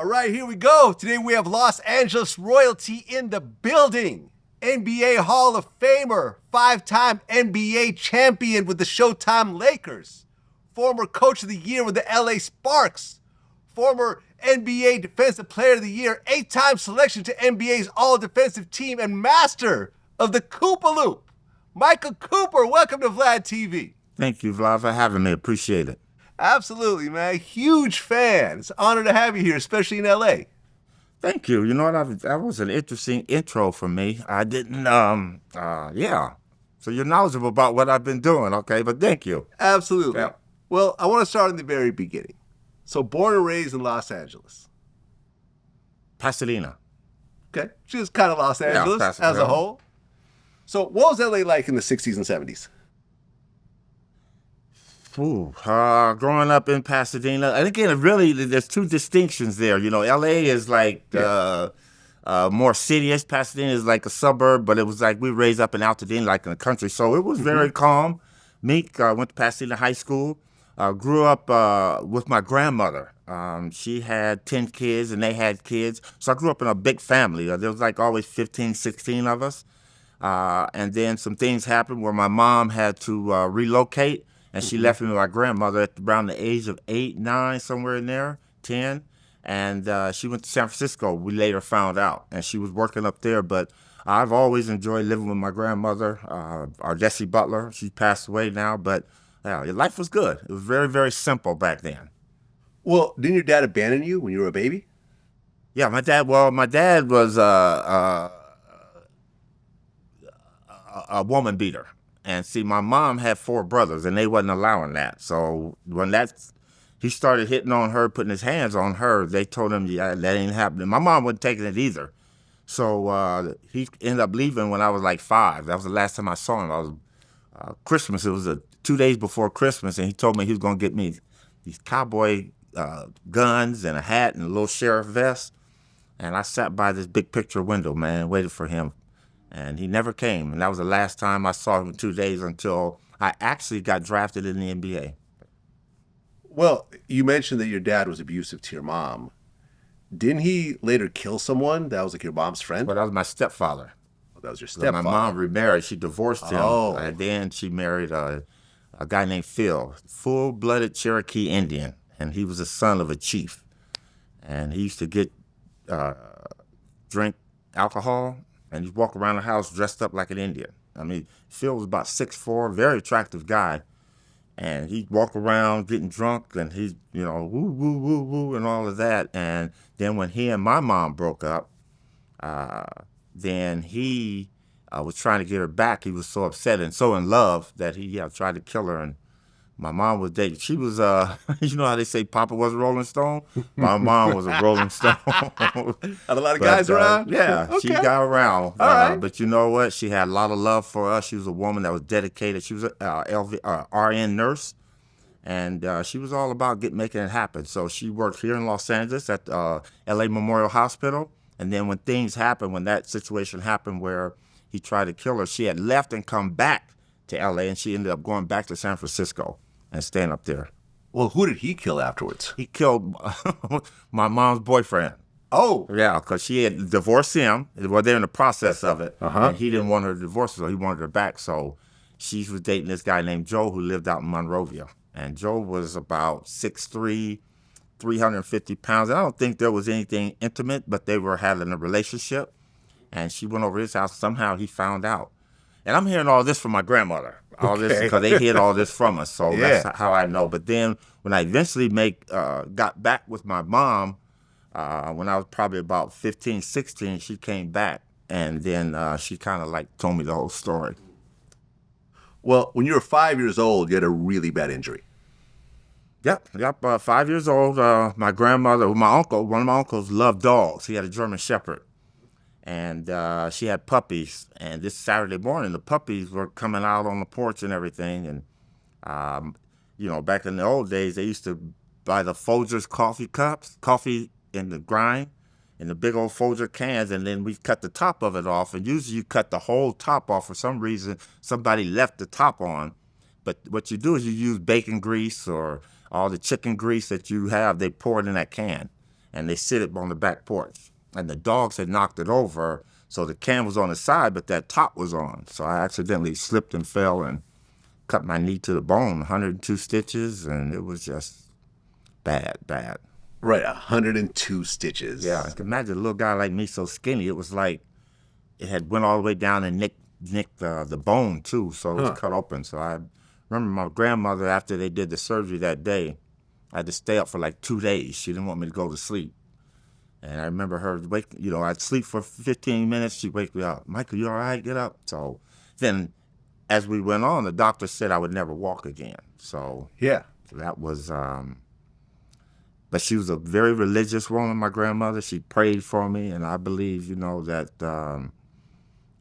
All right, here we go. Today we have Los Angeles royalty in the building. NBA Hall of Famer, 5-time NBA champion with the Showtime Lakers, former Coach of the Year with the LA Sparks, former NBA Defensive Player of the Year, 8-time selection to NBA's All-Defensive Team, and master of the Coop-a-Loop, Michael Cooper. Welcome to Vlad TV. Thank you, Vlad, for having me. Appreciate it. Absolutely, man. Huge fan. It's an honor to have you here, especially in LA. Thank you. You know what? That was an interesting intro for me. I didn't, yeah. So you're knowledgeable about what I've been doing, okay? But thank you. Absolutely. Yeah. Well, I want to start in the very beginning. So born and raised in Los Angeles. Pasadena. Okay. Just kind of Los Angeles as a whole. So what was LA like in the 60s and 70s? Growing up in Pasadena, and again, really, there's two distinctions there. You know, LA is like more city-ish. Pasadena is like a suburb, but it was like we raised up in Altadena, like in the country. So it was very calm. Meek went to Pasadena High School. Grew up with my grandmother. She had 10 kids, and they had kids. So I grew up in a big family. There was like always 15, 16 of us. And then some things happened where my mom had to relocate. And she left me with my grandmother at around the age of 8, 9, somewhere in there, 10. And she went to San Francisco, we later found out. And she was working up there. But I've always enjoyed living with my grandmother, our Jessie Butler. She passed away now, but life was good. It was very, very simple back then. Well, didn't your dad abandon you when you were a baby? Yeah, my dad was a woman beater. And see, my mom had 4 brothers, and they wasn't allowing that. So when he started hitting on her, putting his hands on her, they told him, yeah, that ain't happening. My mom wasn't taking it either. So he ended up leaving when I was like 5. That was the last time I saw him. I was Christmas. It was 2 days before Christmas, and he told me he was going to get me these cowboy guns and a hat and a little sheriff vest. And I sat by this big picture window, man, waited for him. And he never came. And that was the last time I saw him in 2 days until I actually got drafted in the NBA. Well, you mentioned that your dad was abusive to your mom. Didn't he later kill someone that was like your mom's friend? Well, that was my stepfather. Oh, that was your stepfather. My mom remarried. She divorced him. Oh. And then she married a guy named Phil, full-blooded Cherokee Indian. And he was the son of a chief. And he used to drink alcohol. And he'd walk around the house dressed up like an Indian. I mean, Phil was about 6'4", very attractive guy. And he'd walk around getting drunk, and he'd, woo, woo, woo, woo, and all of that. And then when he and my mom broke up, then he was trying to get her back. He was so upset and so in love that he tried to kill her. And my mom was dating. She was, you know how they say Papa was a Rolling Stone? My mom was a Rolling Stone. Had a lot of guys around? Yeah, okay. She got around. All right. But you know what? She had a lot of love for us. She was a woman that was dedicated. She was a RN nurse, and she was all about making it happen. So she worked here in Los Angeles at LA Memorial Hospital. And then when things happened, when that situation happened where he tried to kill her, she had left and come back to LA, and she ended up going back to San Francisco and staying up there. Well, who did he kill afterwards? He killed my mom's boyfriend. Oh. Yeah, because she had divorced him. Well, they're in the process of it. Uh-huh. And he didn't want her to divorce her, so he wanted her back. So she was dating this guy named Joe who lived out in Monrovia. And Joe was about 6'3", 350 pounds. And I don't think there was anything intimate, but they were having a relationship. And she went over his house. Somehow he found out. And I'm hearing all this from my grandmother. All this because they hid all this from us. So that's how I know. But then when I eventually got back with my mom, when I was probably about 15, 16, she came back. And then she kind of like told me the whole story. Well, when you were 5 years old, you had a really bad injury. Yep. 5 years old, my grandmother, one of my uncles loved dogs. He had a German Shepherd. And she had puppies. And this Saturday morning, the puppies were coming out on the porch and everything. And, back in the old days, they used to buy the Folgers coffee cups, coffee in the grind, in the big old Folger cans. And then we cut the top of it off. And usually you cut the whole top off. For some reason, somebody left the top on. But what you do is you use bacon grease or all the chicken grease that you have, they pour it in that can. and they sit it on the back porch. And the dogs had knocked it over, so the can was on the side, but that top was on. So I accidentally slipped and fell and cut my knee to the bone, 102 stitches, and it was just bad. Right, 102 stitches. Yeah, imagine a little guy like me so skinny. It was like it had went all the way down and nicked the bone too, so it was cut open. So I remember my grandmother, after they did the surgery that day, I had to stay up for like 2 days. She didn't want me to go to sleep. And I remember her I'd sleep for 15 minutes. She'd wake me up. Michael, you all right? Get up. So then as we went on, the doctor said I would never walk again. So yeah, that was, but she was a very religious woman, my grandmother. She prayed for me, and I believe, that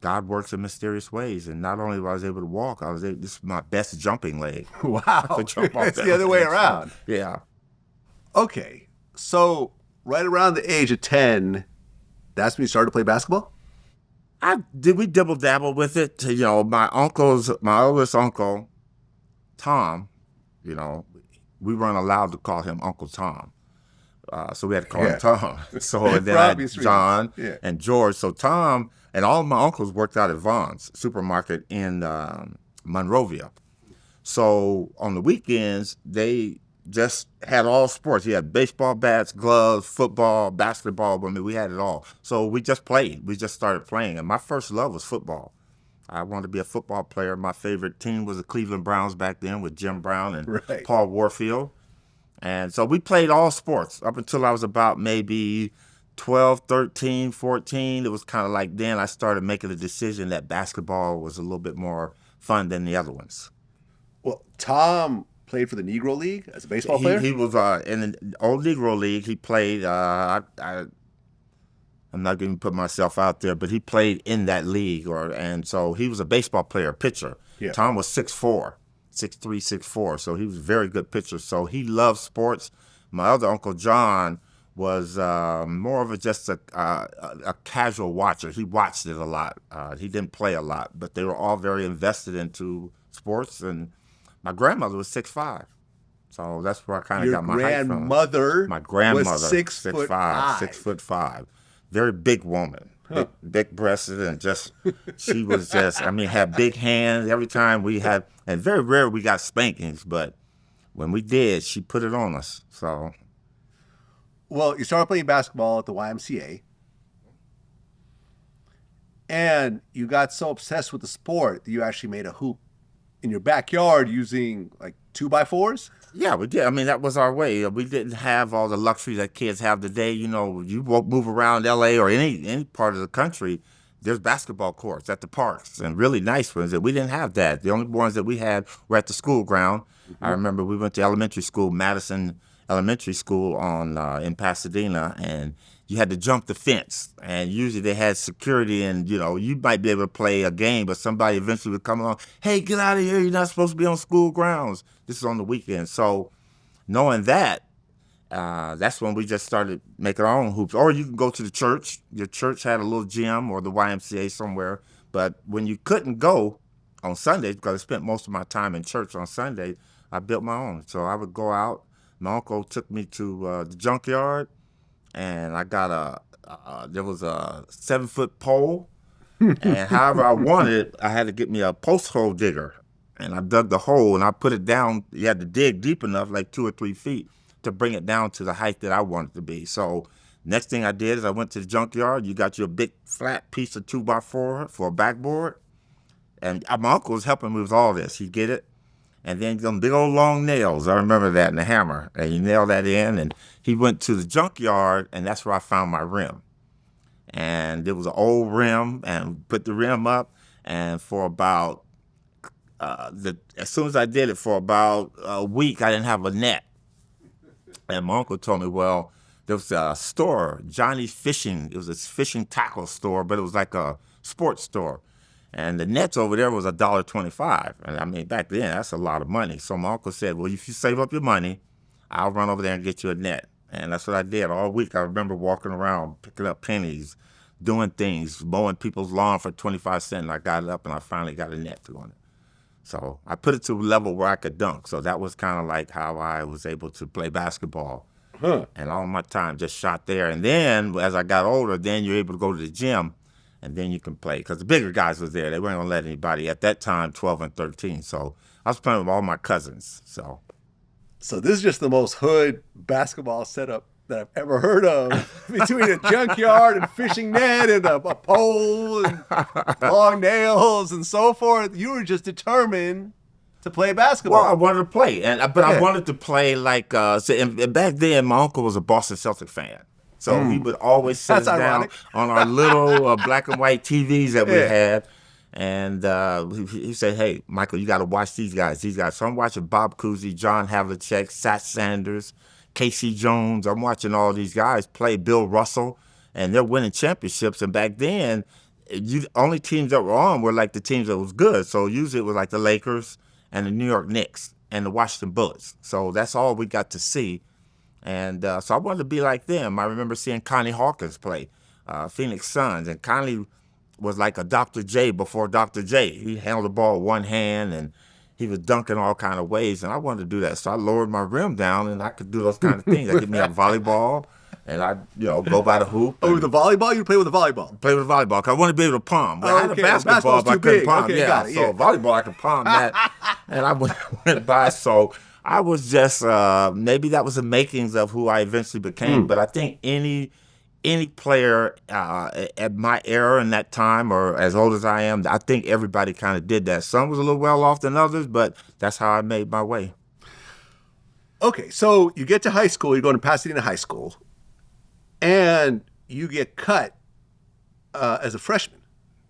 God works in mysterious ways. And not only was I able to walk, this is my best jumping leg. Wow. It's the other way around. Yeah. Okay. So right around the age of 10, that's when you started to play basketball? We dibble-dabble with it. My oldest uncle, Tom, we weren't allowed to call him Uncle Tom. So we had to call him Tom. So and then I had John and George. So Tom and all of my uncles worked out at Vaughn's supermarket in Monrovia. So on the weekends, they just had all sports. He had baseball bats, gloves, football, basketball. We had it all. So we just played. We just started playing. And my first love was football. I wanted to be a football player. My favorite team was the Cleveland Browns back then with Jim Brown and Paul Warfield. And so we played all sports up until I was about maybe 12, 13, 14. It was kind of like then I started making the decision that basketball was a little bit more fun than the other ones. Well, Tom played for the Negro League as a baseball player? He was in the old Negro League. He played, I'm not going to put myself out there, but he played in that league. And so he was a baseball player, pitcher. Yeah. Tom was 6'4". 6'3", 6'4", so he was a very good pitcher. So he loved sports. My other Uncle John was more of just a casual watcher. He watched it a lot. He didn't play a lot, but they were all very invested into sports. And my grandmother was 6'5", so that's where I kind of got my height from. My grandmother was 6'5". 6'5", very big woman. Big breasted and she was had big hands. Every time we had, and very rare we got spankings, but when we did, she put it on us. So, well, you started playing basketball at the YMCA, and you got so obsessed with the sport that you actually made a hoop in your backyard using like 2x4s. Yeah, we did. That was our way. We didn't have all the luxury that kids have today. You won't move around L.A. or any part of the country. There's basketball courts at the parks and really nice ones. We didn't have that. The only ones that we had were at the school ground. Mm-hmm. I remember we went to elementary school, Madison Elementary School in Pasadena, and you had to jump the fence. And usually they had security, and you might be able to play a game, but somebody eventually would come along. Hey, get out of here! You're not supposed to be on school grounds. This is on the weekend. So, knowing that, that's when we just started making our own hoops. Or you can go to the church. Your church had a little gym or the YMCA somewhere. But when you couldn't go on Sundays, because I spent most of my time in church on Sunday, I built my own. So I would go out. My uncle took me to the junkyard, and I got there was a 7-foot pole. And however I wanted, I had to get me a post hole digger. And I dug the hole, and I put it down. You had to dig deep enough, like 2 or 3 feet, to bring it down to the height that I wanted it to be. So next thing I did is I went to the junkyard. You got your big flat piece of 2x4 for a backboard. And my uncle was helping me with all this. He'd get it. And then some big old long nails. I remember that, and a hammer. And he nailed that in. And he went to the junkyard, and that's where I found my rim. And it was an old rim, and put the rim up. And for about, as soon as I did it, for about a week, I didn't have a net. And my uncle told me, well, there was a store, Johnny's Fishing. It was a fishing tackle store, but it was like a sports store. And the nets over there was $1.25. And back then, that's a lot of money. So my uncle said, well, if you save up your money, I'll run over there and get you a net. And that's what I did all week. I remember walking around, picking up pennies, doing things, mowing people's lawn for 25 cents. And I got it up, and I finally got a net on it. So I put it to a level where I could dunk. So that was kind of like how I was able to play basketball. Huh. And all my time just shot there. And then as I got older, then you're able to go to the gym, and then you can play. Because the bigger guys was there. They weren't going to let anybody, at that time, 12 and 13. So I was playing with all my cousins. So this is just the most hood basketball setup that I've ever heard of. Between a junkyard and fishing net and a pole and long nails and so forth. You were just determined to play basketball. Well, I wanted to play, I wanted to play like. And back then, my uncle was a Boston Celtics fan, so he would always sit us down on our little black and white TVs that we had, and he said, "Hey, Michael, you got to watch these guys. These guys." So I'm watching Bob Cousy, John Havlicek, Sat Sanders, Casey Jones. I'm watching all these guys play. Bill Russell, and they're winning championships. And back then, only teams that were on were like the teams that was good. So usually it was like the Lakers and the New York Knicks and the Washington Bullets. So that's all we got to see. And so I wanted to be like them. I remember seeing Connie Hawkins play Phoenix Suns. And Connie was like a Dr. J before Dr. J. He held the ball with one hand, and he was dunking all kind of ways. And I wanted to do that. So I lowered my rim down, and I could do those kind of things. I get me a volleyball, and I go by the hoop. Oh, with the volleyball? You play with the volleyball? Play with the volleyball, because I wanted to be able to palm. I had a basketball, but I couldn't palm. Okay, got it, so volleyball, I could palm that. And I went by. So I was just, maybe that was the makings of who I eventually became. But I think any player at my era in that time, or as old as I am, I think everybody kind of did that. Some was a little well off than others, but that's how I made my way. Okay, so you get to high school, you're going to Pasadena High School, and you get cut as a freshman.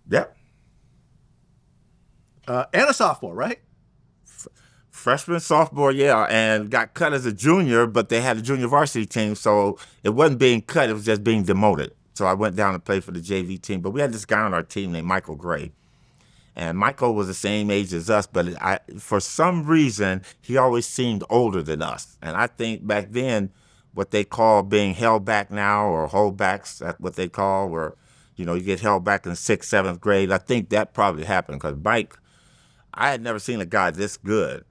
Yep. And a sophomore, right? Freshman, sophomore, yeah, and got cut as a junior, but they had a junior varsity team, so it wasn't being cut, it was just being demoted. So I went down and played for the JV team, but we had this guy on our team named Michael Gray. And Michael was the same age as us, but for some reason, he always seemed older than us. And I think back then, what they call being held back now, or holdbacks, that's what they call, where, you get held back in 6th, 7th grade. I think that probably happened, because Mike, I had never seen a guy this good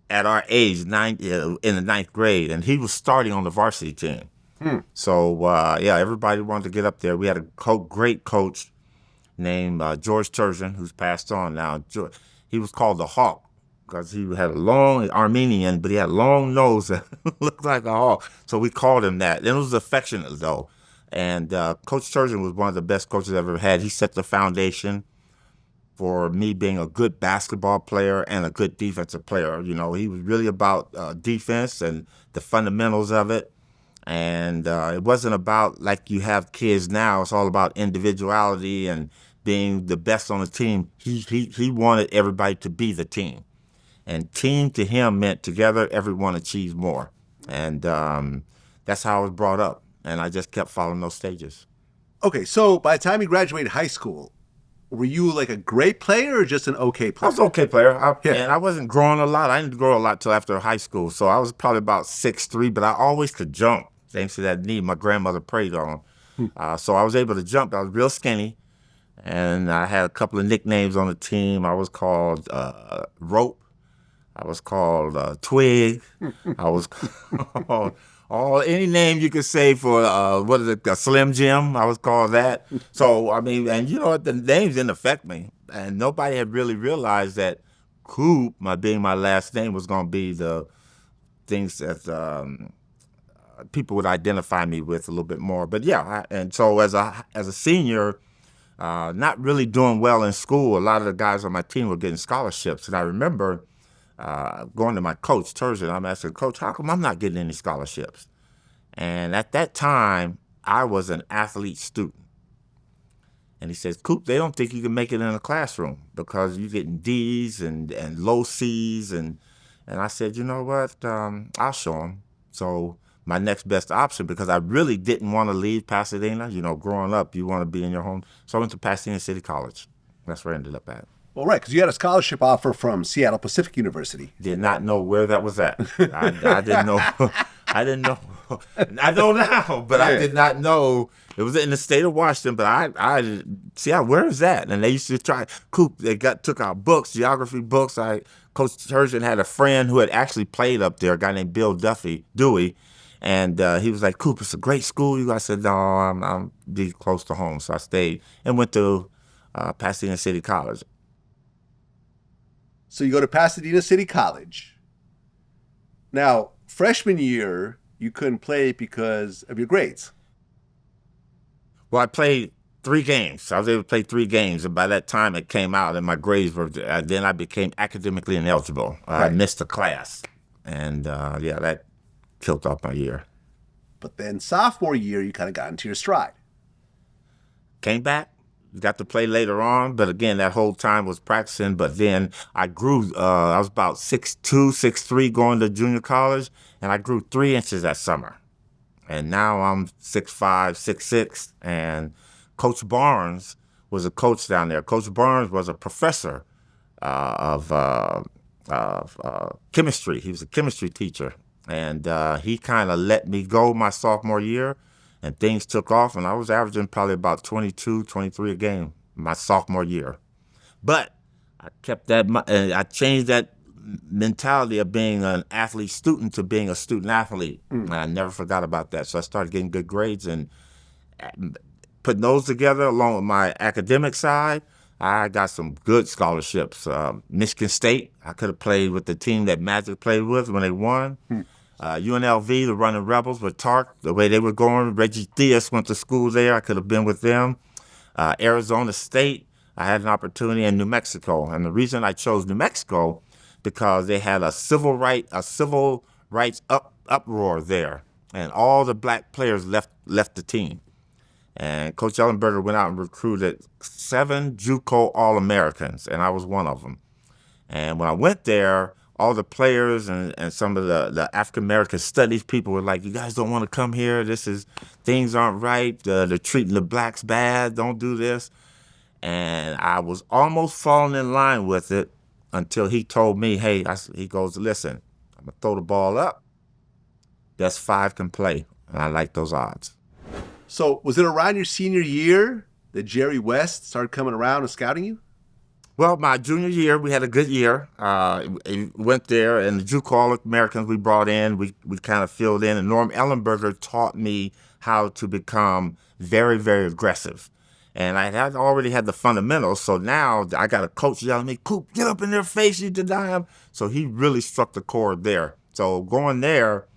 at our age, in the 9th grade, and he was starting on the varsity team. So, everybody wanted to get up there. We had a great coach named George Turgeon, who's passed on now. He was called the Hawk because he had a long, Armenian, but he had a long nose that looked like a hawk. So we called him that. And it was affectionate, though. And Coach Turgeon was one of the best coaches I've ever had. He set the foundation for me being a good basketball player and a good defensive player. He was really about defense and the fundamentals of it. And it wasn't about like you have kids now. It's all about individuality and being the best on the team. He wanted everybody to be the team. And team to him meant together, everyone achieves more. And that's how I was brought up. And I just kept following those stages. Okay, so by the time you graduated high school, were you like a great player or just an okay player? I was an okay player. And I wasn't growing a lot. I didn't grow a lot till after high school. So I was probably about 6'3", but I always could jump, thanks to that knee my grandmother prayed on. So I was able to jump. I was real skinny. And I had a couple of nicknames on the team. I was called Rope. I was called Twig. I was called any name you could say for a Slim Jim. I was called that. So and what, the names didn't affect me, and nobody had really realized that Coop, being my last name, was going to be the things that people would identify me with a little bit more. But and so as a senior, not really doing well in school, a lot of the guys on my team were getting scholarships, and I remember going to my coach, Turgeon. I'm asking, Coach, how come I'm not getting any scholarships? And at that time, I was an athlete student. And he says, Coop, they don't think you can make it in a classroom because you're getting D's and low C's. And I said, you know what, I'll show them. So my next best option, because I really didn't want to leave Pasadena. Growing up, you want to be in your home. So I went to Pasadena City College. That's where I ended up at. Well, right, because you had a scholarship offer from Seattle Pacific University. Did not know where that was at. I didn't know. I didn't know. I know now, but I did not know. It was in the state of Washington, but I see, where is that? And they used to try, Coop, took our books, geography books. Coach Turgeon had a friend who had actually played up there, a guy named Bill Dewey, And he was like, Coop, it's a great school. I said, no, I'm be close to home. So I stayed and went to Pasadena City College. So you go to Pasadena City College. Now, freshman year, you couldn't play because of your grades. Well, I played 3 games. I was able to play 3 games, and by that time it came out, and my grades were. Then I became academically ineligible. I missed a class, and that killed off my year. But then sophomore year, you kind of got into your stride. Came back, got to play later on, but again, that whole time was practicing. But then I grew. I was about 6'2", 6'3", going to junior college, and I grew 3 inches that summer. And now I'm 6'5", 6'6", and Coach Barnes was a coach down there. Coach Barnes was a professor of chemistry. He was a chemistry teacher, and he kind of let me go my sophomore year, and things took off, and I was averaging probably about 22, 23 a game my sophomore year. But I kept that. I changed that mentality of being an athlete student to being a student athlete. And I never forgot about that. So I started getting good grades, and putting those together along with my academic side, I got some good scholarships. Michigan State, I could have played with the team that Magic played with when they won. UNLV, the Running Rebels with Tark, the way they were going. Reggie Theus went to school there. I could have been with them. Arizona State, I had an opportunity in New Mexico. And the reason I chose New Mexico, because they had a civil rights uproar there, and all the black players left the team. And Coach Ellenberger went out and recruited 7 JUCO All-Americans, and I was one of them. And when I went there, all the players and some of the African-American studies people were like, you guys don't want to come here. Things aren't right. They're treating the blacks bad. Don't do this. And I was almost falling in line with it until he told me, hey, he goes, listen, I'm going to throw the ball up. That's 5 can play. And I like those odds. So was it around your senior year that Jerry West started coming around and scouting you? Well, my junior year, we had a good year. Went there, and the JUCO All-Americans we brought in, we kind of filled in. And Norm Ellenberger taught me how to become very, very aggressive. And I had already had the fundamentals, so now I got a coach yelling at me, Coop, get up in their face, you deny him. So he really struck the chord there. So going there,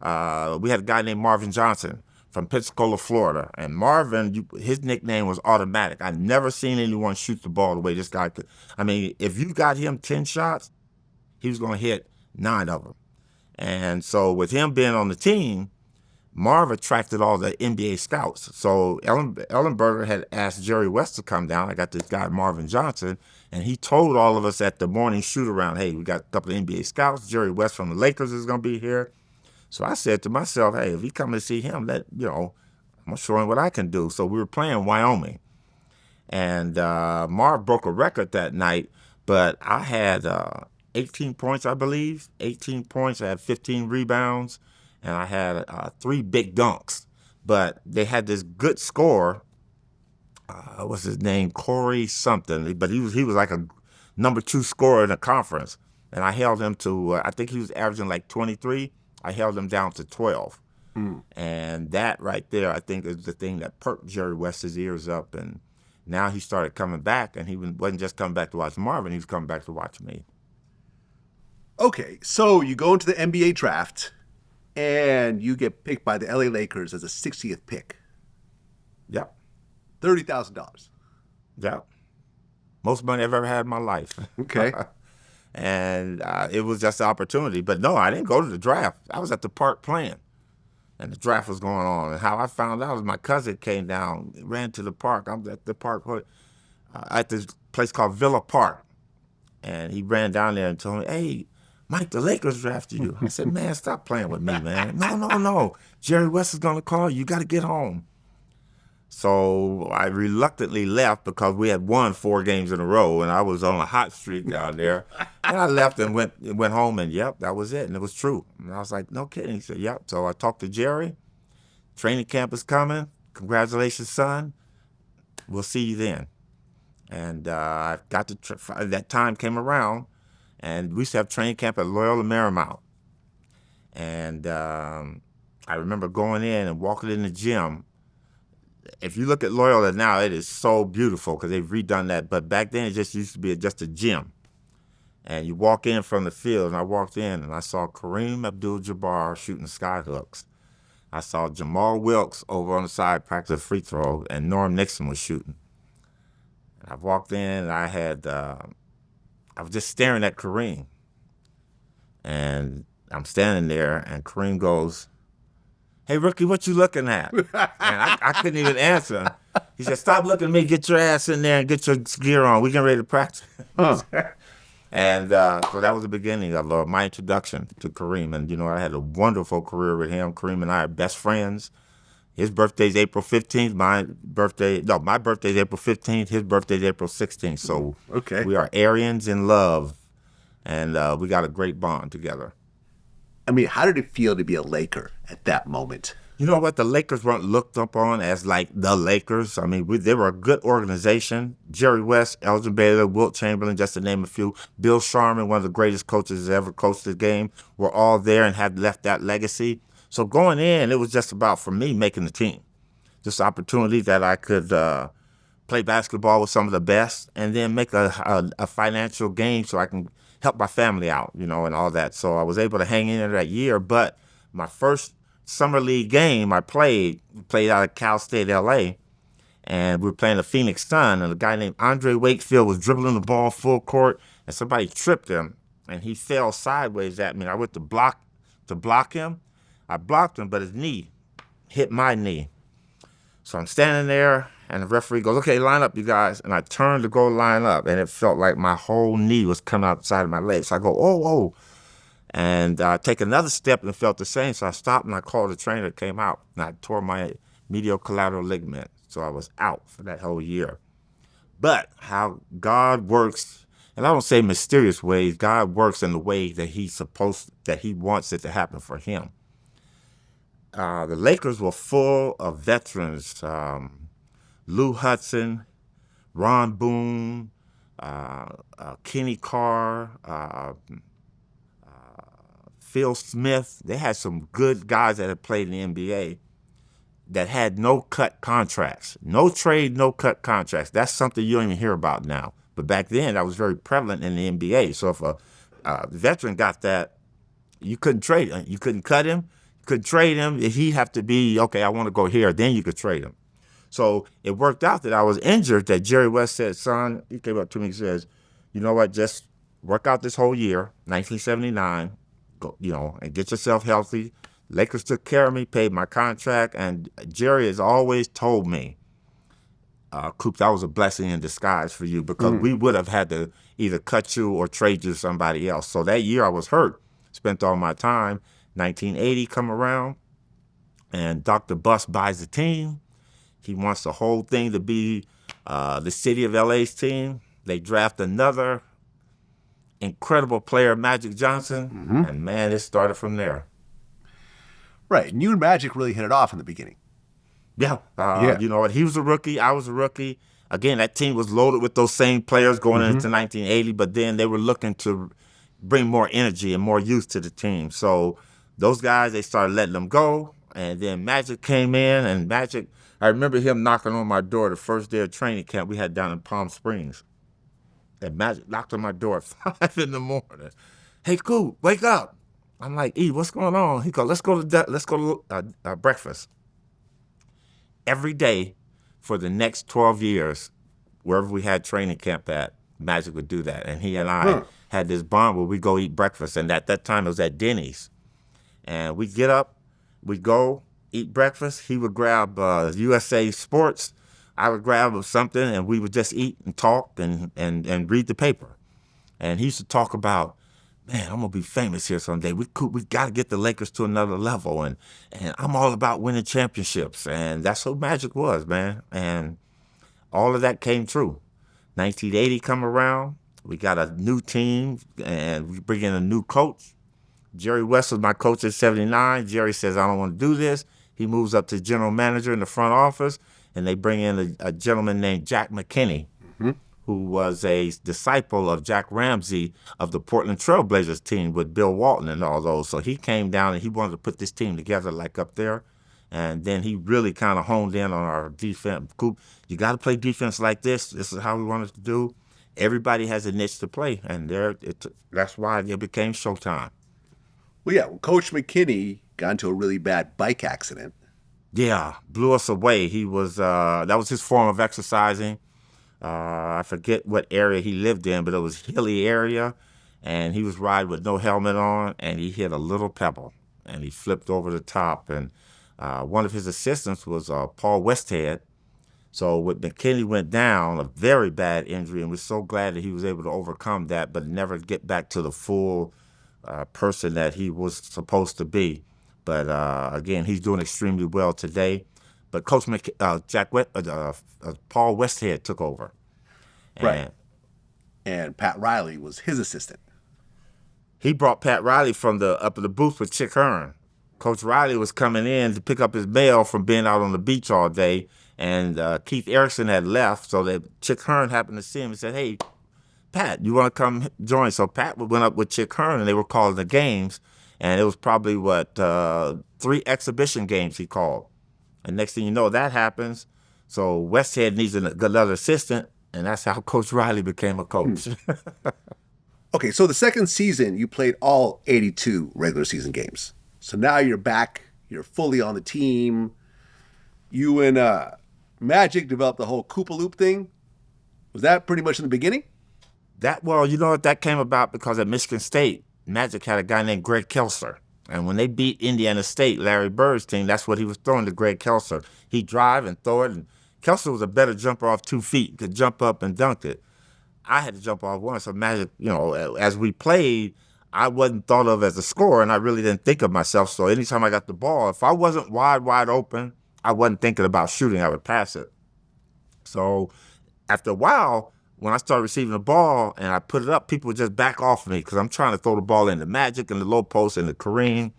we had a guy named Marvin Johnson from Pensacola, Florida. And Marvin, his nickname was Automatic. I'd never seen anyone shoot the ball the way this guy could. I mean, if you got him 10 shots, he was going to hit 9 of them. And so with him being on the team, Marv attracted all the NBA scouts. So Ellenberger had asked Jerry West to come down. I got this guy, Marvin Johnson, and he told all of us at the morning shoot-around, hey, we got a couple of NBA scouts. Jerry West from the Lakers is going to be here. So I said to myself, hey, if he come to see him, I'm going to show him what I can do. So we were playing Wyoming. And Marv broke a record that night, but I had 18 points, I believe. 18 points. I had 15 rebounds. And I had 3 big dunks. But they had this good scorer. What's his name? Corey something. But he was like a number 2 scorer in the conference. And I held him to, I think he was averaging like 23. I held him down to 12. And that right there, I think, is the thing that perked Jerry West's ears up. And now he started coming back. And he wasn't just coming back to watch Marvin. He was coming back to watch me. Okay, so you go into the NBA draft, and you get picked by the LA Lakers as a 60th pick. Yep. $30,000. Yep. Most money I've ever had in my life. Okay. And it was just an opportunity. But no, I didn't go to the draft. I was at the park playing, and the draft was going on. And how I found out was my cousin came down, ran to the park. I'm at the park at this place called Villa Park. And he ran down there and told me, hey, Mike, the Lakers drafted you. I said, man, stop playing with me, man. No. Jerry West is going to call you. You got to get home. So I reluctantly left because we had won 4 games in a row, and I was on a hot streak down there. And I left and went home, and yep, that was it. And it was true. And I was like, no kidding. He said, yep. So I talked to Jerry. Training camp is coming. Congratulations, son. We'll see you then. And I got that time came around. And we used to have training camp at Loyola Marymount. And I remember going in and walking in the gym. If you look at Loyola now, it is so beautiful because they've redone that. But back then, it just used to be just a gym. And you walk in from the field, and I walked in, and I saw Kareem Abdul-Jabbar shooting skyhooks. I saw Jamal Wilkes over on the side practice free throw, and Norm Nixon was shooting. And I walked in, and I was just staring at Kareem. And I'm standing there, and Kareem goes, "Hey, rookie, what you looking at?" And I couldn't even answer. He said, "Stop looking at me. Get your ass in there and get your gear on. We getting ready to practice." And so that was the beginning of my introduction to Kareem. And, I had a wonderful career with him. Kareem and I are best friends. His birthday's April 15th. My birthday's April 15th. His birthday's April 16th. So we are Aryans in love. And we got a great bond together. I mean, how did it feel to be a Laker at that moment? You know what? The Lakers weren't looked up on as like the Lakers. I mean, they were a good organization. Jerry West, Elgin Baylor, Wilt Chamberlain, just to name a few. Bill Sharman, one of the greatest coaches that ever coached the game, were all there and had left that legacy. So going in, it was just about, for me, making the team. Just opportunity that I could play basketball with some of the best and then make a financial gain so I can help my family out, and all that. So I was able to hang in there that year. But my first summer league game I played out of Cal State, L.A., and we were playing the Phoenix Sun, and a guy named Andre Wakefield was dribbling the ball full court, and somebody tripped him, and he fell sideways at me. And I went to block him. I blocked him, but his knee hit my knee. So I'm standing there, and the referee goes, "Okay, line up, you guys." And I turned to go line up, and it felt like my whole knee was coming outside of my leg. So I go, "Oh." And I take another step and felt the same. So I stopped and I called the trainer that came out. And I tore my medial collateral ligament. So I was out for that whole year. But how God works, and I don't say mysterious ways, God works in the way that he wants it to happen for him. The Lakers were full of veterans. Lou Hudson, Ron Boone, Kenny Carr, Phil Smith. They had some good guys that had played in the NBA that had no-cut contracts. No trade, no-cut contracts. That's something you don't even hear about now. But back then, that was very prevalent in the NBA. So if a veteran got that, you couldn't trade him. You couldn't cut him. You couldn't trade him. He'd have to be, okay, I want to go here. Then you could trade him. So it worked out that I was injured, that Jerry West said, "Son," he came up to me and says, "You know what, just work out this whole year, 1979, go, and get yourself healthy." Lakers took care of me, paid my contract, and Jerry has always told me, "Coop, that was a blessing in disguise for you, because we would have had to either cut you or trade you to somebody else." So that year I was hurt, spent all my time. 1980 come around, and Dr. Buss buys the team. He wants the whole thing to be the city of LA's team. They draft another incredible player, Magic Johnson, and man, it started from there. Right, and you and Magic really hit it off in the beginning. Yeah. You know what? He was a rookie. I was a rookie. Again, that team was loaded with those same players going into 1980, but then they were looking to bring more energy and more youth to the team. So those guys, they started letting them go, and then Magic came in, and Magic, I remember him knocking on my door the first day of training camp we had down in Palm Springs. And Magic knocked on my door at 5 in the morning. "Hey, Coop, wake up." I'm like, "E, what's going on?" He goes, let's go to breakfast." Every day for the next 12 years, wherever we had training camp at, Magic would do that. And he and I had this bond where we go eat breakfast. And at that time, it was at Denny's. And we'd get up, we'd go eat breakfast. He would grab USA Sports. I would grab something, and we would just eat and talk and read the paper. And he used to talk about, "Man, I'm going to be famous here someday. We got to get the Lakers to another level. And I'm all about winning championships." And that's who Magic was, man. And all of that came true. 1980 come around. We got a new team, and we bring in a new coach. Jerry West was my coach in 79. Jerry says, "I don't want to do this." He moves up to general manager in the front office, and they bring in a gentleman named Jack McKinney, who was a disciple of Jack Ramsey of the Portland Trailblazers team with Bill Walton and all those. So he came down and he wanted to put this team together like up there. And then he really kind of honed in on our defense. Coop, you got to play defense like this. This is how we wanted to do. Everybody has a niche to play, and that's why it became Showtime. Well, yeah, Coach McKinney got into a really bad bike accident. Yeah, blew us away. He was that was his form of exercising. I forget what area he lived in, but it was hilly area, and he was riding with no helmet on, and he hit a little pebble, and he flipped over the top. And one of his assistants was Paul Westhead. So when McKinney went down, a very bad injury, and we're so glad that he was able to overcome that, but never get back to the full person that he was supposed to be. But again, he's doing extremely well today. But Coach Paul Westhead took over. Right. And Pat Riley was his assistant. He brought Pat Riley from up in the booth with Chick Hearn. Coach Riley was coming in to pick up his mail from being out on the beach all day, and Keith Erickson had left, so that Chick Hearn happened to see him and said, "Hey, Pat, you want to come join?" So Pat went up with Chick Hearn, and they were calling the games, and it was probably, 3 exhibition games he called. And next thing you know, that happens. So Westhead needs another assistant, and that's how Coach Riley became a coach. Okay, so the second season, you played all 82 regular season games. So now you're back. You're fully on the team. You and Magic developed the whole Coop-a-Loop thing. Was that pretty much in the beginning? That came about because at Michigan State, Magic had a guy named Greg Kelser. And when they beat Indiana State, Larry Bird's team, that's what he was throwing to Greg Kelser. He'd drive and throw it, and Kelser was a better jumper off 2 feet, could jump up and dunk it. I had to jump off one, so Magic, as we played, I wasn't thought of as a scorer, and I really didn't think of myself. So anytime I got the ball, if I wasn't wide open, I wasn't thinking about shooting, I would pass it. So after a while, when I started receiving the ball and I put it up, people would just back off of me because I'm trying to throw the ball in the Magic and the low post and the Kareem.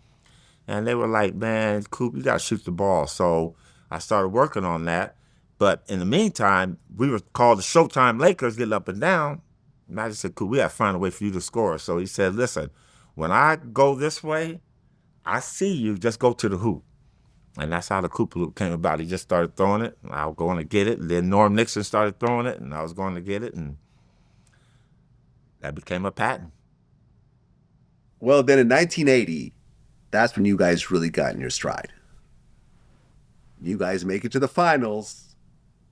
And they were like, "Man, Coop, you got to shoot the ball." So I started working on that. But in the meantime, we were called the Showtime Lakers, getting up and down. Magic said, "Coop, we got to find a way for you to score." So he said, "Listen, when I go this way, I see you, just go to the hoop." And that's how the Cooperloop came about. He just started throwing it, and I was going to get it. And then Norm Nixon started throwing it, and I was going to get it, and that became a pattern. Well, then in 1980, that's when you guys really got in your stride. You guys make it to the finals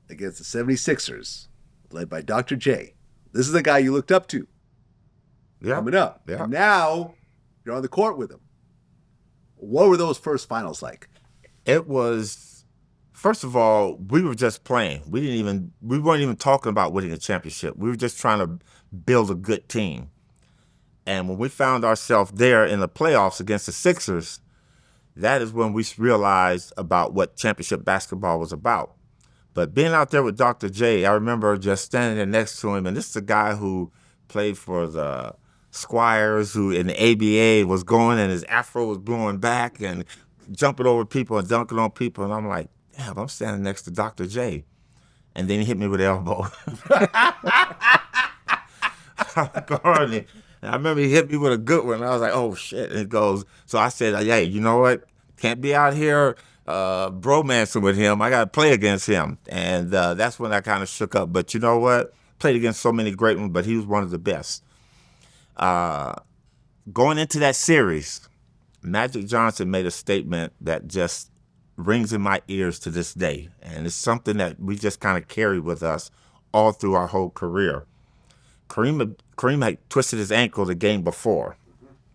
against the 76ers, led by Dr. J. This is the guy you looked up to coming up. Yeah. And now you're on the court with him. What were those first finals like? It was, first of all, we were just playing. We weren't even talking about winning a championship. We were just trying to build a good team. And when we found ourselves there in the playoffs against the Sixers, that is when we realized about what championship basketball was about. But being out there with Dr. J, I remember just standing there next to him, and this is a guy who played for the Squires, who in the ABA was going, and his afro was blowing back and jumping over people and dunking on people. And I'm like, damn, I'm standing next to Dr. J. And then he hit me with the elbow. I'm guarding. And I remember he hit me with a good one. I was like, oh, shit. And it goes, so I said, hey, you know what? Can't be out here bromancing with him. I got to play against him. And that's when I kind of shook up. But you know what? Played against so many great ones, but he was one of the best. Going into that series, Magic Johnson made a statement that just rings in my ears to this day. And it's something that we just kind of carry with us all through our whole career. Kareem had twisted his ankle the game before.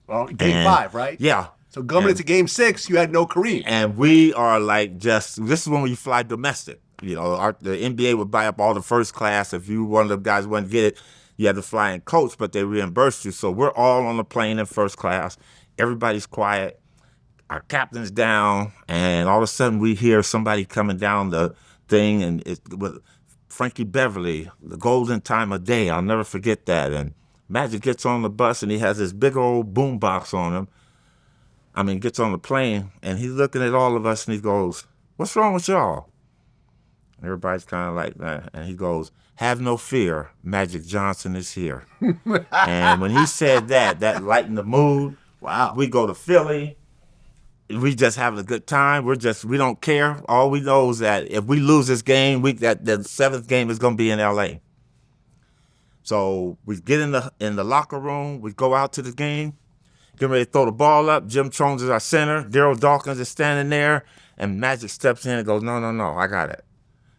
Well, game 5, right? Yeah. So going into game 6, you had no Kareem. And we are like this is when we fly domestic. The NBA would buy up all the first class. If you one of the guys wouldn't get it, you had to fly and coach, but they reimbursed you. So we're all on the plane in first class. Everybody's quiet. Our captain's down, and all of a sudden we hear somebody coming down the thing, and it's with Frankie Beverly, the golden time of day. I'll never forget that. And Magic gets on the bus, and he has this big old boom box on him. Gets on the plane, and he's looking at all of us, and he goes, "What's wrong with y'all?" Everybody's kind of like that. And he goes, "Have no fear, Magic Johnson is here." And when he said that, that lightened the mood. Wow. We go to Philly. We just having a good time. We don't care. All we know is that if we lose this game, that the seventh game is going to be in LA. So we get in the locker room. We go out to the game, getting ready to throw the ball up. Jim Jones is our center. Daryl Dawkins is standing there, and Magic steps in and goes, "No, I got it."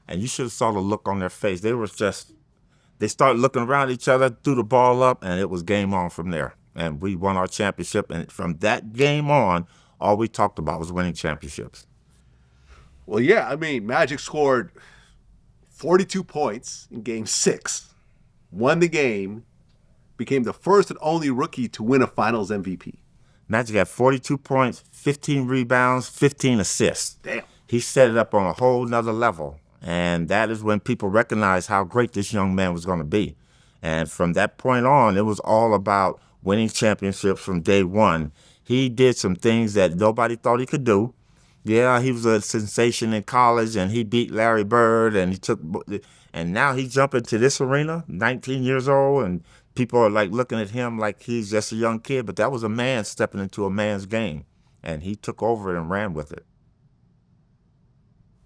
And you should have saw the look on their face. They started looking around each other, threw the ball up, and it was game on from there. And we won our championship. And from that game on, all we talked about was winning championships. Well, yeah, I mean, Magic scored 42 points in Game 6, won the game, became the first and only rookie to win a Finals MVP. Magic had 42 points, 15 rebounds, 15 assists. Damn. He set it up on a whole nother level. And that is when people recognized how great this young man was going to be. And from that point on, it was all about winning championships from day one. He did some things that nobody thought he could do. Yeah, he was a sensation in college, and he beat Larry Bird, and now he jumped into this arena, 19 years old, and people are like looking at him like he's just a young kid, but that was a man stepping into a man's game, and he took over it and ran with it.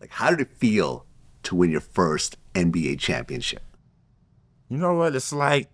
Like, how did it feel to win your first NBA championship? You know what? It's like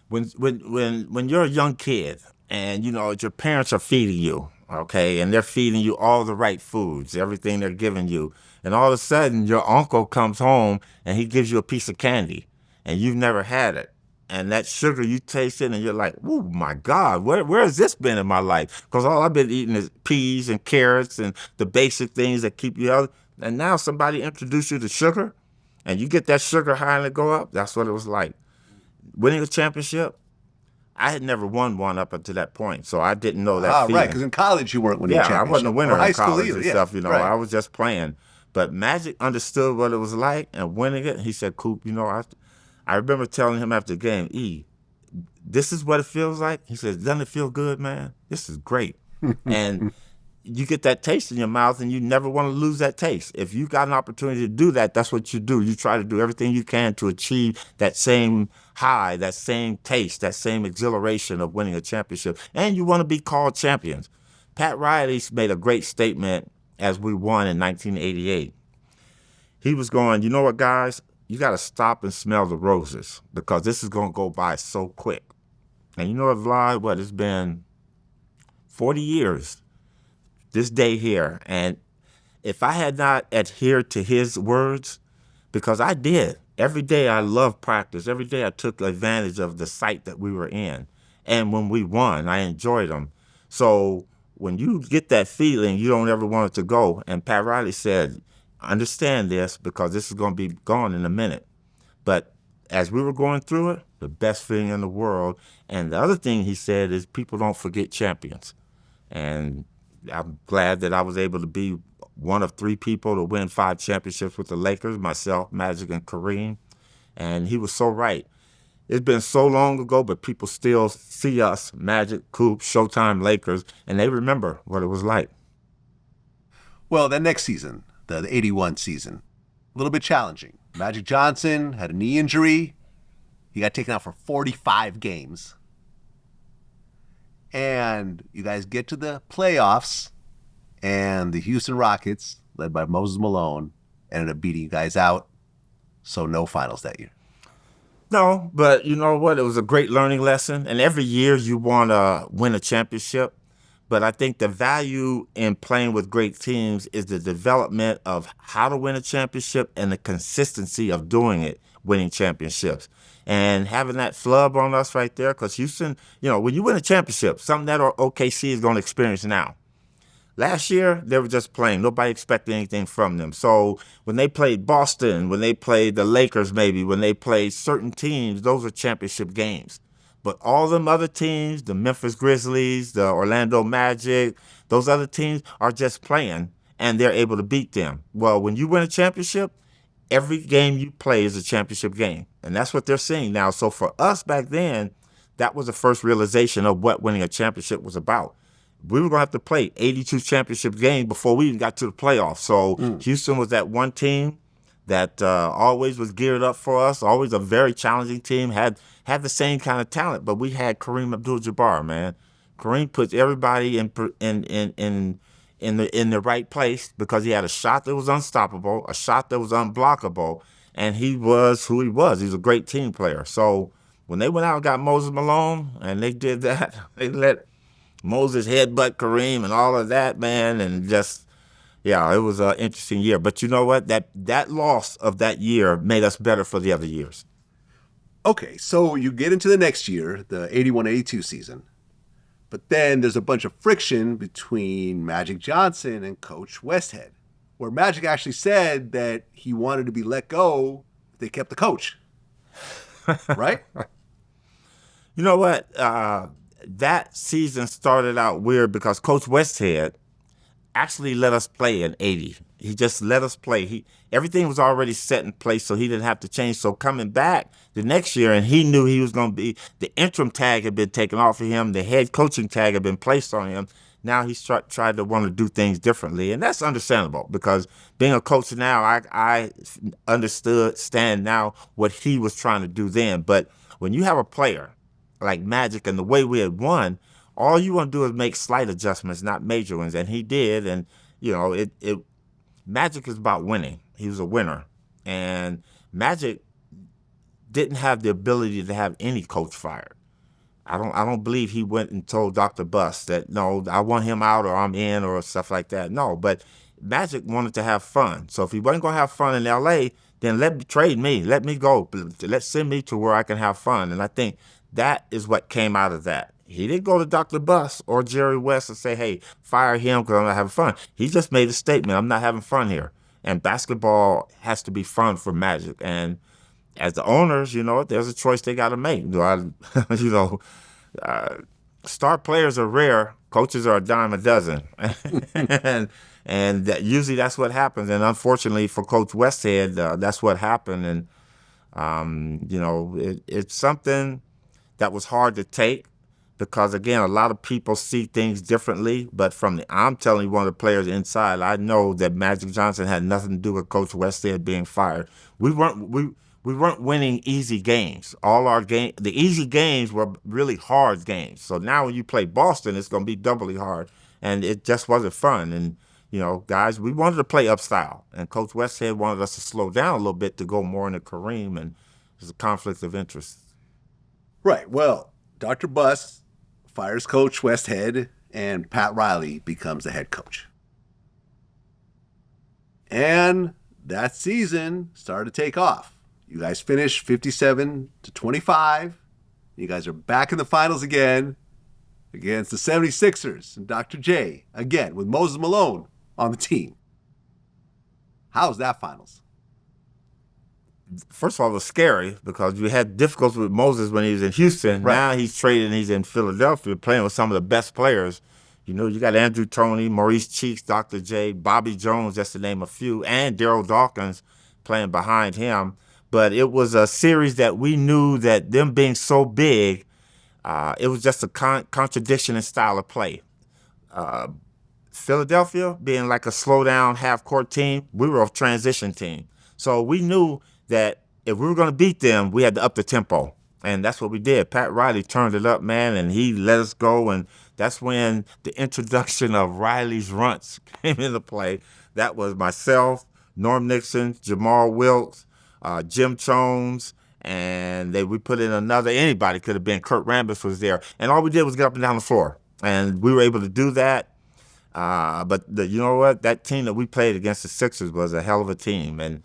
when you're a young kid and, you know, your parents are feeding you, okay, and they're feeding you all the right foods, everything they're giving you, and all of a sudden your uncle comes home and he gives you a piece of candy and you've never had it. And that sugar, you taste it and you're like, "Oh my God, where has this been in my life?" Because all I've been eating is peas and carrots and the basic things that keep you healthy. And now somebody introduced you to sugar, and you get that sugar high and it go up. That's what it was like. Winning a championship, I had never won one up until that point, so I didn't know that feeling. Right, because in college you weren't winning championship. Yeah, I wasn't a winner in college either, and stuff, you know. Right. I was just playing. But Magic understood what it was like, and winning it, he said, "Coop, you know, I remember telling him after the game, this is what it feels like." He says, "Doesn't it feel good, man? This is great." And you get that taste in your mouth, and you never want to lose that taste. If you got an opportunity to do that, that's what you do. You try to do everything you can to achieve that same high, that same taste, that same exhilaration of winning a championship. And you want to be called champions. Pat Riley made a great statement as we won in 1988. He was going, "You know what, guys? You got to stop and smell the roses because this is going to go by so quick." And you know what, Vlad? It's been 40 years this day here. And if I had not adhered to his words, because I did, every day I loved practice. Every day I took advantage of the site that we were in. And when we won, I enjoyed them. So when you get that feeling, you don't ever want it to go. And Pat Riley said, "Understand this because this is going to be gone in a minute." But as we were going through it, the best feeling in the world. And the other thing he said is people don't forget champions. And I'm glad that I was able to be one of 3 people to win 5 championships with the Lakers, myself, Magic, and Kareem. And he was so right. It's been so long ago, but people still see us, Magic, Coop, Showtime, Lakers, and they remember what it was like. Well, that next season, the 81 season, a little bit challenging. Magic Johnson had a knee injury. He got taken out for 45 games. And you guys get to the playoffs, and the Houston Rockets, led by Moses Malone, ended up beating you guys out. So no finals that year. No, but you know what? It was a great learning lesson. And every year you want to win a championship. But I think the value in playing with great teams is the development of how to win a championship and the consistency of doing it, winning championships. And having that flub on us right there, because Houston, you know, when you win a championship, something that OKC is going to experience now. Last year, they were just playing. Nobody expected anything from them. So when they played Boston, when they played the Lakers maybe, when they played certain teams, those are championship games. But all them other teams, the Memphis Grizzlies, the Orlando Magic, those other teams are just playing, and they're able to beat them. Well, when you win a championship, every game you play is a championship game. And that's what they're seeing now. So for us back then, that was the first realization of what winning a championship was about. we were going to have to play 82 championship games before we even got to the playoffs. So Houston was that one team that always was geared up for us, always a very challenging team, had the same kind of talent, but we had Kareem Abdul-Jabbar, man. Kareem puts everybody in the right place because he had a shot that was unstoppable, a shot that was unblockable, and he was who he was. He was a great team player. So when they went out and got Moses Malone and they did that, they let Moses headbutt Kareem and all of that, man, and just, yeah, it was an interesting year. But you know what? That loss of that year made us better for the other years. Okay, so you get into the next year, the 81-82 season. But then there's a bunch of friction between Magic Johnson and Coach Westhead, where Magic actually said that he wanted to be let go if they kept the coach. Right? You know what? That season started out weird because Coach Westhead actually let us play in 80. He just let us play. Everything was already set in place, so he didn't have to change. So coming back the next year, and he knew he was going to be, the interim tag had been taken off of him, the head coaching tag had been placed on him. Now he's tried to want to do things differently, and that's understandable because being a coach now, I understand now what he was trying to do then. But when you have a player like Magic and the way we had won, all you want to do is make slight adjustments, not major ones, and he did. And you know, Magic is about winning. He was a winner, and Magic didn't have the ability to have any coach fired. I don't believe he went and told Dr. Buss that, no, I want him out or I'm in or stuff like that. No, but Magic wanted to have fun. So if he wasn't going to have fun in L.A., then trade me. Let me go. Send me to where I can have fun. And I think that is what came out of that. He didn't go to Dr. Buss or Jerry West and say, hey, fire him because I'm not having fun. He just made a statement, I'm not having fun here. And basketball has to be fun for Magic. And as the owners, you know, there's a choice they got to make. Star players are rare. Coaches are a dime a dozen. and usually that's what happens. And unfortunately for Coach Westhead, that's what happened. And, it's something that was hard to take because, again, a lot of people see things differently. But I'm telling you, one of the players inside, I know that Magic Johnson had nothing to do with Coach Westhead being fired. We weren't winning easy games. The easy games were really hard games. So now when you play Boston, it's going to be doubly hard. And it just wasn't fun. And, guys, we wanted to play up style. And Coach Westhead wanted us to slow down a little bit to go more into Kareem. And there's a conflict of interest. Right. Well, Dr. Buss fires Coach Westhead, and Pat Riley becomes the head coach. And that season started to take off. You guys finished 57-25. You guys are back in the finals again against the 76ers and Dr. J, again, with Moses Malone on the team. How's that finals? First of all, it was scary because we had difficulties with Moses when he was in Houston. Right. Now he's traded and he's in Philadelphia playing with some of the best players. You got Andrew Toney, Maurice Cheeks, Dr. J, Bobby Jones, just to name a few, and Daryl Dawkins playing behind him. But it was a series that we knew that them being so big, it was just a contradiction in style of play. Philadelphia being like a slow-down half-court team, we were a transition team. So we knew that if we were going to beat them, we had to up the tempo. And that's what we did. Pat Riley turned it up, man, and he let us go. And that's when the introduction of Riley's runts came into play. That was myself, Norm Nixon, Jamal Wilkes, Jim Jones, and we put in anybody could have been. Kurt Rambis was there. And all we did was get up and down the floor. And we were able to do that. But you know what? That team that we played against the Sixers was a hell of a team. And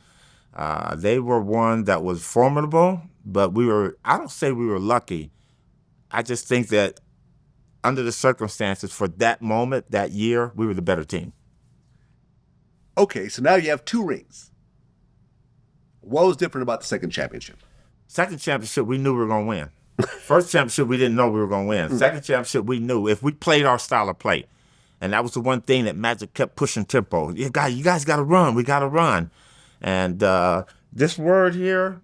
they were one that was formidable, but I don't say we were lucky. I just think that under the circumstances for that moment, that year, we were the better team. Okay, so now you have 2 rings. What was different about the second championship? Second championship, we knew we were going to win. First championship, we didn't know we were going to win. Second championship, we knew if we played our style of play. And that was the one thing that Magic kept pushing tempo. You guys got to run. We got to run. And this word here,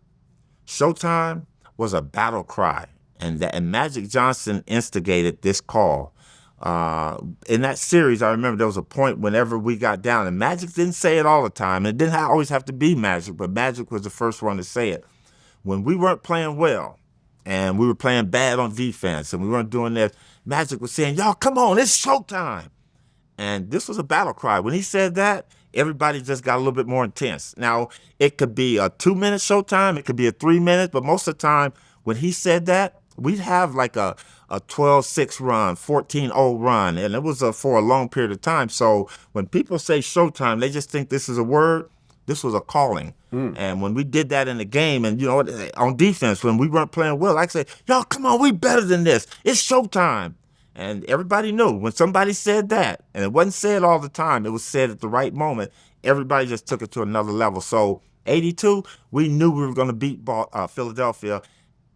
Showtime, was a battle cry. And Magic Johnson instigated this call In that series, I remember there was a point whenever we got down, and Magic didn't say it all the time. It didn't always have to be Magic, but Magic was the first one to say it. When we weren't playing well, and we were playing bad on defense, and we weren't doing this, Magic was saying, y'all, come on, it's showtime. And this was a battle cry. When he said that, everybody just got a little bit more intense. Now, it could be a 2-minute showtime, it could be a 3-minute, but most of the time, when he said that, we'd have like a 12-6 run, 14-0 run, and it was for a long period of time. So when people say showtime, they just think this is a word. This was a calling. And when we did that in the game, and, on defense, when we weren't playing well, I said, y'all, come on, we better than this. It's showtime. And everybody knew when somebody said that, and it wasn't said all the time, it was said at the right moment, everybody just took it to another level. So 82, we knew we were going to beat Philadelphia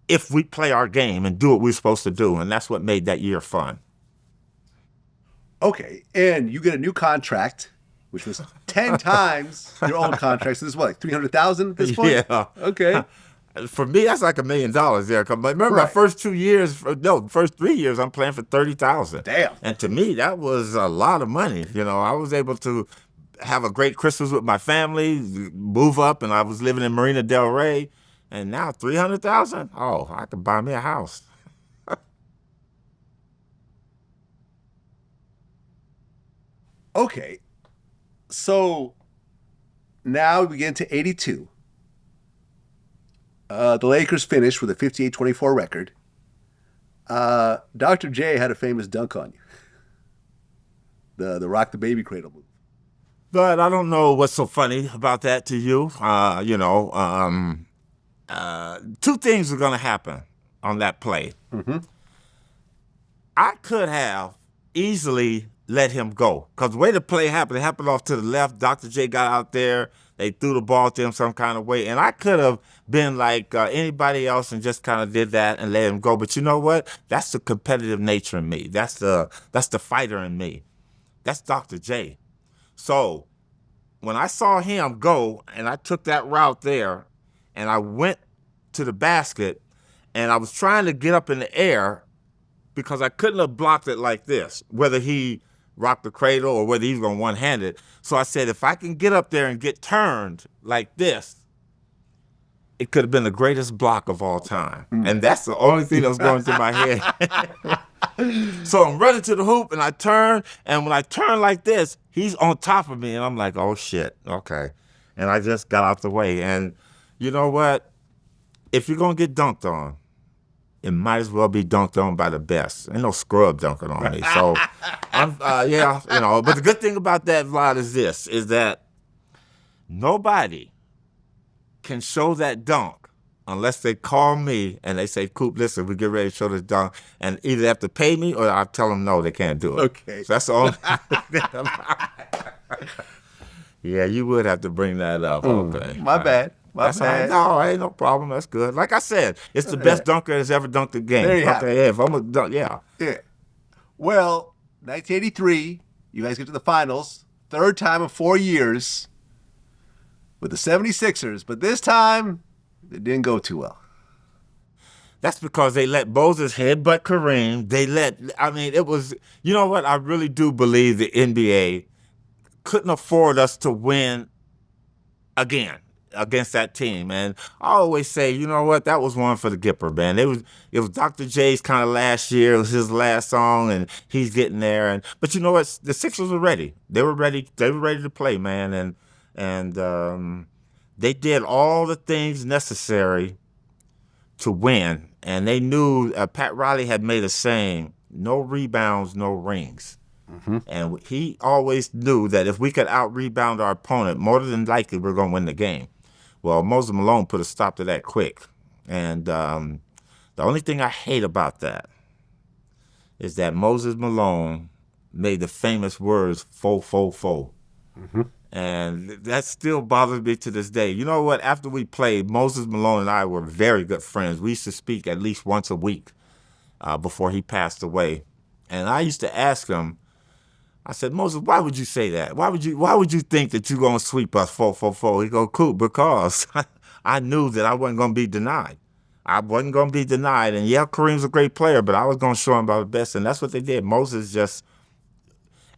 if we play our game and do what we were supposed to do. And that's what made that year fun. Okay, and you get a new contract, which was 10 times your own contract. So this is what, like $300,000 at this point? Yeah. Okay. For me, that's like $1 million there. Remember, my first 3 years, I'm playing for $30,000. Damn. And to me, that was a lot of money. I was able to have a great Christmas with my family, move up, and I was living in Marina Del Rey. And now $300,000? Oh, I could buy me a house. Okay. So now we get into 82. The Lakers finished with a 58-24 record. Dr. J had a famous dunk on you. The rock the baby cradle move. But I don't know what's so funny about that to you. Two things are going to happen on that play. Mm-hmm. I could have easily let him go because the way the play happened, it happened off to the left. Dr. J got out there. They threw the ball to him some kind of way. And I could have been like anybody else and just kind of did that and let him go. But you know what? That's the competitive nature in me. That's the fighter in me. That's Dr. J. So when I saw him go and I took that route there and I went to the basket and I was trying to get up in the air because I couldn't have blocked it like this, whether he rocked the cradle or whether he was going to one-hand it. So I said, if I can get up there and get turned like this, it could have been the greatest block of all time. And that's the only thing that was going through my head. So I'm running to the hoop and I turn, and when I turn like this, he's on top of me and I'm like, oh shit, okay. And I just got out the way. And you know what? If you're going to get dunked on, it might as well be dunked on by the best. Ain't no scrub dunking on me. So, but the good thing about that, Vlad, is that nobody can show that dunk unless they call me and they say, Coop, listen, we get ready to show this dunk, and either they have to pay me or I tell them no, they can't do it. Okay. So that's the only Yeah, you would have to bring that up. Okay. My bad. That's all right. No, ain't no problem. That's good. Like I said, it's the best dunker that's ever dunked the game. There you have it. Yeah, if I'm a dunk, yeah. Yeah. Well, 1983, you guys get to the finals. Third time in 4 years with the 76ers. But this time, it didn't go too well. That's because they let Moses headbutt Kareem. It was, you know what? I really do believe the NBA couldn't afford us to win again against that team. And I always say, you know what, that was one for the Gipper, man. It was Dr. J's kind of last year. It was his last song, and he's getting there. But you know what? The Sixers were ready. They were ready. They were ready to play, man. And they did all the things necessary to win. And they knew Pat Riley had made a saying, no rebounds, no rings. Mm-hmm. And he always knew that if we could out-rebound our opponent, more than likely we're going to win the game. Well, Moses Malone put a stop to that quick. And the only thing I hate about that is that Moses Malone made the famous words, fo, fo, fo. Mm-hmm. And that still bothers me to this day. You know what? After we played, Moses Malone and I were very good friends. We used to speak at least once a week before he passed away. And I used to ask him, I said, Moses, why would you say that? Why would you think that you're going to sweep us 4-4-4? He go, Coop, because I knew that I wasn't going to be denied. I wasn't going to be denied. And yeah, Kareem's a great player, but I was going to show him about the best. And that's what they did. Moses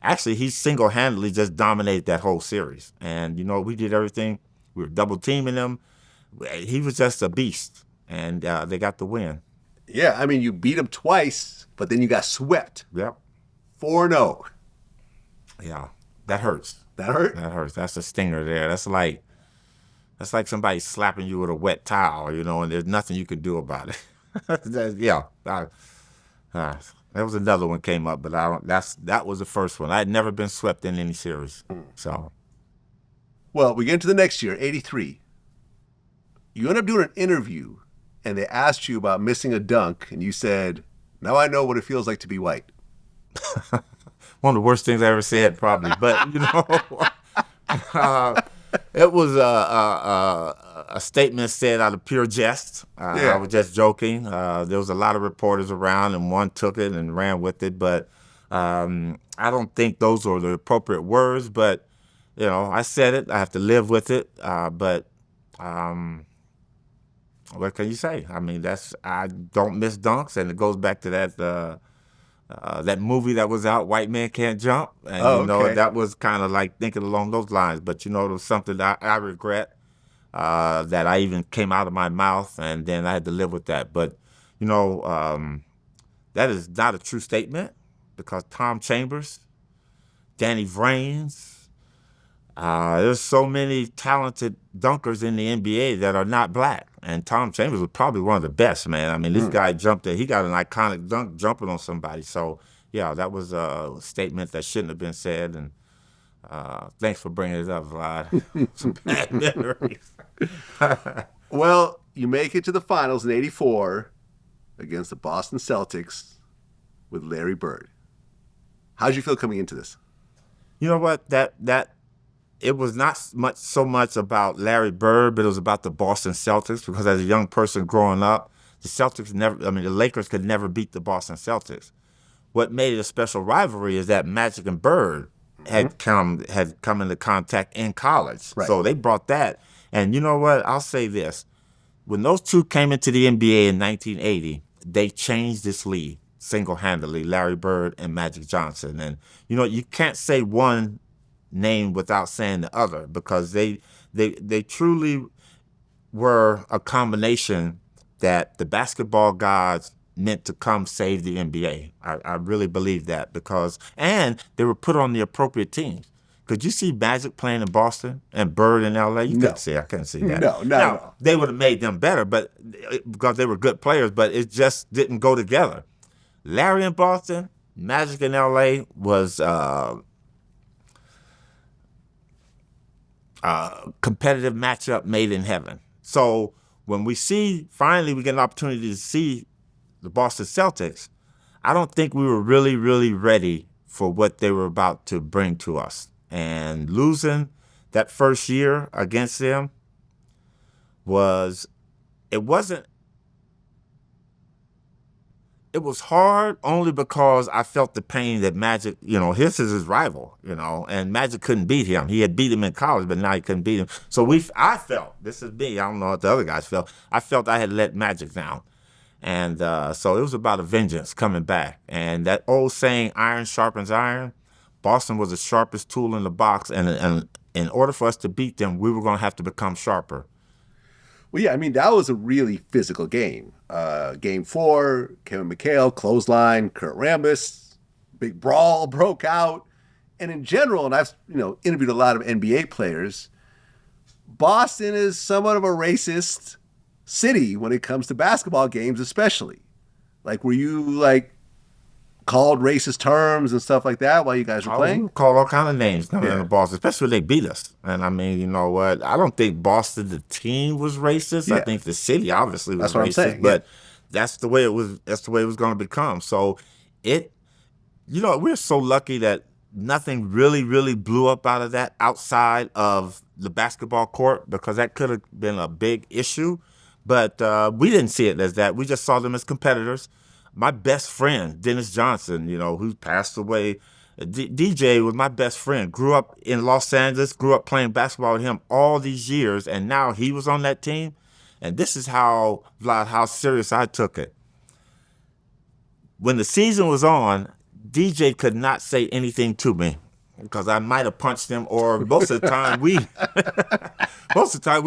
actually, he single-handedly just dominated that whole series. And, we did everything. We were double-teaming him. He was just a beast. And they got the win. Yeah, I mean, you beat him twice, but then you got swept. Yep. 4-0. Yeah, that hurts. That hurt? That hurts. That's a stinger there. That's like somebody slapping you with a wet towel, and there's nothing you can do about it. That was another one came up, but that was the first one. I had never been swept in any series. So, well, we get into the next year, 83. You end up doing an interview, and they asked you about missing a dunk, and you said, "Now I know what it feels like to be white." One of the worst things I ever said, probably. But, it was a statement said out of pure jest. I was just joking. There was a lot of reporters around, and one took it and ran with it. But I don't think those were the appropriate words. But, I said it. I have to live with it. But what can you say? I mean, I don't miss dunks, and it goes back to that movie that was out, White Man Can't Jump. And, okay. That was kind of like thinking along those lines. But, it was something that I regret that I even came out of my mouth, and then I had to live with that. But, that is not a true statement because Tom Chambers, Danny Vrains, there's so many talented dunkers in the NBA that are not black. And Tom Chambers was probably one of the best, man. I mean, this guy jumped there. He got an iconic dunk jumping on somebody. So, yeah, that was a statement that shouldn't have been said. And thanks for bringing it up, Vlad. Some bad memories. Well, you make it to the finals in 84 against the Boston Celtics with Larry Bird. How'd you feel coming into this? You know what? It was not so much about Larry Bird, but it was about the Boston Celtics because as a young person growing up, the Lakers could never beat the Boston Celtics. What made it a special rivalry is that Magic and Bird had come into contact in college. Right. So they brought that. And you know what? I'll say this. When those two came into the NBA in 1980, they changed this league single-handedly, Larry Bird and Magic Johnson. And, you can't say one name without saying the other because they truly were a combination that the basketball gods meant to come save the NBA. I really believe that and they were put on the appropriate teams. Could you see Magic playing in Boston and Bird in LA? You couldn't see. I couldn't see that. No. They would have made them better, but because they were good players, but it just didn't go together. Larry in Boston, Magic in LA was competitive matchup made in heaven. So when finally we get an opportunity to see the Boston Celtics, I don't think we were really, really ready for what they were about to bring to us. And losing that first year against them it was hard only because I felt the pain that Magic, his is his rival, and Magic couldn't beat him. He had beat him in college, but now he couldn't beat him. So I felt, this is me, I don't know what the other guys felt, I felt I had let Magic down. And so it was about a vengeance coming back. And that old saying, iron sharpens iron, Boston was the sharpest tool in the box, and in order for us to beat them, we were going to have to become sharper. Well, yeah, I mean, that was a really physical game. Game 4, Kevin McHale, clothesline, Kurt Rambis, big brawl broke out. And in general, and I've interviewed a lot of NBA players, Boston is somewhat of a racist city when it comes to basketball games especially. Like, were you, called racist terms and stuff like that while you guys were playing? Called all kind of names coming into Boston, especially when they beat us. And I mean, you know what? I don't think Boston, the team, was racist. I think the city obviously was racist. I'm saying. But that's the way it was. That's the way it was going to become. So we're so lucky that nothing really, really blew up out of that outside of the basketball court because that could have been a big issue. But we didn't see it as that. We just saw them as competitors. My best friend, Dennis Johnson, who passed away, DJ was my best friend. Grew up in Los Angeles, grew up playing basketball with him all these years, and now he was on that team. And this is how, Vlad, how serious I took it. When the season was on, DJ could not say anything to me because I might have punched him, or most of the time we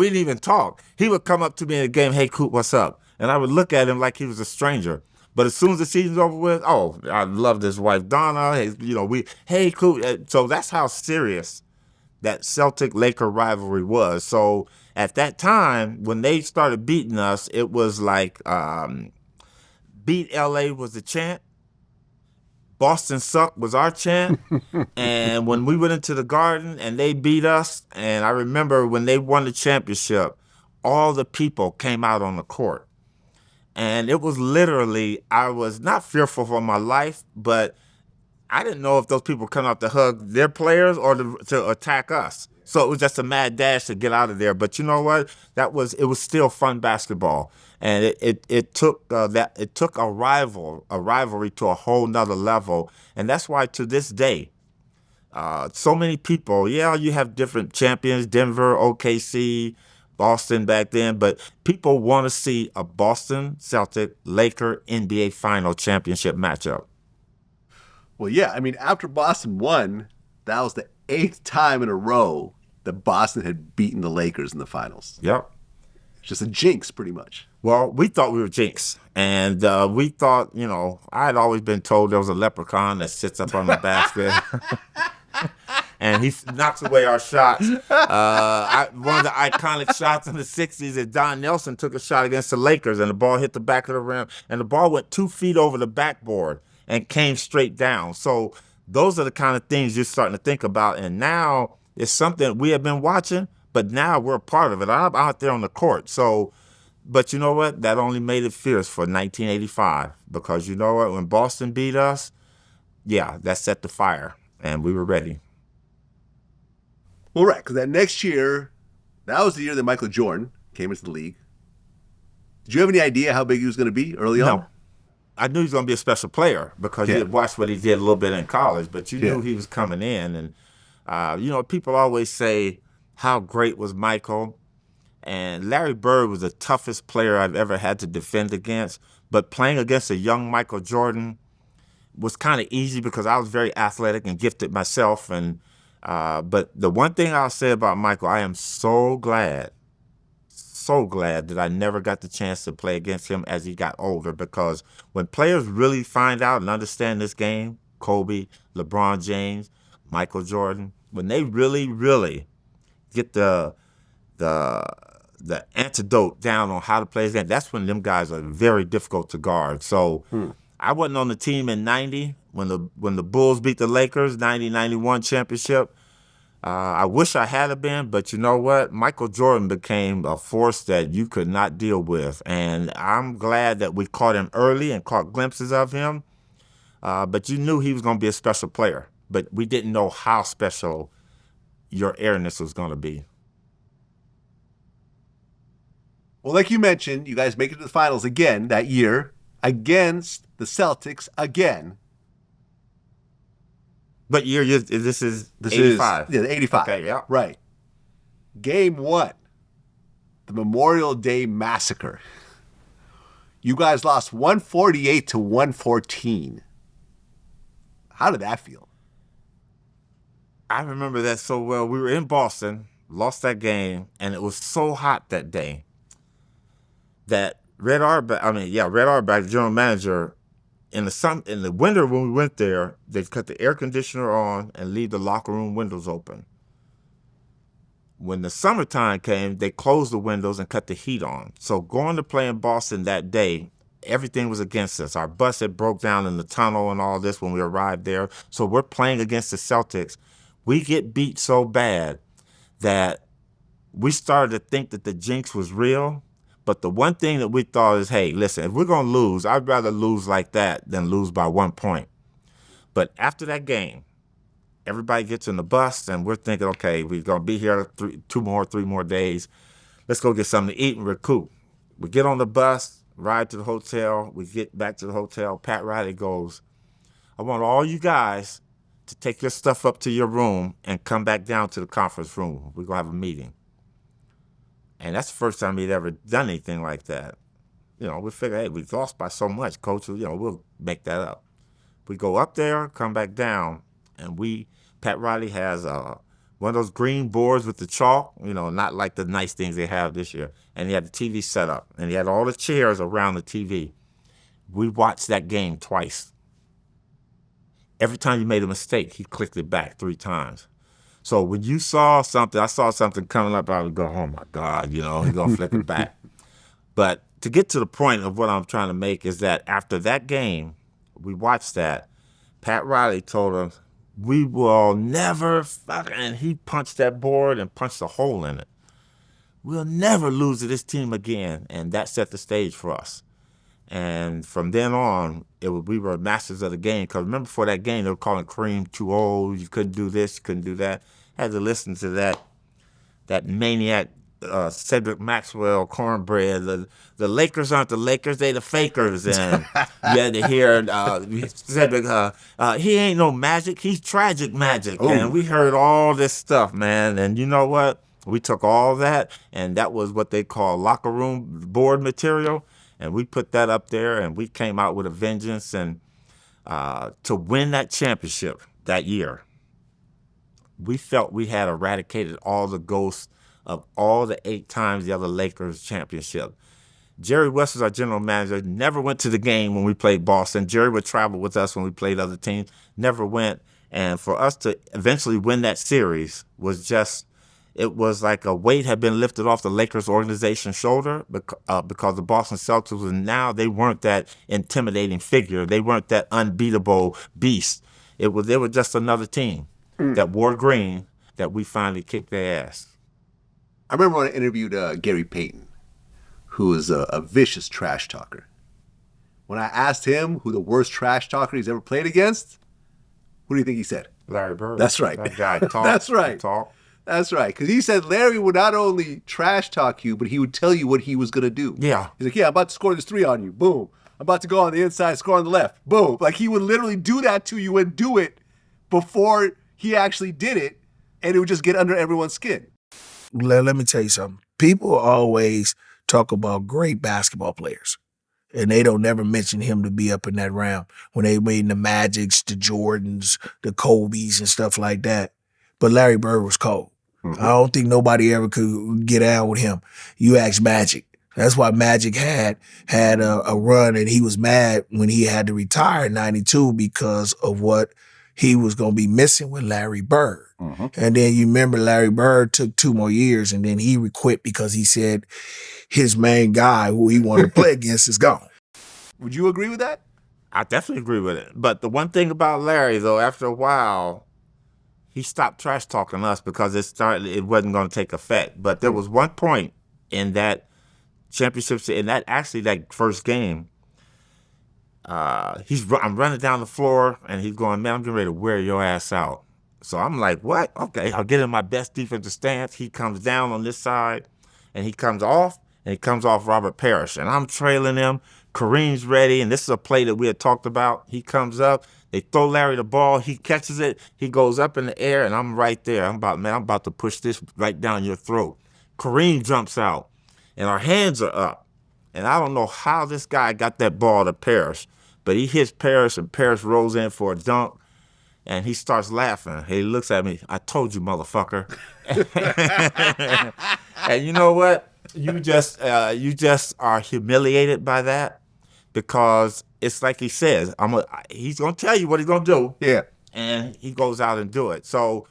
didn't even talk. He would come up to me in the game, "Hey, Coop, what's up?" And I would look at him like he was a stranger. But as soon as the season's over with, oh, I loved his wife Donna. Hey, Coop. So that's how serious that Celtic-Laker rivalry was. So at that time, when they started beating us, it was like beat LA was the chant. Boston suck was our chant. And when we went into the Garden and they beat us, and I remember when they won the championship, all the people came out on the court. And it was literally, I was not fearful for my life, but I didn't know if those people come out to hug their players or to attack us. So it was just a mad dash to get out of there. But you know what? It was still fun basketball, and it took a rivalry to a whole nother level, and that's why to this day, so many people. Yeah, you have different champions: Denver, OKC, Boston back then, but people want to see a Boston Celtic Laker NBA Final championship matchup. Well, yeah. I mean, after Boston won, that was the 8th time in a row that Boston had beaten the Lakers in the finals. Yep. It's just a jinx, pretty much. Well, we thought we were jinx. And we thought, I had always been told there was a leprechaun that sits up on the basket. And he knocks away our shots. One of the iconic shots in the 60s is Don Nelson took a shot against the Lakers, and the ball hit the back of the rim, and the ball went 2 feet over the backboard and came straight down. So those are the kind of things you're starting to think about. And now it's something we have been watching, but now we're a part of it. I'm out there on the court. So, but you know what? That only made it fierce for 1985, because you know what? When Boston beat us, yeah, that set the fire, and we were ready. Well, right, because that next year, that was the year that Michael Jordan came into the league. Did you have any idea how big he was going to be early on? No. I knew he was going to be a special player because you had watched what he did a little bit in college, but you knew he was coming in. And, people always say, how great was Michael? And Larry Bird was the toughest player I've ever had to defend against. But playing against a young Michael Jordan was kind of easy because I was very athletic and gifted myself. But the one thing I'll say about Michael, I am so glad that I never got the chance to play against him as he got older, because when players really find out and understand this game, Kobe, LeBron James, Michael Jordan, when they really, really get the antidote down on how to play this game, that's when them guys are very difficult to guard. So I wasn't on the team in 90 when the Bulls beat the Lakers, 90-91 championship. I wish I had been, but you know what? Michael Jordan became a force that you could not deal with. And I'm glad that we caught him early and caught glimpses of him. But you knew he was going to be a special player. But we didn't know how special your airness was going to be. Well, like you mentioned, you guys make it to the finals again that year against the Celtics again. But this is 85. Yeah, 85. Okay, yeah. Right. Game 1, the Memorial Day Massacre. You guys lost 148-114. How did that feel? I remember that so well. We were in Boston, lost that game, and it was so hot that day that Red Auerbach, the general manager, in the winter when we went there, they'd cut the air conditioner on and leave the locker room windows open. When the summertime came, they closed the windows and cut the heat on. So going to play in Boston that day, everything was against us. Our bus had broke down in the tunnel and all this when we arrived there. So we're playing against the Celtics. We get beat so bad that we started to think that the jinx was real. But the one thing that we thought is, hey, listen, if we're going to lose, I'd rather lose like that than lose by 1 point. But after that game, everybody gets in the bus, and we're thinking, okay, we're going to be here 3 more days. Let's go get something to eat and recoup. We get on the bus, ride to the hotel. We get back to the hotel. Pat Riley goes, I want all you guys to take your stuff up to your room and come back down to the conference room. We're going to have a meeting. And that's the first time he'd ever done anything like that. You know, we figure, hey, we lost by so much, coach. You know, we'll make that up. We go up there, come back down, and Pat Riley has one of those green boards with the chalk, you know, not like the nice things they have this year. And he had the TV set up, and he had all the chairs around the TV. We watched that game twice. Every time you made a mistake, he clicked it back 3 times. So when you saw something, I saw something coming up, I would go, oh my God, you know, he's going to flip it back. But to get to the point of what I'm trying to make is that after that game, we watched that, Pat Riley told us, we will never and he punched that board and punched a hole in it. We'll never lose to this team again. And that set the stage for us. And from then on, we were masters of the game. Because remember, before that game, they were calling Kareem too old. You couldn't do this, you couldn't do that. I had to listen to that maniac Cedric Maxwell cornbread. The Lakers aren't the Lakers, they the fakers. And you had to hear Cedric, he ain't no magic, he's tragic magic. Ooh. And we heard all this stuff, man. And you know what? We took all that, and that was what they call locker room board material. And we put that up there, and we came out with a vengeance. And to win that championship that year, we felt we had eradicated all the ghosts of all the 8 times the other Lakers championship. Jerry West was our general manager, never went to the game when we played Boston. Jerry would travel with us when we played other teams, never went. And for us to eventually win that series was just, it was like a weight had been lifted off the Lakers organization's shoulder because the Boston Celtics they weren't that intimidating figure. They weren't that unbeatable beast. They were just another team that wore green that we finally kicked their ass. I remember when I interviewed Gary Payton, who is a vicious trash talker. When I asked him who the worst trash talker he's ever played against, who do you think he said? Larry Bird. That's right. That guy talked. That's right. That's right. Because he said Larry would not only trash talk you, but he would tell you what he was going to do. Yeah. He's like, yeah, I'm about to score this 3 on you. Boom. I'm about to go on the inside, score on the left. Boom. Like he would literally do that to you and do it before he actually did it, and it would just get under everyone's skin. Let me tell you something. People always talk about great basketball players, and they don't never mention him to be up in that round when they made the Magics, the Jordans, the Kobe's, and stuff like that. But Larry Bird was cold. Mm-hmm. I don't think nobody ever could get out with him. You ask Magic. That's why Magic had a run, and he was mad when he had to retire in '92 because of what he was going to be missing with Larry Bird. Mm-hmm. And then you remember Larry Bird took 2 more years, and then he quit because he said his main guy who he wanted to play against is gone. Would you agree with that? I definitely agree with it. But the one thing about Larry, though, after a while, he stopped trash talking us because it wasn't going to take effect. But there was one point in that championship, in that first game, I'm running down the floor, and he's going, man, I'm getting ready to wear your ass out. So I'm like, what? Okay, I'll get in my best defensive stance. He comes down on this side, and he comes off Robert Parrish. And I'm trailing him. Kareem's ready, and this is a play that we had talked about. He comes up. They throw Larry the ball. He catches it. He goes up in the air, and I'm right there. I'm about to push this right down your throat. Kareem jumps out, and our hands are up. And I don't know how this guy got that ball to Parrish, but he hits Parrish, and Parrish rolls in for a dunk, and he starts laughing. He looks at me. I told you, motherfucker. And you know what? You just are humiliated by that because it's like he says, he's going to tell you what he's going to do. Yeah. And he goes out and do it. So,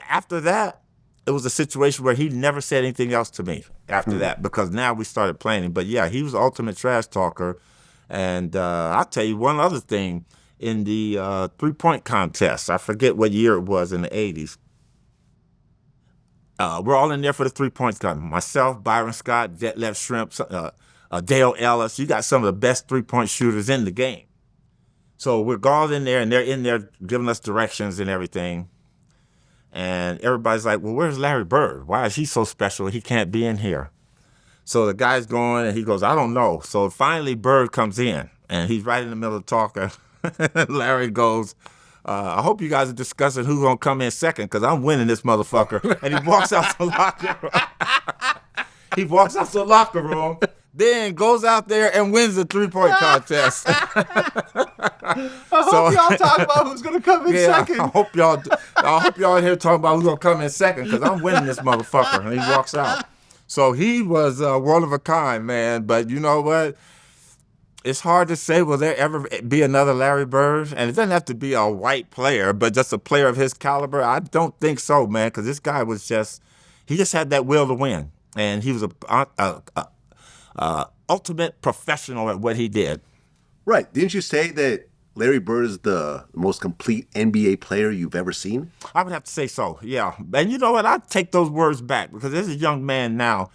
after that, it was a situation where he never said anything else to me after that because now we started playing him. But, yeah, he was the ultimate trash talker. And I'll tell you one other thing. In the three-point contest, I forget what year it was in the 80s, we're all in there for the three-point contest. Myself, Byron Scott, Detlef Shrimp, Dale Ellis. You got some of the best three-point shooters in the game. So we're all in there, and they're in there giving us directions and everything. And everybody's like, well, where's Larry Bird? Why is he so special? He can't be in here. So the guy's going, and he goes, I don't know. So finally Bird comes in, and he's right in the middle of talking. Larry goes, I hope you guys are discussing who's going to come in second because I'm winning this motherfucker. And he walks out the locker room. He walks out to the locker room, then goes out there and wins the 3-point contest. I hope y'all talk about who's gonna come in second. I hope y'all in here talking about who's gonna come in second, because I'm winning this motherfucker. And he walks out. So he was one of a kind, man. But you know what? It's hard to say, will there ever be another Larry Bird? And it doesn't have to be a white player, but just a player of his caliber. I don't think so, man, because this guy was he just had that will to win. And he was a ultimate professional at what he did. Right. Didn't you say that Larry Bird is the most complete NBA player you've ever seen? I would have to say so, yeah. And you know what? I take those words back, because there's a young man now,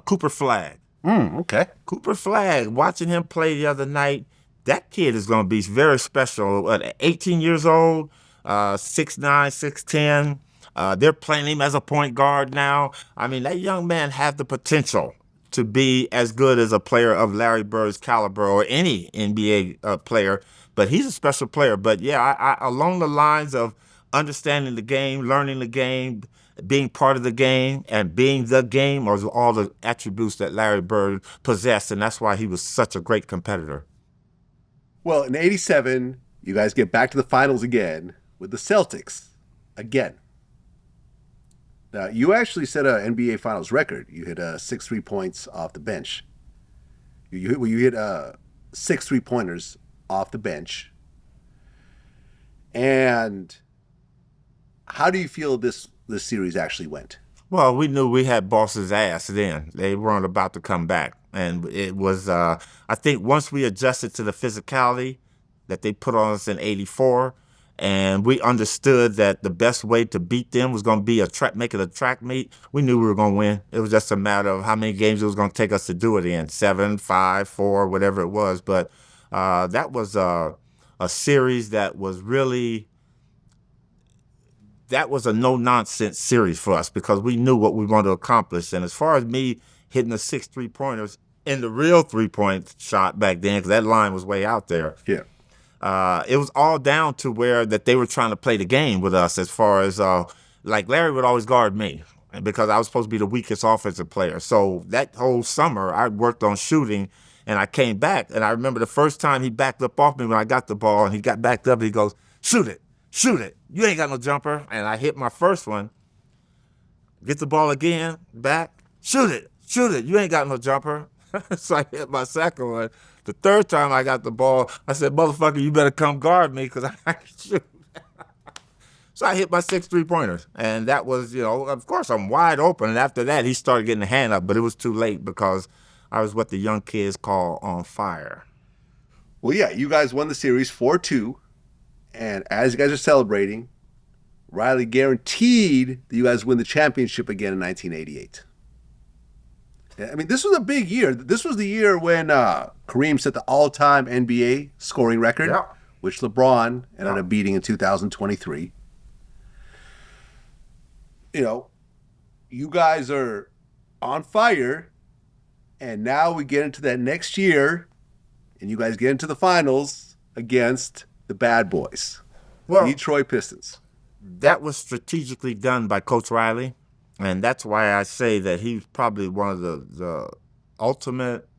Cooper Flagg. Okay. Cooper Flagg, watching him play the other night, that kid is going to be very special. 18 years old, 6'9", 6'10". They're playing him as a point guard now. I mean, that young man has the potential to be as good as a player of Larry Bird's caliber or any NBA player, but he's a special player. But yeah, I along the lines of understanding the game, learning the game, being part of the game, and being the game are all the attributes that Larry Bird possessed, and that's why he was such a great competitor. Well, in '87, you guys get back to the finals again with the Celtics again. Now, you actually set an NBA Finals record. You hit 6 3-points off the bench. You hit 6 3-pointers off the bench. And how do you feel this series actually went? Well, we knew we had Boston's ass then. They weren't about to come back. And it was, I think once we adjusted to the physicality that they put on us in '84, and we understood that the best way to beat them was going to be make it a track meet, we knew we were going to win. It was just a matter of how many games it was going to take us to do it in, 7, 5, 4, whatever it was. But that was a series that was really... That was a no-nonsense series for us, because we knew what we wanted to accomplish. And as far as me hitting the 6 3-pointers in the real 3-point shot back then, because that line was way out there, it was all down to where that they were trying to play the game with us, as far as, like Larry would always guard me because I was supposed to be the weakest offensive player. So that whole summer I worked on shooting, and I came back. And I remember the first time he backed up off me when I got the ball, and he got backed up, and he goes, shoot it. Shoot it. You ain't got no jumper. And I hit my first one. Get the ball again, back. Shoot it. Shoot it. You ain't got no jumper. So I hit my second one. The third time I got the ball, I said, motherfucker, you better come guard me, because I can shoot. So I hit my 6 3-pointers. And that was, of course, I'm wide open. And after that, he started getting the hand up. But it was too late, because I was what the young kids call on fire. Well, yeah, you guys won the series 4-2. And as you guys are celebrating, Riley guaranteed that you guys win the championship again in 1988. I mean, this was a big year. This was the year when Kareem set the all-time NBA scoring record, which LeBron ended up beating in 2023. You guys are on fire, and now we get into that next year, and you guys get into the finals against the bad boys, Detroit Pistons. That was strategically done by Coach Riley, and that's why I say that he's probably one of the ultimate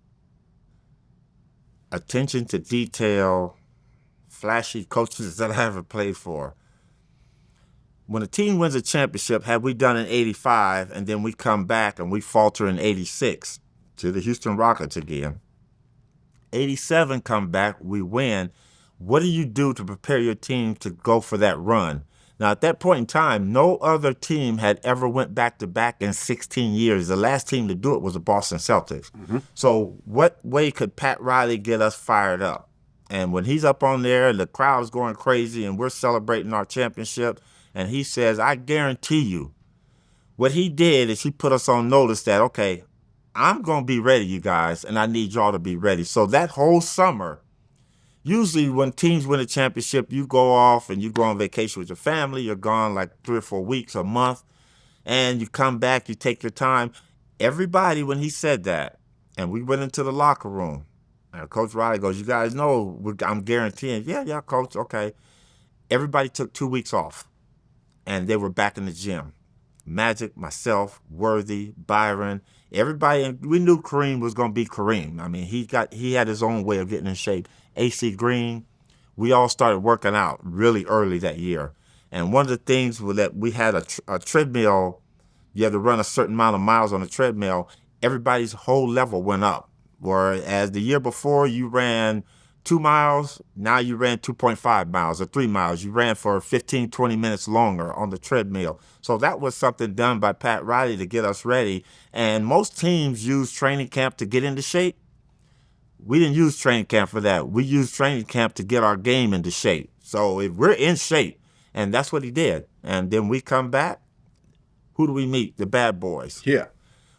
attention to detail, flashy coaches that I ever played for. When a team wins a championship, had we done in '85, and then we come back and we falter in '86 to the Houston Rockets again, '87 come back, we win. What do you do to prepare your team to go for that run? Now, at that point in time, no other team had ever went back-to-back in 16 years. The last team to do it was the Boston Celtics. Mm-hmm. So what way could Pat Riley get us fired up? And when he's up on there, the crowd's going crazy, and we're celebrating our championship, and he says, I guarantee you, what he did is he put us on notice that, okay, I'm going to be ready, you guys, and I need y'all to be ready. So that whole summer, usually when teams win a championship, you go off and you go on vacation with your family. You're gone like 3 or 4 weeks, a month, and you come back, you take your time. Everybody, when he said that, and we went into the locker room, and Coach Riley goes, you guys know, I'm guaranteeing. Yeah, Coach, okay. Everybody took 2 weeks off, and they were back in the gym. Magic, myself, Worthy, Byron, Everybody, we knew Kareem was going to be Kareem. I mean, he had his own way of getting in shape. AC Green, we all started working out really early that year. And one of the things was that we had a treadmill. You had to run a certain amount of miles on a treadmill. Everybody's whole level went up. Whereas the year before you ran 2 miles, now you ran 2.5 miles or 3 miles. You ran for 15, 20 minutes longer on the treadmill. So that was something done by Pat Riley to get us ready. And most teams use training camp to get into shape. We didn't use training camp for that. We used training camp to get our game into shape. So if we're in shape, and that's what he did. And then we come back, who do we meet? The bad boys. Yeah.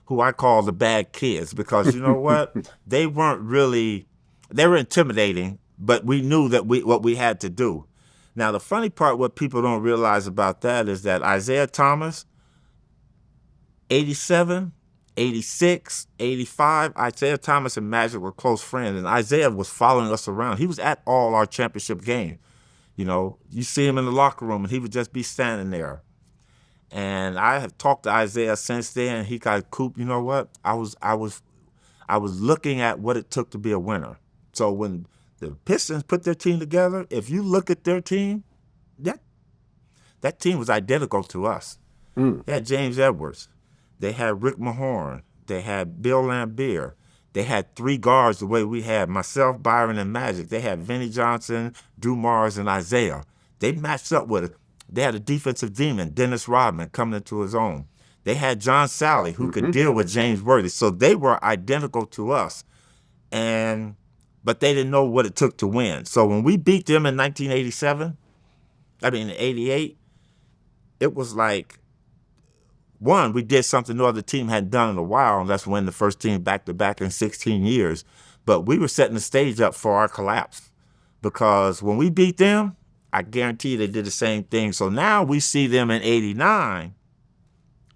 Who I call the bad kids, because you know what? They weren't really, they were intimidating, but we knew that what we had to do. Now, the funny part, what people don't realize about that is that Isaiah Thomas, 87, 86, 85, Isaiah Thomas and Magic were close friends, and Isaiah was following us around. He was at all our championship games. You know, you see him in the locker room, and he would just be standing there. And I have talked to Isaiah since then. He got Coop. You know what? I was looking at what it took to be a winner. So when the Pistons put their team together, if you look at their team, that team was identical to us. They had James Edwards. They had Rick Mahorn. They had Bill Laimbeer. They had 3 guards the way we had myself, Byron, and Magic. They had Vinnie Johnson, Drew Mars, and Isaiah. They matched up with it. They had a defensive demon, Dennis Rodman, coming into his own. They had John Sally, who could deal with James Worthy. So they were identical to us. But they didn't know what it took to win. So when we beat them in 88, it was like, one, we did something no other team hadn't done in a while, and that's win the first team back-to-back in 16 years. But we were setting the stage up for our collapse, because when we beat them, I guarantee you they did the same thing. So now we see them in 89.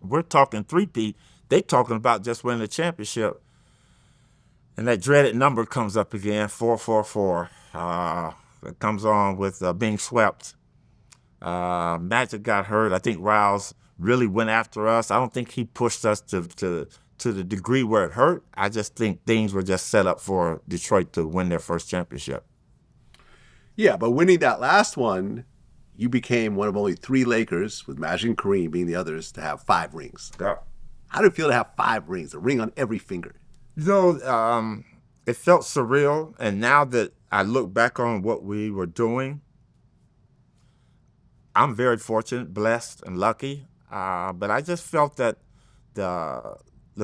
We're talking three-peat. They talking about just winning the championship. And that dreaded number comes up again, 444. It comes on with being swept. Magic got hurt. I think Riles really went after us. I don't think he pushed us to the degree where it hurt. I just think things were just set up for Detroit to win their first championship. Yeah, but winning that last one, you became one of only 3 Lakers, with Magic and Kareem being the others, to have 5 rings. Yeah. How do it feel to have 5 rings, a ring on every finger? You know, it felt surreal. And now that I look back on what we were doing, I'm very fortunate, blessed, and lucky. But I just felt that the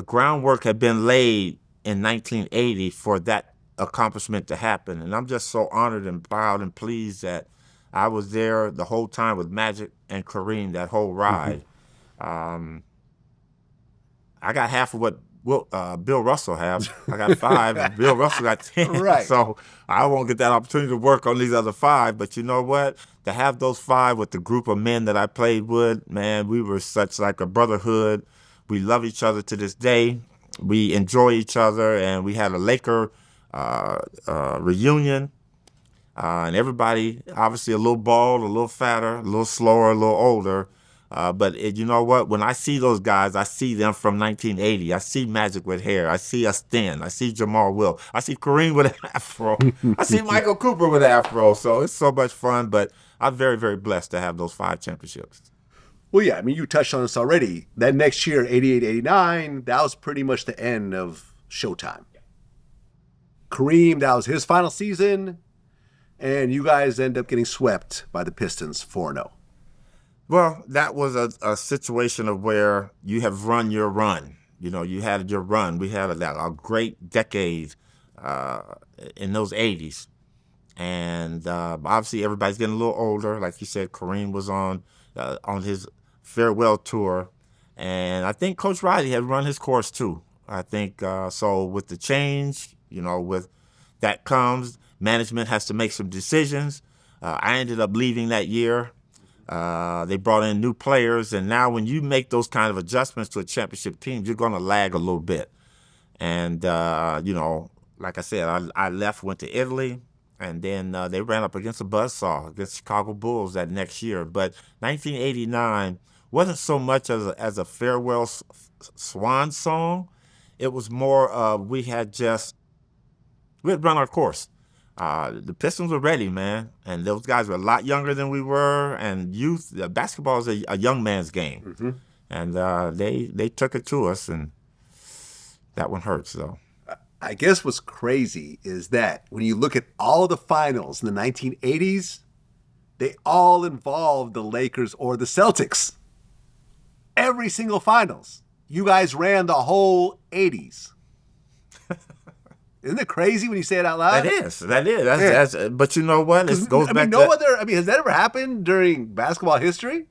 groundwork had been laid in 1980 for that accomplishment to happen. And I'm just so honored and proud and pleased that I was there the whole time with Magic and Kareem, that whole ride. I got half of what Bill Russell has. I got 5, and Bill Russell got 10. Right. So I won't get that opportunity to work on these other 5. But you know what? To have those 5 with the group of men that I played with, man, we were such like a brotherhood. We love each other to this day. We enjoy each other, and we had a Laker reunion. And everybody, obviously a little bald, a little fatter, a little slower, a little older. But you know what? When I see those guys, I see them from 1980. I see Magic with hair. I see a Stint. I see Jamal Will. I see Kareem with an afro. I see Michael Cooper with an afro. So it's so much fun. But I'm very, very blessed to have those 5 championships. Well, yeah, I mean, you touched on this already. That next year, 88, 89, that was pretty much the end of Showtime. Kareem, that was his final season, and you guys end up getting swept by the Pistons 4-0. Well, that was a situation of where you have run your run. You know, you had your run. We had a great decade in those 80s. And obviously everybody's getting a little older. Like you said, Kareem was on his farewell tour. And I think Coach Riley had run his course too. I think so with the change, you know, with that comes, management has to make some decisions. I ended up leaving that year. They brought in new players, and now when you make those kind of adjustments to a championship team, you're going to lag a little bit. And, you know, like I said, I left, went to Italy, and then they ran up against a buzzsaw against Chicago Bulls that next year. But 1989 wasn't so much as a farewell swan song. It was more of we had run our course. The Pistons were ready, man, and those guys were a lot younger than we were. And youth, basketball is a young man's game, and they took it to us, and that one hurts though. I guess what's crazy is that when you look at all the finals in the 1980s, they all involved the Lakers or the Celtics. Every single finals. You guys ran the whole 80s. Isn't it crazy when you say it out loud? That is. That's, but you know what? It goes back to has that ever happened during basketball history?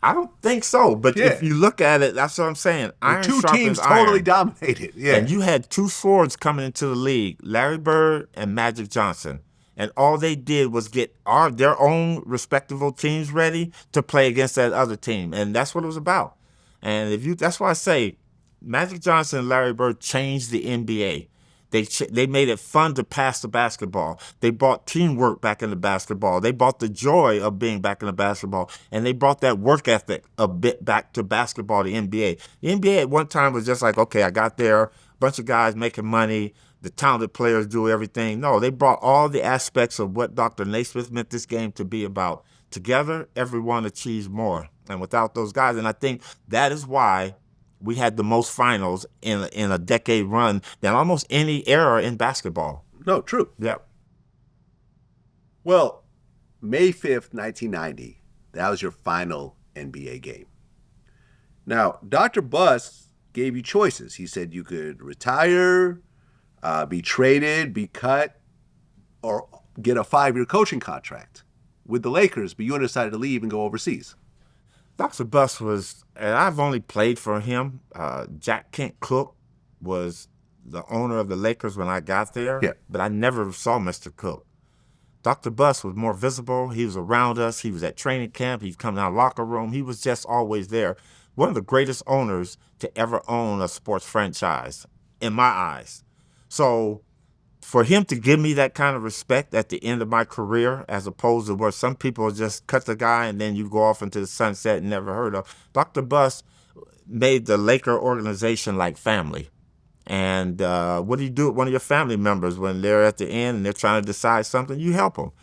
I don't think so. But if you look at it, that's what I'm saying. Iron two teams iron. totally dominated. Yeah. And you had two swords coming into the league, Larry Bird and Magic Johnson. And all they did was get their own respectable teams ready to play against that other team. And that's what it was about. And that's why I say Magic Johnson and Larry Bird changed the NBA. They made it fun to pass the basketball. They brought teamwork back into basketball. They brought the joy of being back in the basketball. And they brought that work ethic a bit back to basketball, the NBA. The NBA at one time was just like, okay, I got there, a bunch of guys making money, the talented players do everything. No, they brought all the aspects of what Dr. Naismith meant this game to be about. Together, everyone achieves more. And without those guys, and I think that is why we had the most finals in a decade run than almost any era in basketball. No, true. Yeah. Well, May 5th, 1990, that was your final NBA game. Now, Dr. Buss gave you choices. He said you could retire, be traded, be cut, or get a 5-year coaching contract with the Lakers, but you decided to leave and go overseas. Dr. Buss and I've only played for him. Jack Kent Cook was the owner of the Lakers when I got there, but I never saw Mr. Cook. Dr. Buss was more visible. He was around us. He was at training camp. He'd come down locker room. He was just always there. One of the greatest owners to ever own a sports franchise, in my eyes. So for him to give me that kind of respect at the end of my career, as opposed to where some people just cut the guy and then you go off into the sunset and never heard of, Dr. Buss made the Laker organization like family. And what do you do with one of your family members when they're at the end and they're trying to decide something? You help them.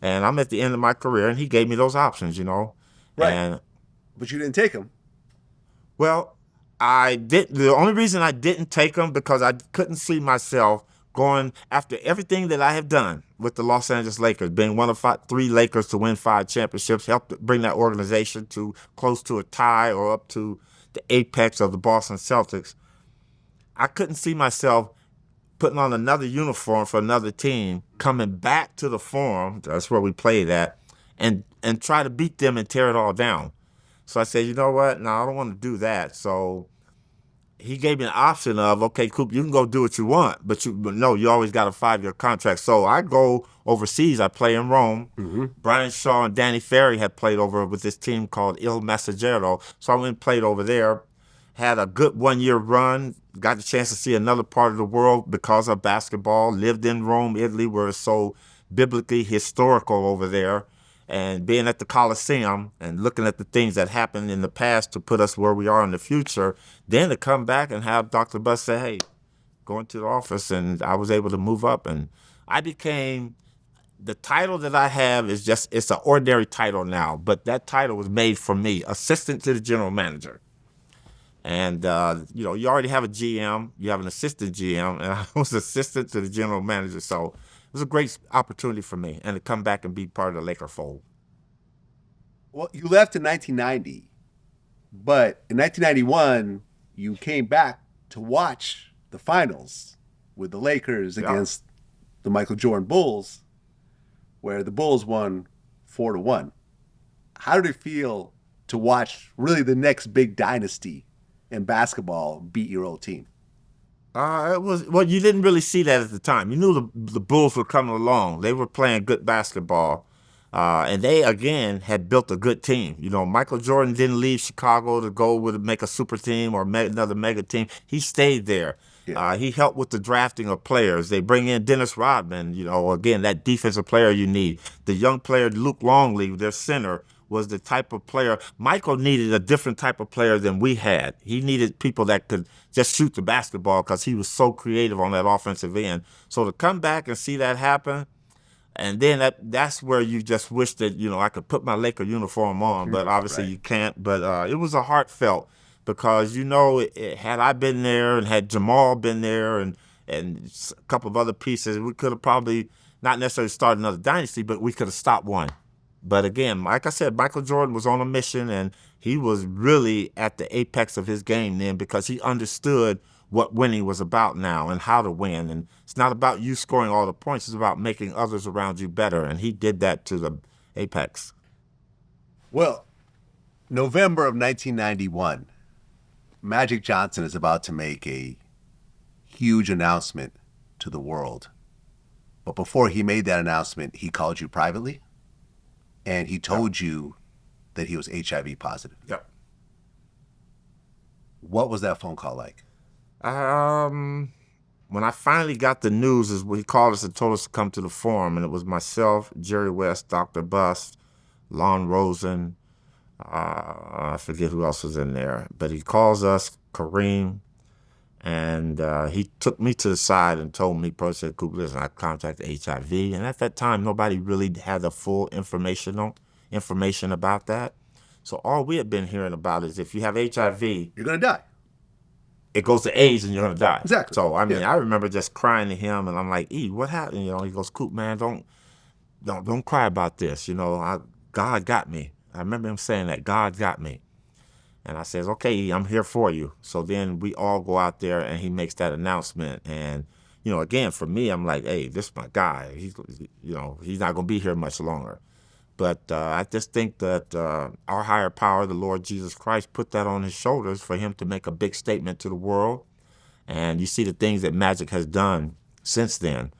And I'm at the end of my career, and he gave me those options, Right. But you didn't take them. Well, I did. The only reason I didn't take them because I couldn't see myself going after everything that I have done with the Los Angeles Lakers, being one of 3 Lakers to win 5 championships, helped bring that organization to close to a tie or up to the apex of the Boston Celtics. I couldn't see myself putting on another uniform for another team, coming back to the Forum, that's where we played at, and try to beat them and tear it all down. So I said, you know what? No, I don't want to do that. So he gave me an option of, okay, Coop, you can go do what you want, but no, you always got a 5-year contract. So I go overseas. I play in Rome. Mm-hmm. Brian Shaw and Danny Ferry had played over with this team called Il Messaggero. So I went and played over there, had a good 1-year run, got the chance to see another part of the world because of basketball, lived in Rome, Italy, where it's so biblically historical over there. And being at the Coliseum and looking at the things that happened in the past to put us where we are in the future, then to come back and have Dr. Buss say, hey, go into the office, and I was able to move up. And I became, the title that I have is just, it's an ordinary title now, but that title was made for me, assistant to the general manager. And, you already have a GM, you have an assistant GM, and I was assistant to the general manager. So it was a great opportunity for me, and to come back and be part of the Laker fold. Well, you left in 1990, but in 1991, you came back to watch the finals with the Lakers against the Michael Jordan Bulls, where the Bulls won 4-1. How did it feel to watch really the next big dynasty in basketball beat your old team? It was, well, you didn't really see that at the time. You knew the Bulls were coming along. They were playing good basketball. And they, again, had built a good team. Michael Jordan didn't leave Chicago to go make a super team or another mega team. He stayed there. Yeah. He helped with the drafting of players. They bring in Dennis Rodman, again, that defensive player you need. The young player, Luke Longley, their center, was the type of player. Michael needed a different type of player than we had. He needed people that could just shoot the basketball because he was so creative on that offensive end. So to come back and see that happen, and then that's where you just wish that, I could put my Laker uniform on, but obviously you can't. But it was a heartfelt because, had I been there and had Jamal been there and a couple of other pieces, we could have probably not necessarily started another dynasty, but we could have stopped one. But again, like I said, Michael Jordan was on a mission, and he was really at the apex of his game then because he understood what winning was about now and how to win. And it's not about you scoring all the points. It's about making others around you better. And he did that to the apex. Well, November of 1991, Magic Johnson is about to make a huge announcement to the world. But before he made that announcement, he called you privately, and he told you that he was HIV positive. Yep. What was that phone call like? When I finally got the news, is when he called us and told us to come to the forum, and it was myself, Jerry West, Dr. Bust, Lon Rosen, I forget who else was in there, but he calls us, Kareem, and he took me to the side and told me, said, Coop, listen, I contracted HIV. And at that time, nobody really had the full information about that. So all we had been hearing about is if you have HIV, you're going to die. It goes to AIDS and you're going to die. Exactly. So, I remember just crying to him, and I'm like, what happened? He goes, Coop, man, don't cry about this. God got me. I remember him saying that, God got me. And I says, okay, I'm here for you. So then we all go out there, and he makes that announcement. And, again, for me, I'm like, hey, this is my guy. He's not going to be here much longer. But I just think that our higher power, the Lord Jesus Christ, put that on his shoulders for him to make a big statement to the world. And you see the things that Magic has done since then.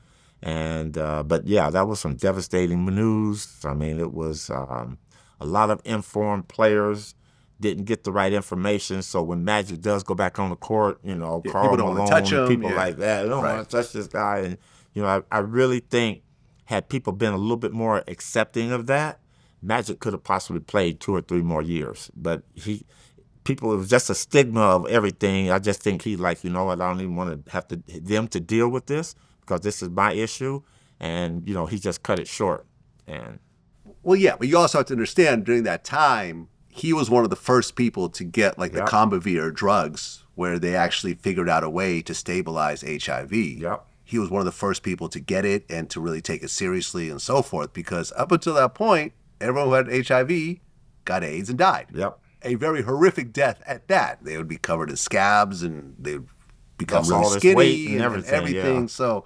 And but, yeah, that was some devastating news. I mean, it was a lot of informed players didn't get the right information. So when Magic does go back on the court, Karl Malone, touch him, people like that, they don't want to touch this guy. And, I really think had people been a little bit more accepting of that, Magic could have possibly played 2 or 3 more years. But it was just a stigma of everything. I just think he's like, I don't even want to have them to deal with this because this is my issue. And, he just cut it short. And well, yeah, but you also have to understand during that time, he was one of the first people to get the Combivir drugs where they actually figured out a way to stabilize HIV. Yep. He was one of the first people to get it and to really take it seriously and so forth, because up until that point, everyone who had HIV got AIDS and died. Yep. A very horrific death at that. They would be covered in scabs and they would become Lost really all this skinny weight and and everything. Yeah. So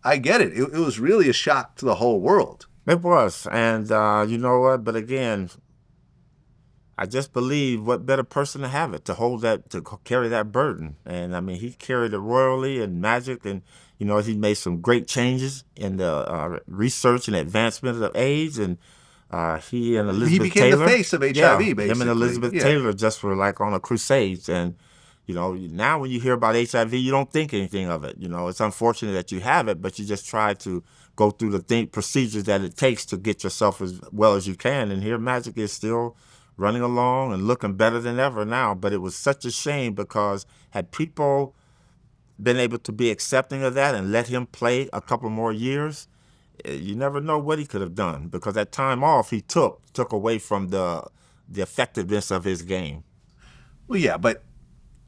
I get it. It was really a shock to the whole world. It was. And you know what? But again, I just believe what better person to have it, to hold that, to carry that burden. And I mean, he carried it royally and Magic, and he made some great changes in the research and advancement of AIDS. And he and Elizabeth Taylor. He became the face of HIV, basically. Him and Elizabeth Taylor just were like on a crusade. And now when you hear about HIV, you don't think anything of it. It's unfortunate that you have it, but you just try to go through the procedures that it takes to get yourself as well as you can. And here, Magic is still running along and looking better than ever now. But it was such a shame because had people been able to be accepting of that and let him play a couple more years, you never know what he could have done, because that time off he took away from the effectiveness of his game. Well, yeah, but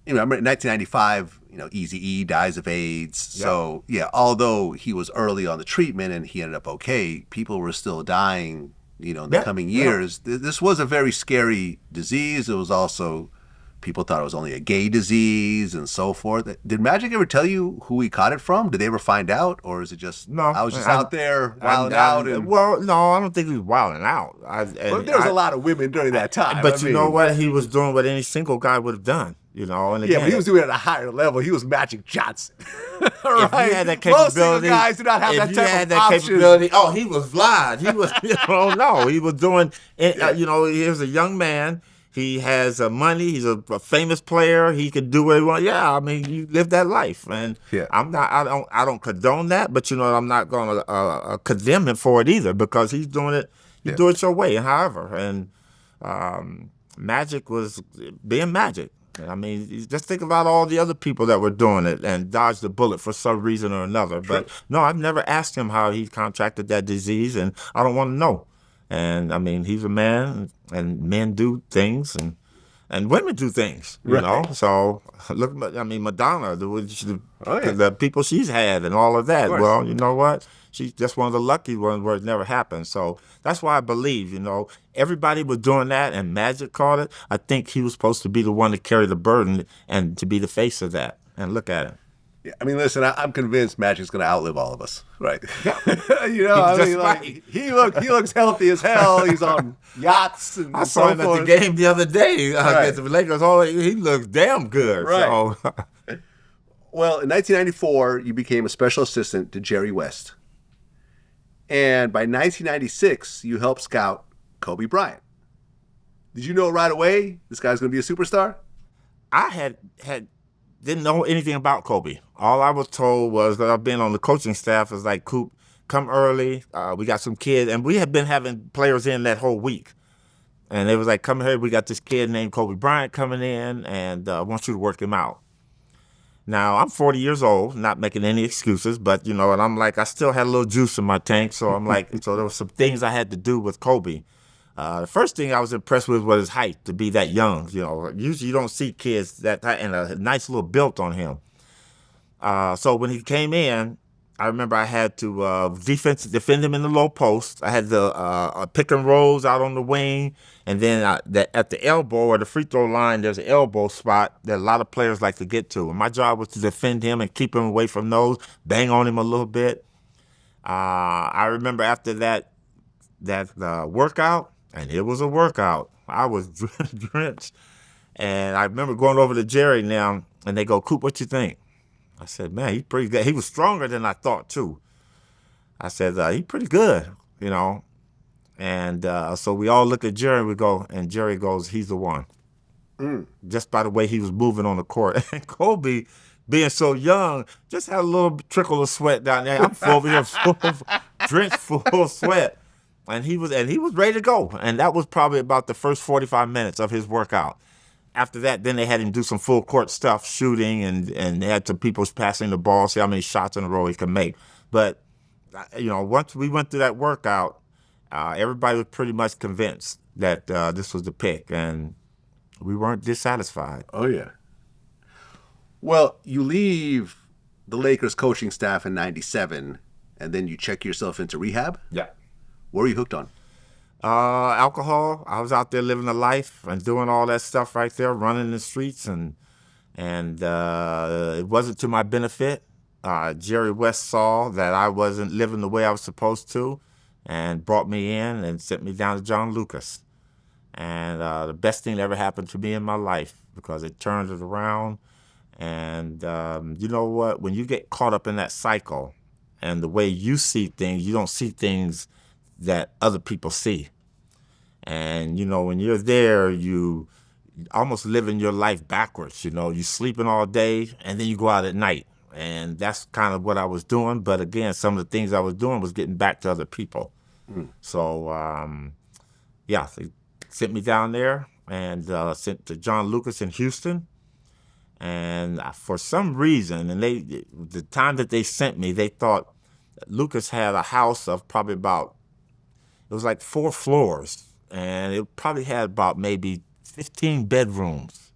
I remember in 1995, Eazy-E dies of AIDS. Yeah. So, yeah, although he was early on the treatment and he ended up okay, people were still dying, in the coming years. Yeah. This was a very scary disease. It was also, people thought it was only a gay disease and so forth. Did Magic ever tell you who he caught it from? Did they ever find out? Or is it just, no, I was just out there wilding out? Well, no, I don't think he was wilding out. But there was a lot of women during that time. But you know what? He was doing what any single guy would have done. And again, yeah, but he was doing it at a higher level. He was Magic Johnson. Right? If he had that capability, most single guys do not have that type of option. Capability, he was Vlad. He was, no, he was doing. He was a young man. He has money. He's a famous player. He could do what he wants. Yeah, I mean, you live that life, and I'm not. I don't condone that, but I'm not going to condemn him for it either, because he's doing it. You do it your way, however, and Magic was being Magic. I mean, you just think about all the other people that were doing it and dodged the bullet for some reason or another. But no, I've never asked him how he contracted that disease, and I don't want to know. And I mean, he's a man, and men do things, and women do things, you know. So look, I mean, Madonna, the people she's had, and all of that. Well, you know what? She's just one of the lucky ones where it never happened. So that's why I believe, you know, everybody was doing that, and Magic caught it. I think he was supposed to be the one to carry the burden and to be the face of that. And look at him. Yeah, I mean, listen, I'm convinced Magic's going to outlive all of us, right? You know, I mean, like, he looks healthy as hell. He's on yachts and I saw him at the game the other day against the Lakers. He looks damn good. Right. So. Well, in 1994, you became a special assistant to Jerry West. And by 1996, you helped scout Kobe Bryant. Did you know right away this guy's going to be a superstar? I didn't know anything about Kobe. All I was told was that I've been on the coaching staff is like, Coop, come early. We got some kids. And we had been having players in that whole week. And they was like, come here. We got this kid named Kobe Bryant coming in, and I want you to work him out. Now, I'm 40 years old, not making any excuses, but, you know, and I'm like, I still had a little juice in my tank. So I'm like, so there were some things I had to do with Kobe. The first thing I was impressed with was his height, to be that young. You know, usually you don't see kids that height, and a nice little build on him. So when he came in, I remember I had to defend him in the low post. I had the pick and rolls out on the wing, and then at the elbow or the free throw line, there's an elbow spot that a lot of players like to get to. And my job was to defend him and keep him away from those, bang on him a little bit. I remember after that workout, and it was a workout. I was drenched. And I remember going over to Jerry now, and they go, Coop, what you think? I said, man, he's pretty good. He was stronger than I thought, too. I said, he's pretty good, you know. And so we all look at Jerry, and Jerry goes, he's the one. Just by the way he was moving on the court. And Kobe, being so young, just had a little trickle of sweat down there. I'm full over here, drenched full of sweat. And he was ready to go. And that was probably about the first 45 minutes of his workout. After that, then they had him do some full court stuff, shooting, and they had some people passing the ball, see how many shots in a row he could make. But, you know, once we went through that workout, everybody was pretty much convinced that this was the pick, and we weren't dissatisfied. Oh, yeah. Well, you leave the Lakers coaching staff in 97, and then you check yourself into rehab? Yeah. What were you hooked on? Alcohol. I was out there living a life and doing all that stuff right there, running the streets, and it wasn't to my benefit. Jerry West saw that I wasn't living the way I was supposed to, and brought me in and sent me down to John Lucas. And the best thing that ever happened to me in my life, because it turned it around. And you know what? When you get caught up in that cycle and the way you see things, you don't see things that other people see. And, you know, when you're there, you almost living your life backwards. You know, you sleeping all day and then you go out at night. And that's kind of what I was doing. But again, some of the things I was doing was getting back to other people. So, yeah, they sent me down there and sent to John Lucas in Houston. And for some reason, and the time that they sent me, they thought Lucas had a house of probably about, it was like 4 floors, and it probably had about maybe 15 bedrooms.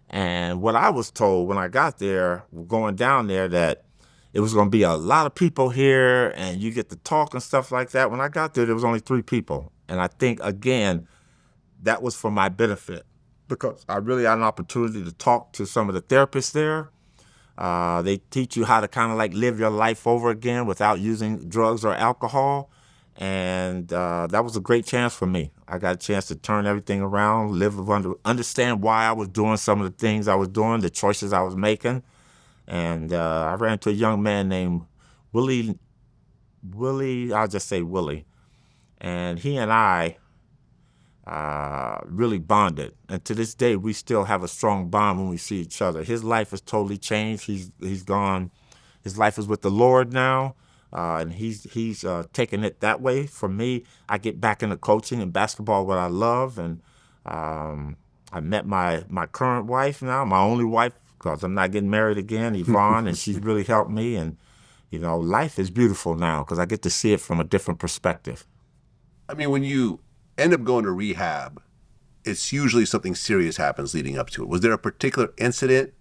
And what I was told when I got there, going down there, that it was going to be a lot of people here, and you get to talk and stuff like that. When I got there was only 3 people. And I think, again, that was for my benefit, because I really had an opportunity to talk to some of the therapists there. They teach you how to kind of like live your life over again without using drugs or alcohol. And that was a great chance for me. I got a chance to turn everything around, understand why I was doing some of the things I was doing, the choices I was making. And I ran into a young man named Willie, I'll just say Willie. And he and I really bonded. And to this day, we still have a strong bond when we see each other. His life has totally changed. He's gone. His life is with the Lord now. and he's taking it that way. For me, I get back into coaching and basketball, what I love, and I met my current wife now, my only wife, because I'm not getting married again, Yvonne, and she's really helped me. And life is beautiful now because I get to see it from a different perspective. I mean, when you end up going to rehab, it's usually something serious happens leading up to it. Was there a particular incident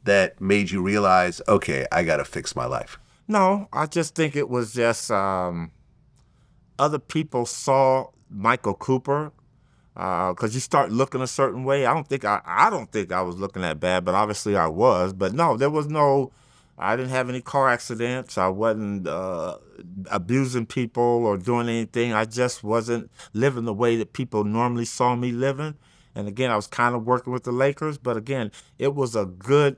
that made you realize, okay, I got to fix my life? No, I just think it was just other people saw Michael Cooper because you start looking a certain way. I don't think I was looking that bad, but obviously I was. But no, there was no. I didn't have any car accidents. I wasn't abusing people or doing anything. I just wasn't living the way that people normally saw me living. And again, I was kind of working with the Lakers, but again, it was a good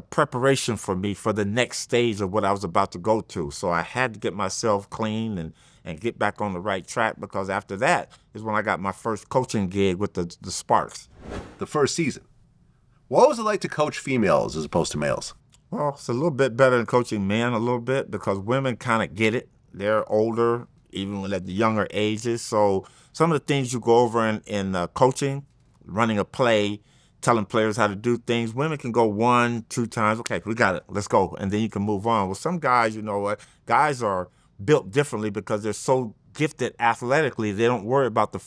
preparation for me for the next stage of what I was about to go to. So I had to get myself clean and get back on the right track, because after that is when I got my first coaching gig with the Sparks. The first season. What was it like to coach females as opposed to males? Well, it's a little bit better than coaching men a little bit, because women kind of get it. They're older, even at the younger ages. So some of the things you go over in coaching, running a play, telling players how to do things, women can go 1-2 times. Okay, we got it. Let's go. And then you can move on. Well, some guys, guys are built differently because they're so gifted athletically, they don't worry about the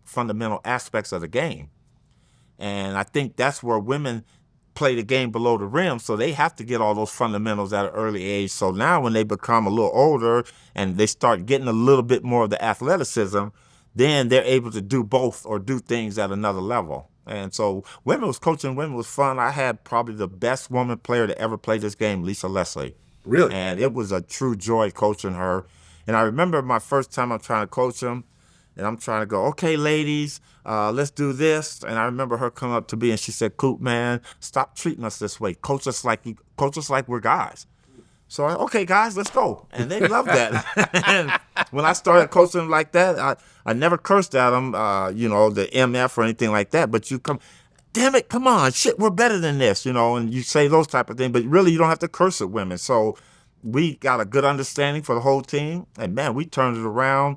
fundamental aspects of the game. And I think that's where women play the game below the rim, so they have to get all those fundamentals at an early age. So now when they become a little older and they start getting a little bit more of the athleticism, then they're able to do both or do things at another level. And so women was fun. I had probably the best woman player to ever play this game, Lisa Leslie. Really? And it was a true joy coaching her. And I remember my first time I'm trying to coach them, and I'm trying to go, okay, ladies, let's do this. And I remember her coming up to me and she said, Coop, man, stop treating us this way. Coach us like we're guys. So, okay, guys, let's go. And they loved that. And when I started coaching them like that, I never cursed at them, the MF or anything like that. But you come, damn it, come on, shit, we're better than this, and you say those type of things. But really, you don't have to curse at women. So we got a good understanding for the whole team. And, man, we turned it around.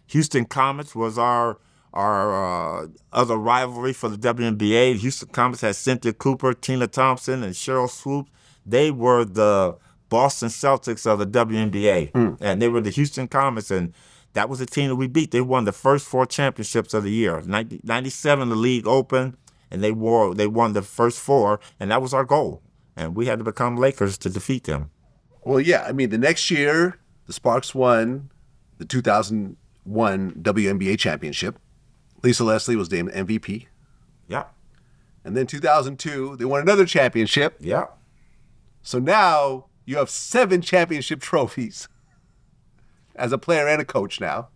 Houston Comets was our other rivalry for the WNBA. Houston Comets had Cynthia Cooper, Tina Thompson, and Cheryl Swoops. They were the Boston Celtics of the WNBA, and they were the Houston Comets, and that was the team that we beat. They won the first 4 championships of the year. 97, the league opened, and they won the first 4, and that was our goal. And we had to become Lakers to defeat them. Well, yeah. I mean, the next year, the Sparks won the 2001 WNBA championship. Lisa Leslie was named MVP. Yeah. And then 2002, they won another championship. Yeah. So now you have 7 championship trophies as a player and a coach now.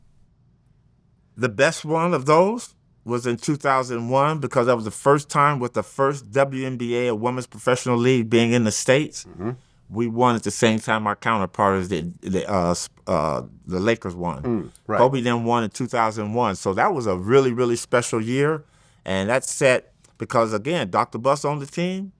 The best one of those was in 2001, because that was the first time with the first WNBA, a women's professional league, being in the States. Mm-hmm. We won at the same time our counterpart, the Lakers won. Right. Kobe then won in 2001. So that was a really, really special year. And that's set because, again, Dr. Buss owned the team.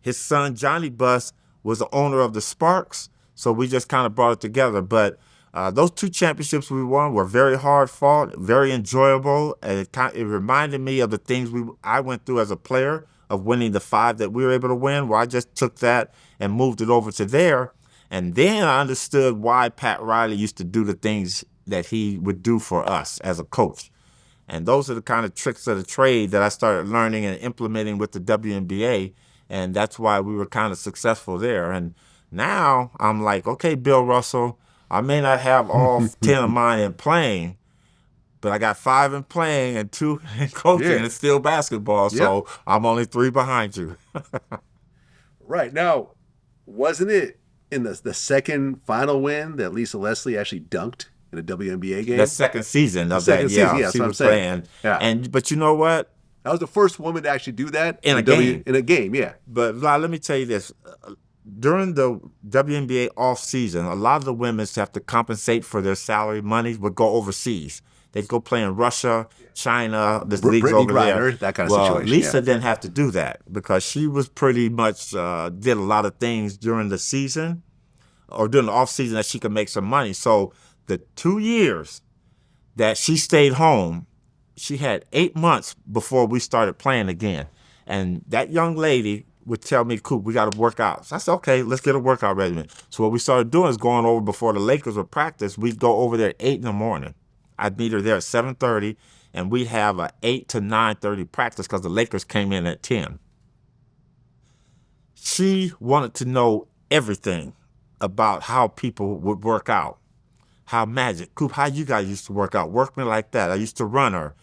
His son, Johnny Buss, was the owner of the Sparks. So we just kind of brought it together. But those 2 championships we won were very hard fought, very enjoyable. And it reminded me of the things I went through as a player, of winning the 5 that we were able to win, where I just took that and moved it over to there. And then I understood why Pat Riley used to do the things that he would do for us as a coach. And those are the kind of tricks of the trade that I started learning and implementing with the WNBA. And that's why we were kind of successful there. And now I'm like, okay, Bill Russell, I may not have all 10 of mine in playing, but I got 5 in playing and 2 in coaching, and it's still basketball. So I'm only 3 behind you. Right. Now, wasn't it in the second final win that Lisa Leslie actually dunked in a WNBA game? The second season of that, yeah. That's She what I'm was saying. playing. But you know what? That was the first woman to actually do that in a game. In a game, yeah. But let me tell you this. During the WNBA off season, a lot of the women have to compensate for their salary money, would go overseas. They'd go play in Russia, China, the leagues over there. That kind of situation. Lisa didn't have to do that because she was pretty much did a lot of things during the season or during the off season that she could make some money. So the 2 years that she stayed home, she had 8 months before we started playing again. And that young lady would tell me, Coop, we got to work out. So I said, okay, let's get a workout regimen. So what we started doing is going over before the Lakers would practice. We'd go over there at 8 in the morning. I'd meet her there at 7:30, and we'd have a 8 to 9:30 practice because the Lakers came in at 10. She wanted to know everything about how people would work out. How Magic, Coop, how you guys used to work out? Work me like that. I used to run her.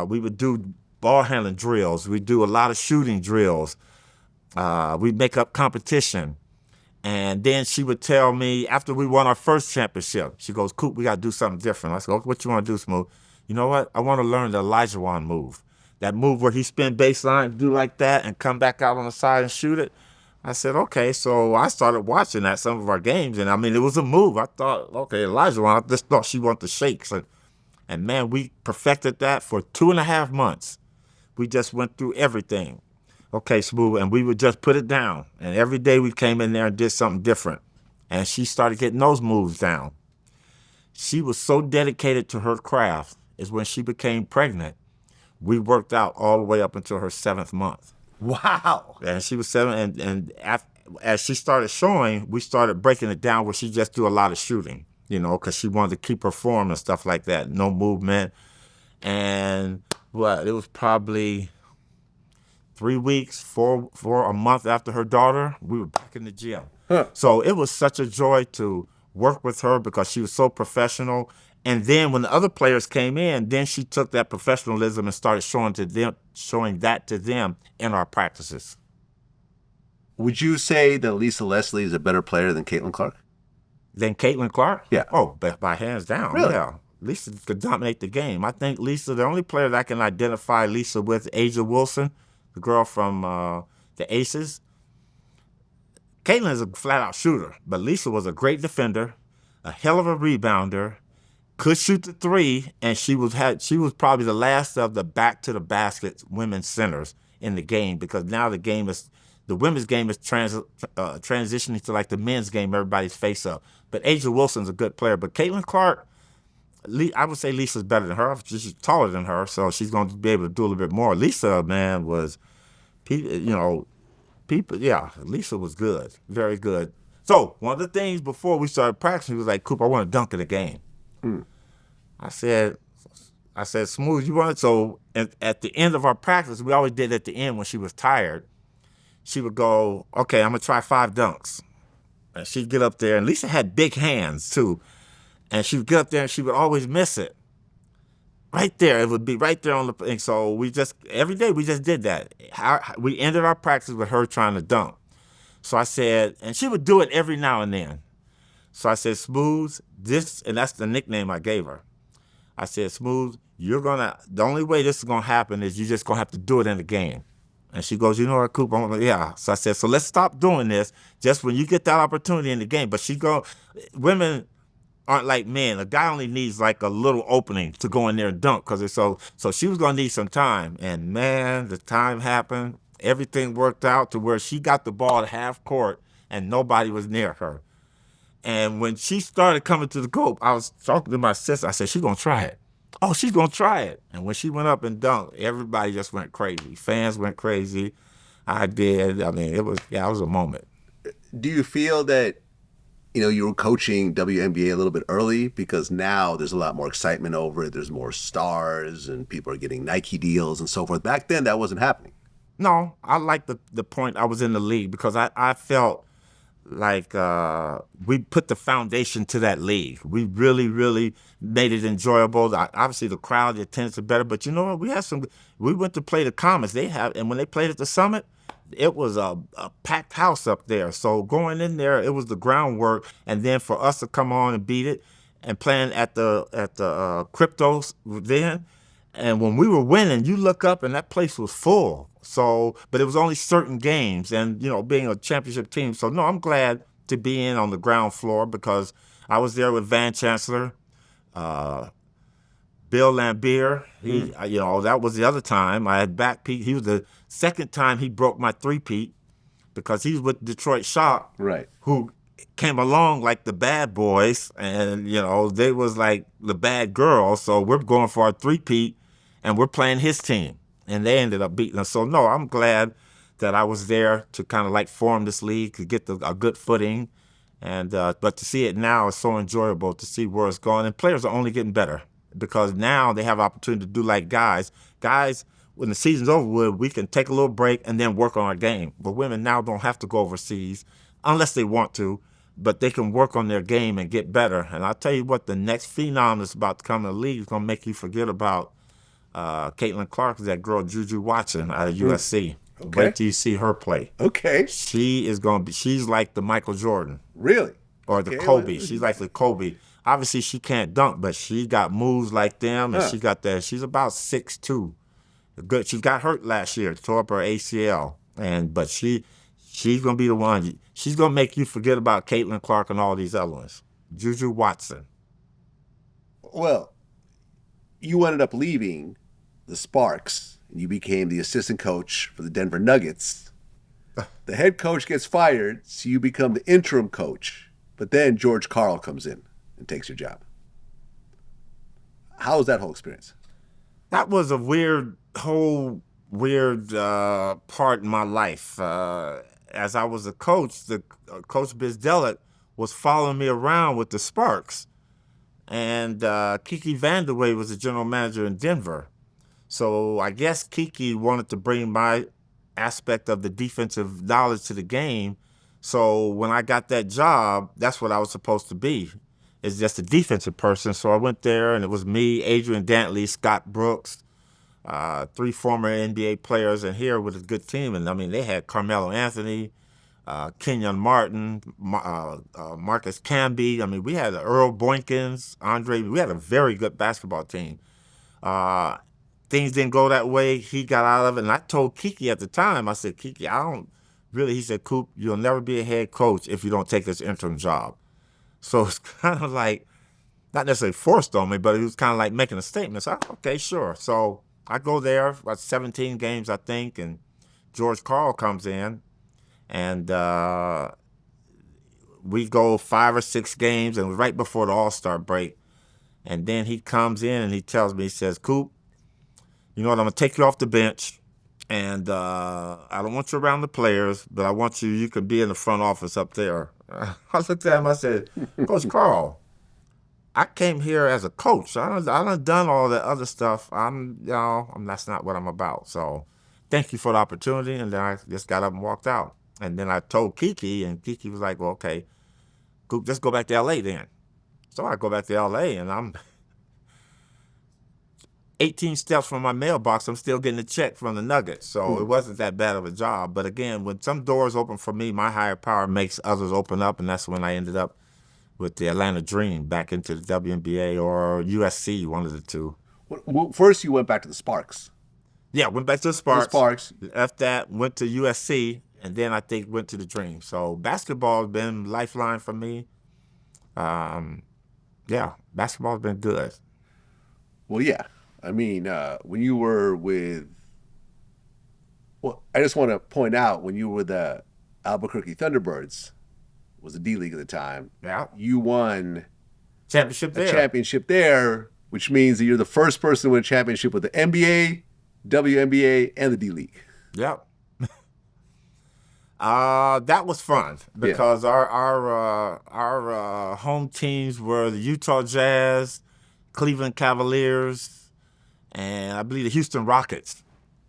We would do ball handling drills. We'd do a lot of shooting drills. We'd make up competition. And then she would tell me, after we won our first championship, she goes, Coop, we got to do something different. I said, okay, what you want to do, Smooth? You know what? I want to learn the Elijah move. That move where he spin baseline, do like that, and come back out on the side and shoot it. I said, okay. So I started watching that some of our games, and I mean, it was a move. I thought, okay, Elijah, I just thought she wanted the shakes. And man, we perfected that for 2.5 months. We just went through everything. Okay, Smooth, and we would just put it down. And every day we came in there and did something different. And she started getting those moves down. She was so dedicated to her craft is when she became pregnant, we worked out all the way up until her 7th month. Wow. And she was 7, and as she started showing, we started breaking it down where she just do a lot of shooting, you know, because she wanted to keep her form and stuff like that, no movement. And it was probably 3 weeks, for a month after her daughter, we were back in the gym. Huh. So it was such a joy to work with her because she was so professional. And then when the other players came in, then she took that professionalism and started showing that to them in our practices. Would you say that Lisa Leslie is a better player than Caitlin Clark? Than Caitlin Clark? Yeah. Oh, by hands down. Really? Yeah. Lisa could dominate the game. I think Lisa, the only player that I can identify Lisa with, Asia Wilson, the girl from the Aces. Caitlin is a flat-out shooter, but Lisa was a great defender, a hell of a rebounder, could shoot the three, and she was probably the last of the back-to-the-basket women's centers in the game, because now the women's game is transitioning to like the men's game, everybody's face up. But Asia Wilson's a good player. But Caitlin Clark, I would say Lisa's better than her. She's taller than her, so she's going to be able to do a little bit more. Lisa, man, Lisa was good, very good. So one of the things before we started practicing, was like, Coop, I want to dunk in the game. I said, Smooth, you want it? So at the end of our practice, we always did at the end when she was tired, she would go, okay, I'm going to try 5 dunks. And she'd get up there, and Lisa had big hands too. And she would get up there and she would always miss it. Right there, it would be right there on the thing. So every day we just did that. We ended our practice with her trying to dunk. So I said, and she would do it every now and then. So I said, Smooth, and that's the nickname I gave her. I said, Smooth, the only way this is going to happen is you're just going to have to do it in the game. And she goes, you know what, Coop? I'm like, yeah. So I said, so let's stop doing this just when you get that opportunity in the game. But women aren't like men. A guy only needs like a little opening to go in there and dunk. So she was going to need some time. And man, the time happened. Everything worked out to where she got the ball at half court and nobody was near her. And when she started coming to the goal, I was talking to my sister. I said, she's going to try it. Oh, she's going to try it. And when she went up and dunked, everybody just went crazy. Fans went crazy. I did. I mean, it was a moment. Do you feel that, you were coaching WNBA a little bit early because now there's a lot more excitement over it. There's more stars and people are getting Nike deals and so forth. Back then, that wasn't happening. No, I like the point I was in the league because I felt like we put the foundation to that league. We really, really made it enjoyable. Obviously, the crowd, the attendance are better. But you know what? We went to play the Comets. And when they played at the Summit, it was a packed house up there. So going in there, it was the groundwork. And then for us to come on and beat it and playing at the Cryptos then, and when we were winning, you look up and that place was full. So, but it was only certain games and, being a championship team. So, no, I'm glad to be in on the ground floor because I was there with Van Chancellor, Bill Lambier. That was the other time. I had back Pete. He was the second time he broke my three-peat because he was with Detroit Shock, right? Who came along like the bad boys, and they was like the bad girls. So we're going for a three-peat, and we're playing his team, and they ended up beating us. So no, I'm glad that I was there to kind of like form this league, to get a good footing, and but to see it now is so enjoyable to see where it's going, and players are only getting better because now they have opportunity to do like guys. When the season's over with, we can take a little break and then work on our game. But women now don't have to go overseas unless they want to, but they can work on their game and get better. And I'll tell you what, the next phenom that's about to come in the league is going to make you forget about Caitlin Clark, that girl Juju Watson out of USC. Okay. Wait till you see her play. Okay. She's like the Michael Jordan. Really? Or the Kobe. She's like the Kobe. Obviously, she can't dunk, but she got moves like them, and she's about 6'2". Good. She got hurt last year, tore up her ACL, but she's gonna be the one. She's gonna make you forget about Caitlin Clark and all these other ones. Juju Watson. Well, you ended up leaving the Sparks, and you became the assistant coach for the Denver Nuggets. The head coach gets fired, so you become the interim coach. But then George Karl comes in and takes your job. How was that whole experience? That was a weird part in my life. As I was a coach, Coach Bizdelic was following me around with the Sparks. And Kiki Vandeweghe was the general manager in Denver. So I guess Kiki wanted to bring my aspect of the defensive knowledge to the game. So when I got that job, that's what I was supposed to be, is just a defensive person. So I went there, and it was me, Adrian Dantley, Scott Brooks, 3 former NBA players, and here with a good team. And I mean, they had Carmelo Anthony, Kenyon Martin, Marcus Camby. I mean, we had Earl Boykins, Andre. We had a very good basketball team. Things didn't go that way. He got out of it. And I told Kiki at the time, I said, Kiki, he said, Coop, you'll never be a head coach if you don't take this interim job. So it's kind of like, not necessarily forced on me, but it was kind of like making a statement. So, okay, sure. So I go there, about 17 games, I think, and George Karl comes in, and we go 5 or 6 games, and it was right before the All-Star break. And then he comes in and he tells me, he says, Coop, you know what, I'm going to take you off the bench, and I don't want you around the players, but I want you could be in the front office up there. I looked at him, I said, Coach Karl, I came here as a coach. I done all that other stuff. That's not what I'm about. So thank you for the opportunity. And then I just got up and walked out. And then I told Kiki, and Kiki was like, well, okay, Coop, let's go back to L.A. then. So I go back to L.A., and I'm 18 steps from my mailbox. I'm still getting a check from the Nuggets. So it wasn't that bad of a job. But again, when some doors open for me, my higher power makes others open up. And that's when I ended up with the Atlanta Dream back into the WNBA or USC, one of the two. Well, first, you went back to the Sparks. Yeah, went back to the Sparks. Left that, went to USC, and then I think went to the Dream. So basketball has been lifeline for me. Basketball has been good. Well, yeah. I mean, when you were I just want to point out, when you were the Albuquerque Thunderbirds, was the D-League at the time. Yeah. You won championship there, which means that you're the first person to win a championship with the NBA, WNBA, and the D-League. Yep. That was fun because our home teams were the Utah Jazz, Cleveland Cavaliers, and I believe the Houston Rockets.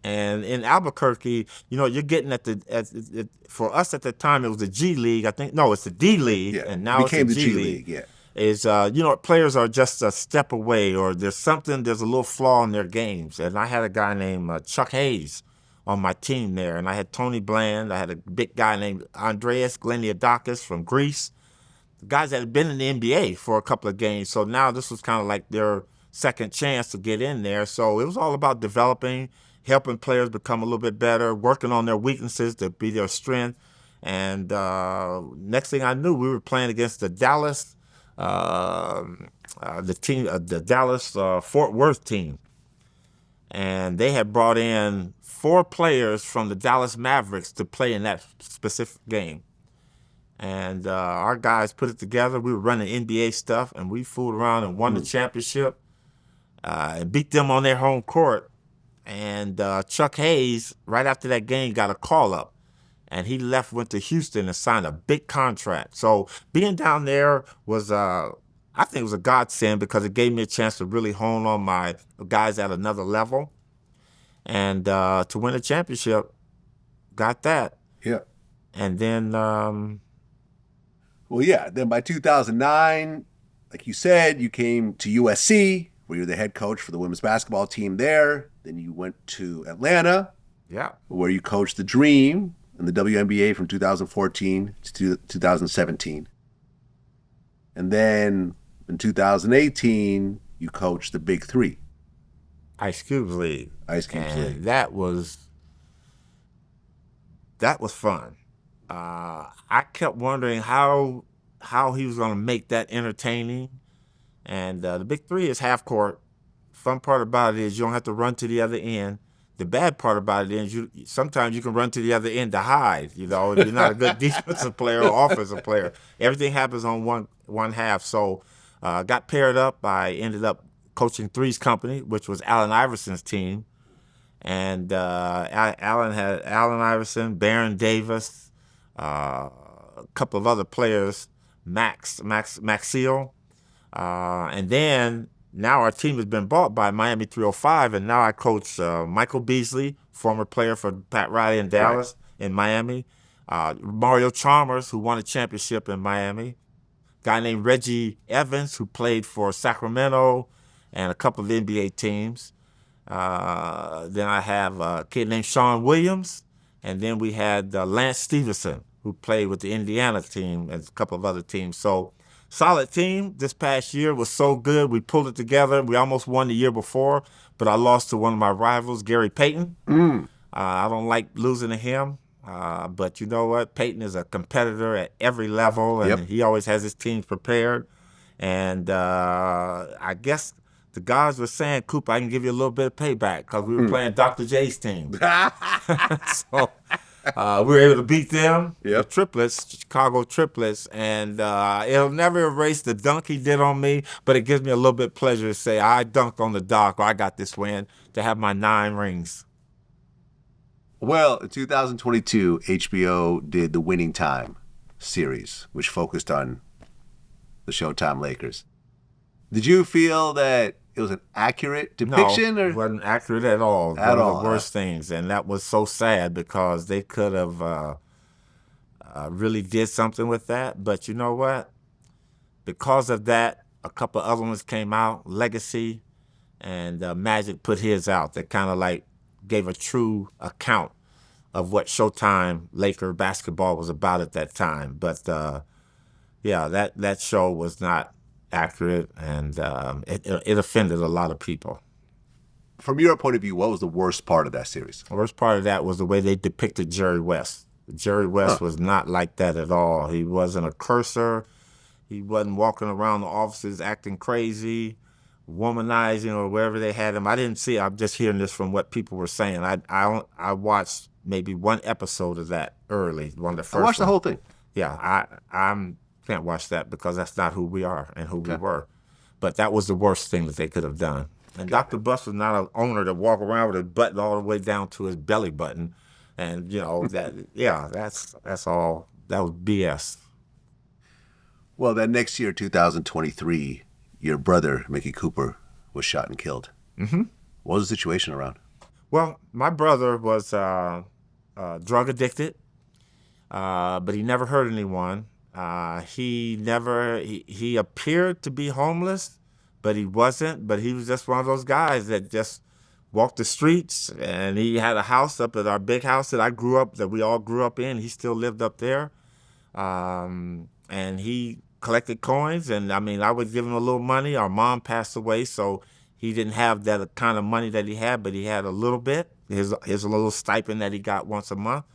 And in Albuquerque, you're getting for us at the time, it was the G League. I think, no, it's the D League, and now it's the G League. Yeah. Is, players are just a step away, or there's a little flaw in their games. And I had a guy named Chuck Hayes on my team there, and I had Tony Bland. I had a big guy named Andreas Gleniadakis from Greece, guys that had been in the NBA for a couple of games. So now this was kind of like their second chance to get in there. So it was all about developing, helping players become a little bit better, working on their weaknesses to be their strength. And next thing I knew, we were playing against the Dallas, the Dallas Fort Worth team. And they had brought in 4 players from the Dallas Mavericks to play in that specific game. And our guys put it together. We were running NBA stuff, and we fooled around and won the championship and beat them on their home court. And Chuck Hayes, right after that game, got a call up. And he went to Houston and signed a big contract. So being down there was, I think it was a godsend because it gave me a chance to really hone on my guys at another level. And to win a championship, got that. Yeah. And then, then by 2009, like you said, you came to USC, where you're the head coach for the women's basketball team there. Then you went to Atlanta, where you coached the Dream in the WNBA from 2014 to 2017. And then in 2018, you coached the Big Three. Ice Cube's League. League. That was fun. I kept wondering how he was going to make that entertaining. And the Big Three is half court. Fun part about it is you don't have to run to the other end. The bad part about it is sometimes you can run to the other end to hide. If you're not a good defensive player or offensive player, everything happens on one half. So got paired up. I ended up coaching Three's company, which was Allen Iverson's team. And Allen had Allen Iverson, Baron Davis, a couple of other players, Maxiel. And then now our team has been bought by Miami 305, and now I coach Michael Beasley, former player for Pat Riley in Dallas, in Miami. Mario Chalmers, who won a championship in Miami. Guy named Reggie Evans, who played for Sacramento and a couple of NBA teams. Then I have a kid named Sean Williams, and then we had Lance Stevenson, who played with the Indiana team and a couple of other teams. So solid team. This past year was so good. We pulled it together. We almost won the year before, but I lost to one of my rivals, Gary Payton. I don't like losing to him, but you know what? Payton is a competitor at every level, and he always has his teams prepared. And I guess the guys were saying, Coop, I can give you a little bit of payback because we were playing Dr. J's team. So we were able to beat them, the triplets, Chicago triplets, and it'll never erase the dunk he did on me, but it gives me a little bit of pleasure to say I dunked on the Doc, or I got this win, to have my 9 rings. Well, in 2022, HBO did the Winning Time series, which focused on the Showtime Lakers. Did you feel that it was an accurate depiction? No, it wasn't accurate at all. One of the worst things, and that was so sad because they could have really did something with that. But you know what? Because of that, a couple of other ones came out, Legacy, and Magic put his out that kind of like gave a true account of what Showtime Laker basketball was about at that time. But that show was not accurate, and it offended a lot of people. From your point of view, what was the worst part of that series? The worst part of that was the way they depicted Jerry West. Jerry West was not like that at all. He wasn't a cursor. He wasn't walking around the offices acting crazy, womanizing, or wherever they had him. I didn't see it. I'm just hearing this from what people were saying. I watched maybe one episode of that early, one of the first. I watched the whole thing. Yeah, I can't watch that because that's not who we are and who we were. But that was the worst thing that they could have done. And Dr. Buss was not an owner to walk around with a button all the way down to his belly button. And, that's all. That was BS. Well, that next year, 2023, your brother, Mickey Cooper, was shot and killed. Mm-hmm. What was the situation around? Well, my brother was drug addicted, but he never hurt anyone. He appeared to be homeless, but he wasn't. But he was just one of those guys that just walked the streets. And he had a house up at our big house that we all grew up in. He still lived up there. And he collected coins. And I would give him a little money. Our mom passed away, so he didn't have that kind of money that he had, but he had a little bit. His little stipend that he got once a month.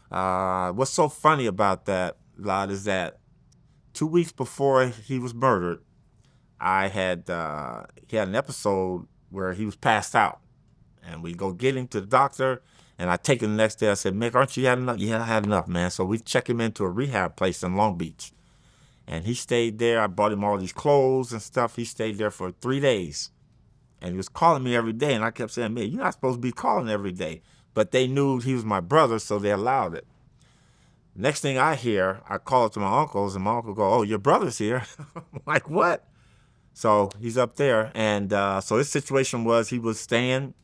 What's so funny about that, Lod, is that 2 weeks before he was murdered, he had an episode where he was passed out, And we go get him to the doctor, and I take him the next day. I said, Mick, aren't you had enough? Yeah, I had enough, man. So we check him into a rehab place in Long Beach. And he stayed there. I bought him all these clothes and stuff. He stayed there for 3 days. And he was calling me every day. And I kept saying, man, you're not supposed to be calling every day. But they knew he was my brother, so they allowed it. Next thing I hear, I call up to my uncles, and my uncle go, oh, your brother's here. I'm like, what? So he's up there. And so his situation was he was staying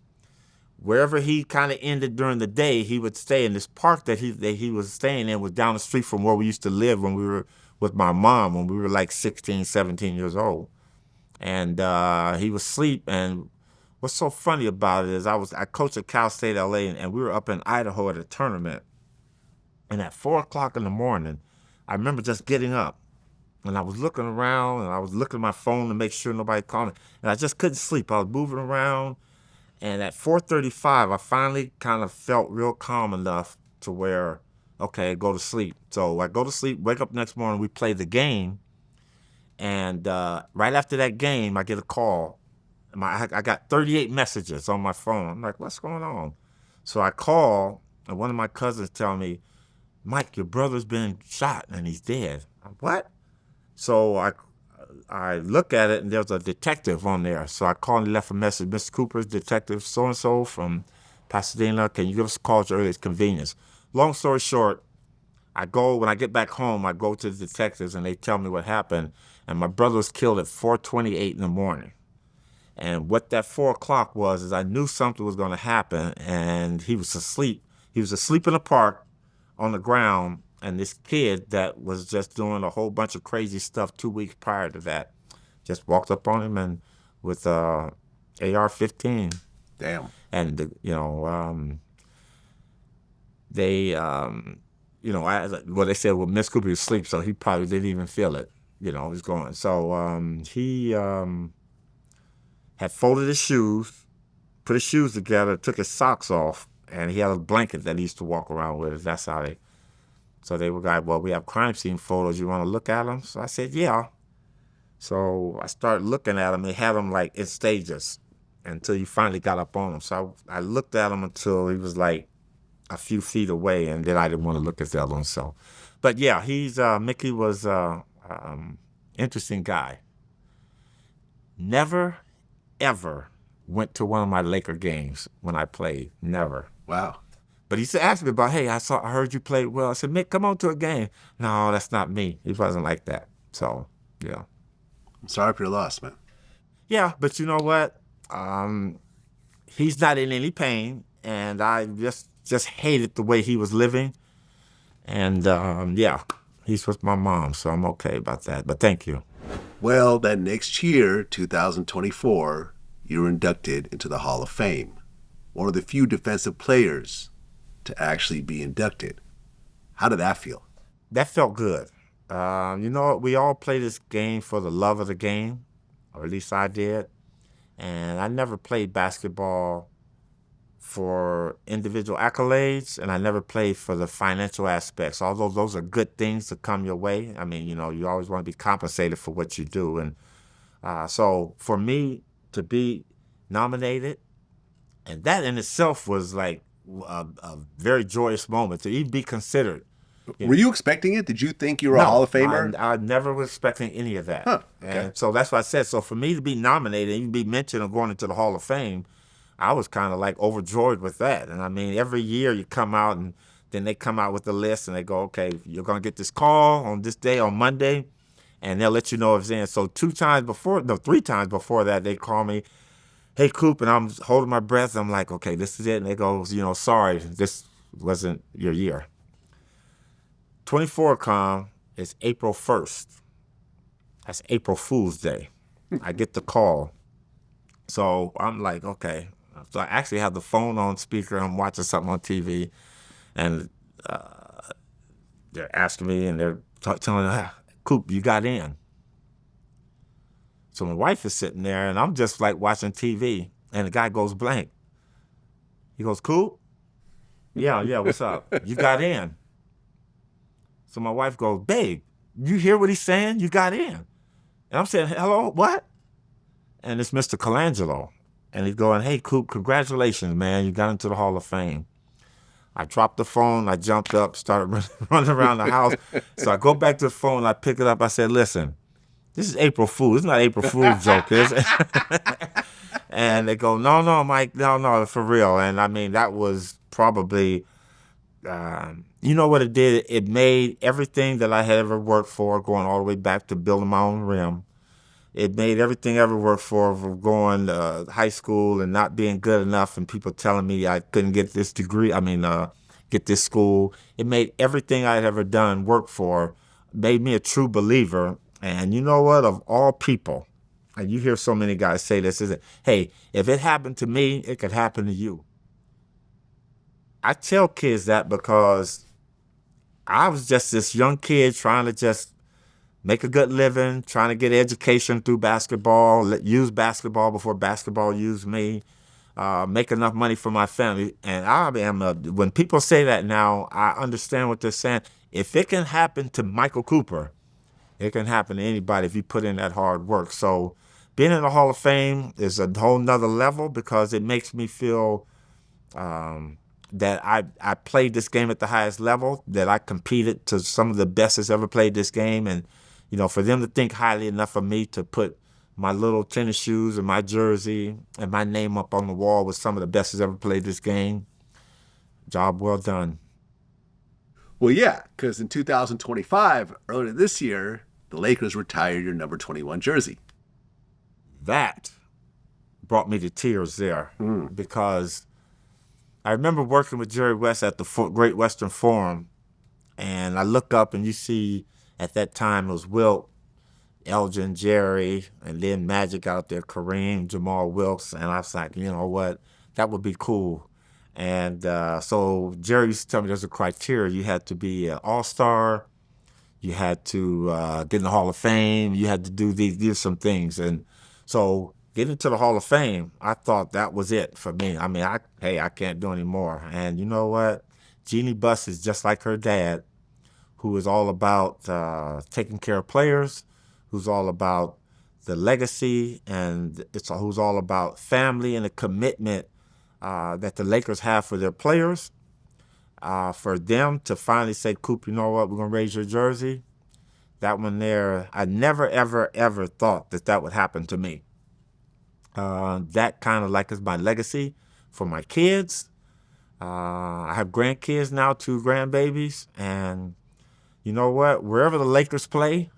wherever he kind of ended during the day. He would stay in this park that he was staying in was down the street from where we used to live when we were with my mom when we were like 16, 17 years old. And he was asleep. And what's so funny about it is I coached at Cal State LA, and we were up in Idaho at a tournament. And at 4 o'clock in the morning, I remember just getting up. And I was looking around, and I was looking at my phone to make sure nobody called me. And I just couldn't sleep. I was moving around. And at 4:35, I finally kind of felt real calm enough to where, okay, go to sleep. So I go to sleep, wake up next morning, we play the game. And right after that game, I get a call. I got 38 messages on my phone. I'm like, what's going on? So I call, and one of my cousins tell me, Mike, your brother's been shot, and he's dead. What? So I look at it, and there's a detective on there. So I called and left a message. Mr. Cooper's detective so-and-so from Pasadena. Can you give us a call at your earliest convenience? Long story short, when I get back home, I go to the detectives, and they tell me what happened. And my brother was killed at 4:28 in the morning. And what that 4 o'clock was is I knew something was going to happen, and he was asleep. He was asleep in the park on the ground. And this kid that was just doing a whole bunch of crazy stuff 2 weeks prior to that just walked up on him and with AR-15. Damn. And, they said, well, Miss Cooper was asleep, so he probably didn't even feel it. He was going. So he had folded his shoes, put his shoes together, took his socks off, and he had a blanket that he used to walk around with. That's how they... So they were like, well, we have crime scene photos. You want to look at them? So I said, yeah. So I started looking at them. They had them like in stages until you finally got up on them. So I looked at him until he was like a few feet away, and then I didn't want to look at the other one. So, but yeah, Mickey was interesting guy. Never, ever went to one of my Laker games when I played. Never. Wow. But he said, asked me about, hey, I heard you played well. I said, Mick, come on to a game. No, that's not me. He wasn't like that. So, yeah. I'm sorry for your loss, man. Yeah, but you know what? He's not in any pain, and I just hated the way he was living. And, yeah, he's with my mom, so I'm okay about that. But thank you. Well, that next year, 2024, you were inducted into the Hall of Fame. One of the few defensive players to actually be inducted. How did that feel? That felt good. We all play this game for the love of the game, or at least I did. And I never played basketball for individual accolades, and I never played for the financial aspects, although those are good things to come your way. I mean, you always want to be compensated for what you do. And so for me to be nominated, and that in itself was like a very joyous moment to even be considered. Were you expecting it? Did you think you were a Hall of Famer? I never was expecting any of that. Huh, okay. And so that's what I said. So for me to be nominated and even be mentioned or going into the Hall of Fame, I was kind of like overjoyed with that. And I mean, every year you come out and then they come out with the list and they go, okay, you're going to get this call on this day, on Monday, and they'll let you know if it's in. So 3 times before that, they call me, hey, Coop, and I'm holding my breath. I'm like, okay, this is it. And they go, sorry, this wasn't your year. 24 come, it's April 1st. That's April Fool's Day. I get the call. So I'm like, okay. So I actually have the phone on speaker. I'm watching something on TV, and they're asking me, and they're telling me, Coop, you got in. So my wife is sitting there, and I'm just like watching TV, and the guy goes blank. He goes, Coop? Yeah, what's up? You got in. So my wife goes, babe, you hear what he's saying? You got in. And I'm saying, hello, what? And it's Mr. Colangelo. And he's going, "Hey, Coop, congratulations, man. You got into the Hall of Fame." I dropped the phone. I jumped up, started running around the house. So I go back to the phone. I pick it up. I said, "Listen, this is April Fool's. It's not April Fool's joke, is it?" And they go, "No, Mike, no, for real." And I mean, that was probably, you know what it did? It made everything that I had ever worked for, going all the way back to building my own rim. It made everything I ever worked for from going to high school and not being good enough and people telling me I couldn't get this degree, get this school. It made everything I had ever done work for, made me a true believer. And you know what? Of all people, and you hear so many guys say this, is that, hey, if it happened to me, it could happen to you. I tell kids that because I was just this young kid trying to just make a good living, trying to get education through basketball, use basketball before basketball used me, make enough money for my family. And when people say that now, I understand what they're saying. If it can happen to Michael Cooper, it can happen to anybody if you put in that hard work. So being in the Hall of Fame is a whole nother level because it makes me feel that I played this game at the highest level, that I competed to some of the best that's ever played this game. And you know, for them to think highly enough of me to put my little tennis shoes and my jersey and my name up on the wall with some of the best that's ever played this game, job well done. Well, yeah, because in 2025, earlier this year, the Lakers retired your number 21 jersey. That brought me to tears there because I remember working with Jerry West at the Great Western Forum, and I look up and you see at that time it was Wilt, Elgin, Jerry, and then Magic out there, Kareem, Jamal Wilkes, and I was like, you know what, that would be cool. And so Jerry used to tell me there's a criteria. You had to be an all-star, you had to get in the Hall of Fame, you had to do these some things. And so getting to the Hall of Fame, I thought that was it for me. I mean, I can't do any more. And you know what? Jeannie Buss is just like her dad, who is all about taking care of players, who's all about the legacy, and who's all about family and the commitment that the Lakers have for their players. For them to finally say, "Coop, you know what, we're going to raise your jersey," that one there, I never, ever, ever thought that would happen to me. That kind of like is my legacy for my kids. I have grandkids now, 2 grandbabies, and you know what? Wherever the Lakers play,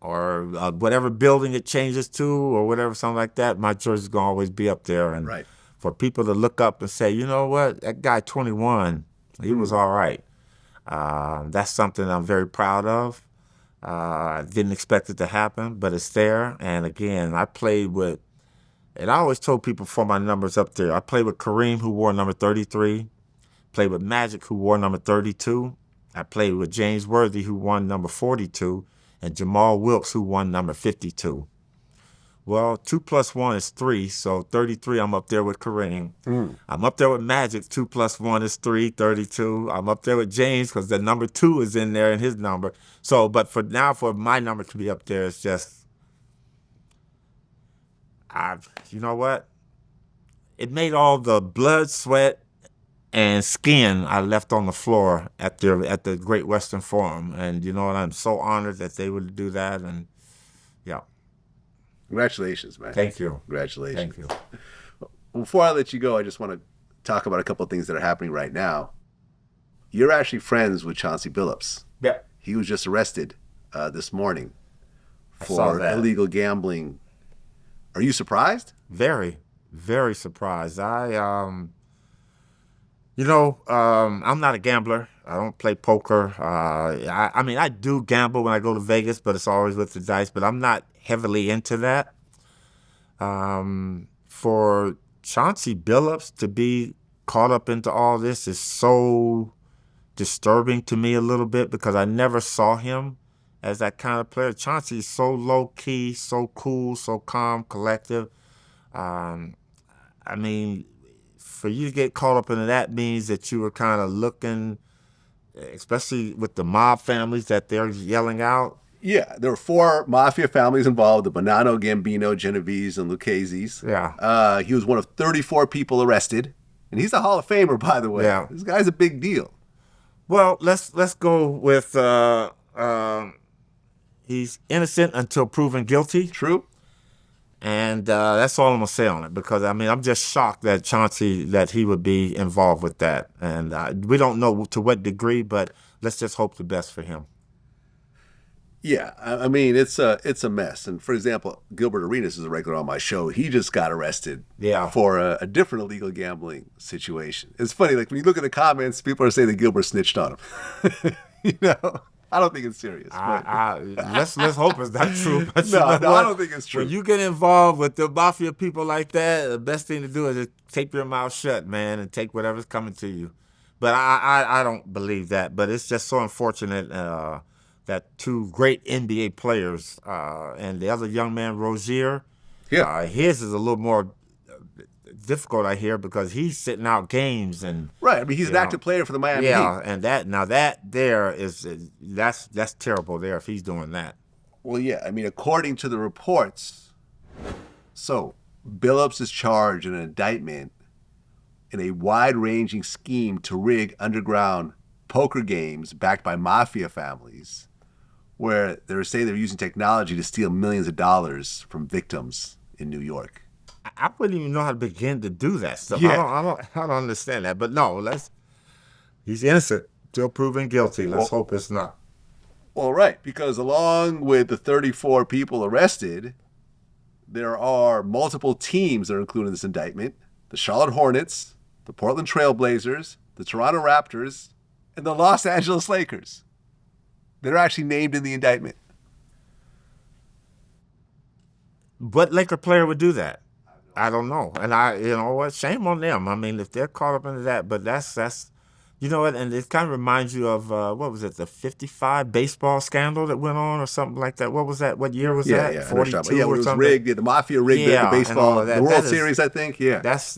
or whatever building it changes to, or whatever, something like that, my jersey's gonna always be up there. And right. For people to look up and say, you know what? That guy 21, he was all right. That's something I'm very proud of. I didn't expect it to happen, but it's there. And again, I played with, and I always told people for my numbers up there, I played with Kareem, who wore number 33, played with Magic, who wore number 32. I played with James Worthy, who won number 42, and Jamal Wilkes, who won number 52. Well, 2 plus 1 is 3, so 33, I'm up there with Kareem. I'm up there with Magic, 2 plus 1 is 3, 32. I'm up there with James because the number 2 is in there in his number. So, but for now, for my number to be up there, it's just, you know what? It made all the blood, sweat, and skin I left on the floor at the Great Western Forum. And you know what? I'm so honored that they would do that. And yeah. Congratulations, man. Thank you. Congratulations. Thank you. Before I let you go, I just want to talk about a couple of things that are happening right now. You're actually friends with Chauncey Billups. Yeah. He was just arrested this morning I saw for that. illegal gambling. Are you surprised? Very, very surprised. I'm not a gambler. I don't play poker. I mean, I do gamble when I go to Vegas, but it's always with the dice. But I'm not heavily into that. For Chauncey Billups to be caught up into all this is so disturbing to me a little bit because I never saw him as that kind of player. Chauncey is so low-key, so cool, so calm, collective. I mean, for you to get caught up into that means that you were kind of looking, especially with the mob families that they're yelling out, Yeah, there were 4 mafia families involved: the Bonanno, Gambino, Genovese, and Lucchese's. Yeah. He was one of 34 people arrested, and he's a Hall of Famer, by the way. Yeah. This guy's a big deal. Well, let's go with he's innocent until proven guilty. True. And that's all I'm gonna say on it, because I mean I'm just shocked that Chauncey, that he would be involved with that, and we don't know to what degree, but let's just hope the best for him. Yeah, I mean it's a mess. And for example, Gilbert Arenas is a regular on my show. He just got arrested for a different illegal gambling situation. It's funny, like when you look at the comments, people are saying that Gilbert snitched on him. You know, I don't think it's serious. Let's hope it's not true. But no, I don't think it's true. When you get involved with the mafia people like that, the best thing to do is just keep your mouth shut, man, and take whatever's coming to you. But I don't believe that. But it's just so unfortunate that 2 great NBA players and the other young man, Rozier, his is a little more difficult, I hear, because he's sitting out games and right. I mean, he's an active player for the Miami Heat. Yeah, and that there is that's terrible there if he's doing that. Well, yeah. I mean, according to the reports, so Billups is charged in an indictment in a wide-ranging scheme to rig underground poker games backed by mafia families, where they were saying they were using technology to steal millions of dollars from victims in New York. I wouldn't even know how to begin to do that stuff. Yeah. I don't understand that. But no, he's innocent till proven guilty. Let's hope it's not. Well, right, because along with the 34 people arrested, there are multiple teams that are included in this indictment: the Charlotte Hornets, the Portland Trail Blazers, the Toronto Raptors, and the Los Angeles Lakers. They're actually named in the indictment. What Laker player would do that? I don't know. And you know what? Shame on them. I mean, if they're caught up into that, but that's, you know what? And it kind of reminds you of, what was it, the 55 baseball scandal that went on or something like that? What was that? What year was that? Yeah, 42 yeah, or it was something? rigged. The mafia rigged the baseball, the World Series, I think. Yeah. That's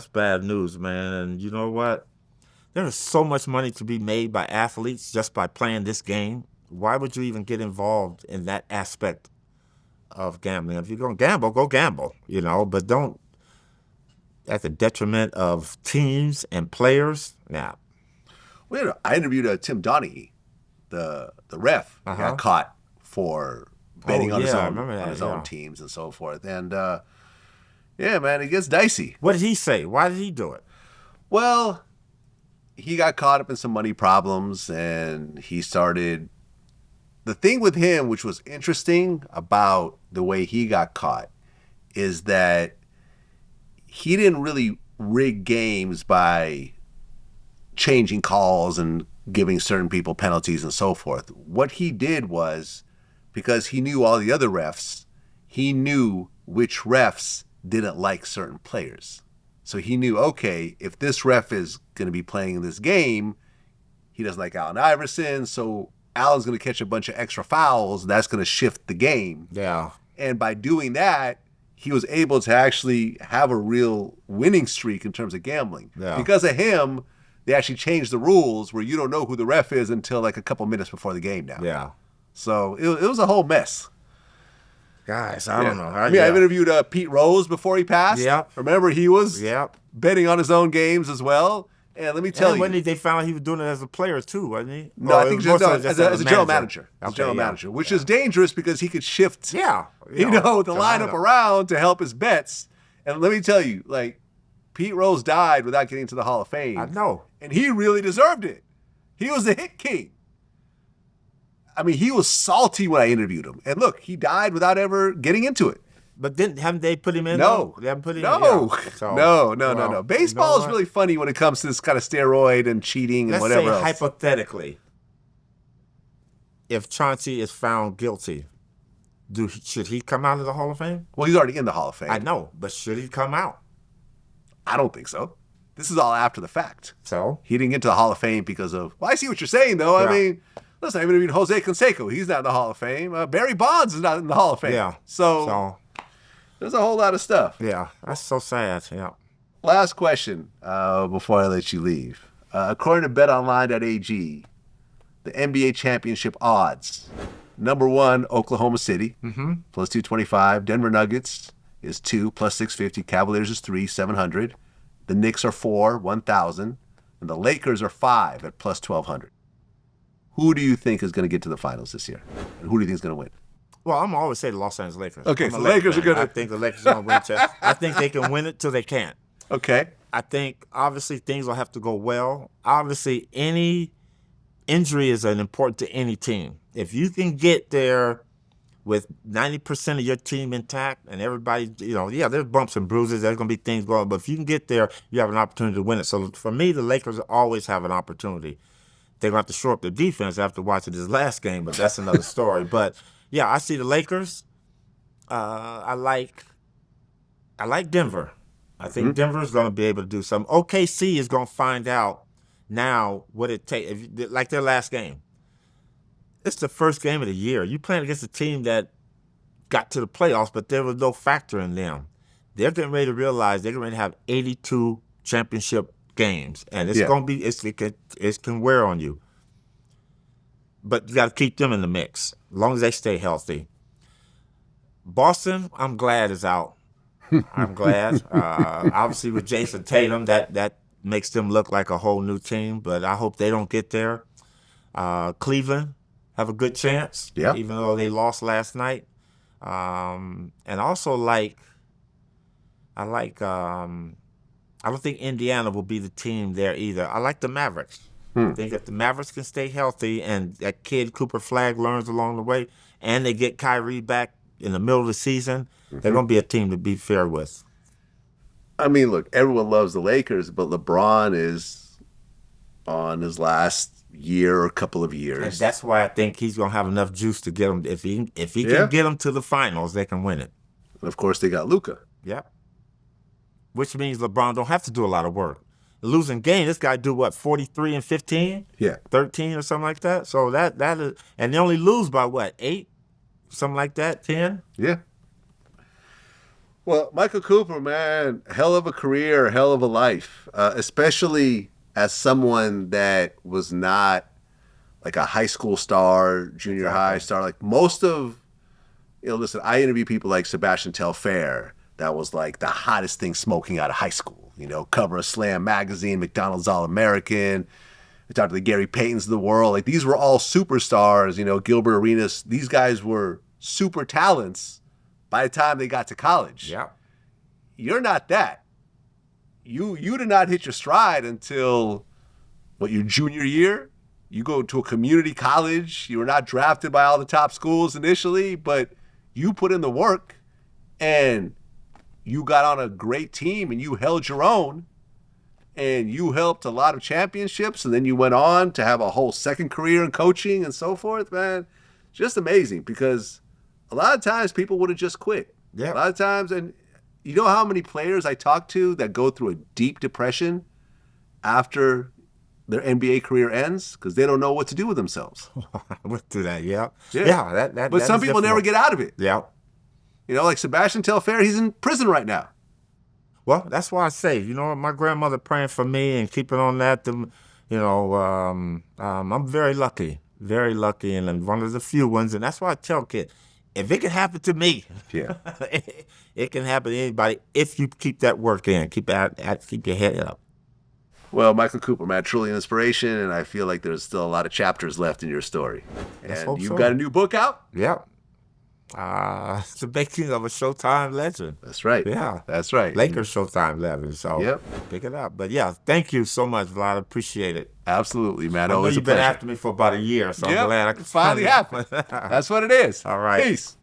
bad news, man. And you know what? There is so much money to be made by athletes just by playing this game. Why would you even get involved in that aspect of gambling? If you're going to gamble, go gamble, you know, but don't at the detriment of teams and players. Nah. Well, I interviewed Tim Donaghy, the ref, got caught for betting on his own teams and so forth. And, yeah, man, it gets dicey. What did he say? Why did he do it? Well, he got caught up in some money problems, and he started... The thing with him, which was interesting about the way he got caught, is that he didn't really rig games by changing calls and giving certain people penalties and so forth. What he did was, because he knew all the other refs, he knew which refs didn't like certain players. So he knew, okay, if this ref is going to be playing this game, he doesn't like Allen Iverson, so Allen's going to catch a bunch of extra fouls. That's going to shift the game. Yeah. And by doing that, he was able to actually have a real winning streak in terms of gambling. Yeah. Because of him, they actually changed the rules where you don't know who the ref is until like a couple minutes before the game now. Yeah. So it was a whole mess. Guys, I don't know. I've interviewed Pete Rose before he passed. Yeah. Remember, he was Yep. betting on his own games as well. And let me tell you. When they found out he was doing it as a player too, wasn't he? No, I think just as a general manager. Okay, As a general manager, which is dangerous because he could shift, the lineup around to help his bets. And let me tell you, like, Pete Rose died without getting to the Hall of Fame. I know. And he really deserved it. He was the hit king. I mean, he was salty when I interviewed him. And look, he died without ever getting into it. But haven't they put him in? No. They haven't put him No. in? So, No. Baseball is really funny when it comes to this kind of steroid and cheating and whatever else. Let's say hypothetically, if Chauncey is found guilty, should he come out of the Hall of Fame? Well, he's already in the Hall of Fame. I know, but should he come out? I don't think so. This is all after the fact. So? He didn't get to the Hall of Fame because of... Well, I see what you're saying, though. Yeah. I mean, listen, I interviewed Jose Canseco. He's not in the Hall of Fame. Barry Bonds is not in the Hall of Fame. Yeah. So there's a whole lot of stuff. Yeah, that's so sad. Yeah. Last question before I let you leave. According to betonline.ag, the NBA championship odds Number 1, Oklahoma City, Mm-hmm. plus 225. Denver Nuggets is 2, plus 650. Cavaliers is 3, 700. The Knicks are 4, 1,000. And the Lakers are 5 at plus 1,200. Who do you think is going to get to the finals this year? And who do you think is going to win? Well, I'm always say the Los Angeles Lakers. Okay, I'm so a the Lakers Laker are going fan. to... I think the Lakers are going to win. I think they can win it till they can't. Okay. I think, obviously, things will have to go well. Obviously, any injury is important to any team. If you can get there with 90% of your team intact and everybody, there's bumps and bruises. There's going to be things going on. But if you can get there, you have an opportunity to win it. So, for me, the Lakers always have an opportunity. They're going to have to shore up their defense after watching this last game, but that's another story. But, yeah, I see the Lakers. I like Denver. I think Denver's going to be able to do something. OKC is going to find out now what it takes. Like their last game. It's the first game of the year. You playing against a team that got to the playoffs, but there was no factor in them. They're getting ready to realize they're going to have 82 championship games, and it's going to be it can wear on you. But you got to keep them in the mix as long as they stay healthy. Boston, I'm glad is out. I'm glad. Obviously, with Jason Tatum, that makes them look like a whole new team. But I hope they don't get there. Cleveland have a good chance, even though they lost last night. And also I don't think Indiana will be the team there either. I like the Mavericks. I think if the Mavericks can stay healthy and that kid Cooper Flag learns along the way, and they get Kyrie back in the middle of the season, they're going to be a team to be fair with. I mean, look, everyone loves the Lakers, but LeBron is on his last year or couple of years. And that's why I think he's going to have enough juice to get them. If he can get them to the finals, they can win it. And of course, they got Luka. Yep. Which means LeBron don't have to do a lot of work. Losing game, this guy do what, 43 and 15? Yeah. 13 or something like that. So that is, and they only lose by what, 8? Something like that, 10? Yeah. Well, Michael Cooper, man, hell of a career, hell of a life, especially as someone that was not like a high school star, junior high star. Like most of, listen, I interview people like Sebastian Telfair. That was like the hottest thing smoking out of high school. Cover of Slam magazine, McDonald's All-American. We talked to the Gary Paytons of the world. Like these were all superstars, Gilbert Arenas. These guys were super talents by the time they got to college. Yeah. You're not that. You did not hit your stride until, your junior year? You go to a community college. You were not drafted by all the top schools initially, but you put in the work and you got on a great team and you held your own and you helped a lot of championships, and then you went on to have a whole second career in coaching and so forth, man. Just amazing, because a lot of times people would have just quit. Yeah. A lot of times, and you know how many players I talk to that go through a deep depression after their NBA career ends because they don't know what to do with themselves. I went through that, yeah. But some people never get out of it. Yeah. Like Sebastian Telfair, he's in prison right now. Well, that's why I say, my grandmother praying for me and keeping on that. I'm very lucky, and I'm one of the few ones. And that's why I tell kids, if it can happen to me, it can happen to anybody if you keep that work in, keep your head up. Well, Michael Cooper, man, truly an inspiration, and I feel like there's still a lot of chapters left in your story. And you've got a new book out? Yeah. It's the making of a Showtime legend. That's right. Yeah. That's right. Lakers Showtime legend. So pick it up. But yeah, thank you so much, Vlad. Appreciate it. Absolutely, man. I know Always you've been after me for about a year, so I'm glad I could finally happen. That's what it is. All right. Peace.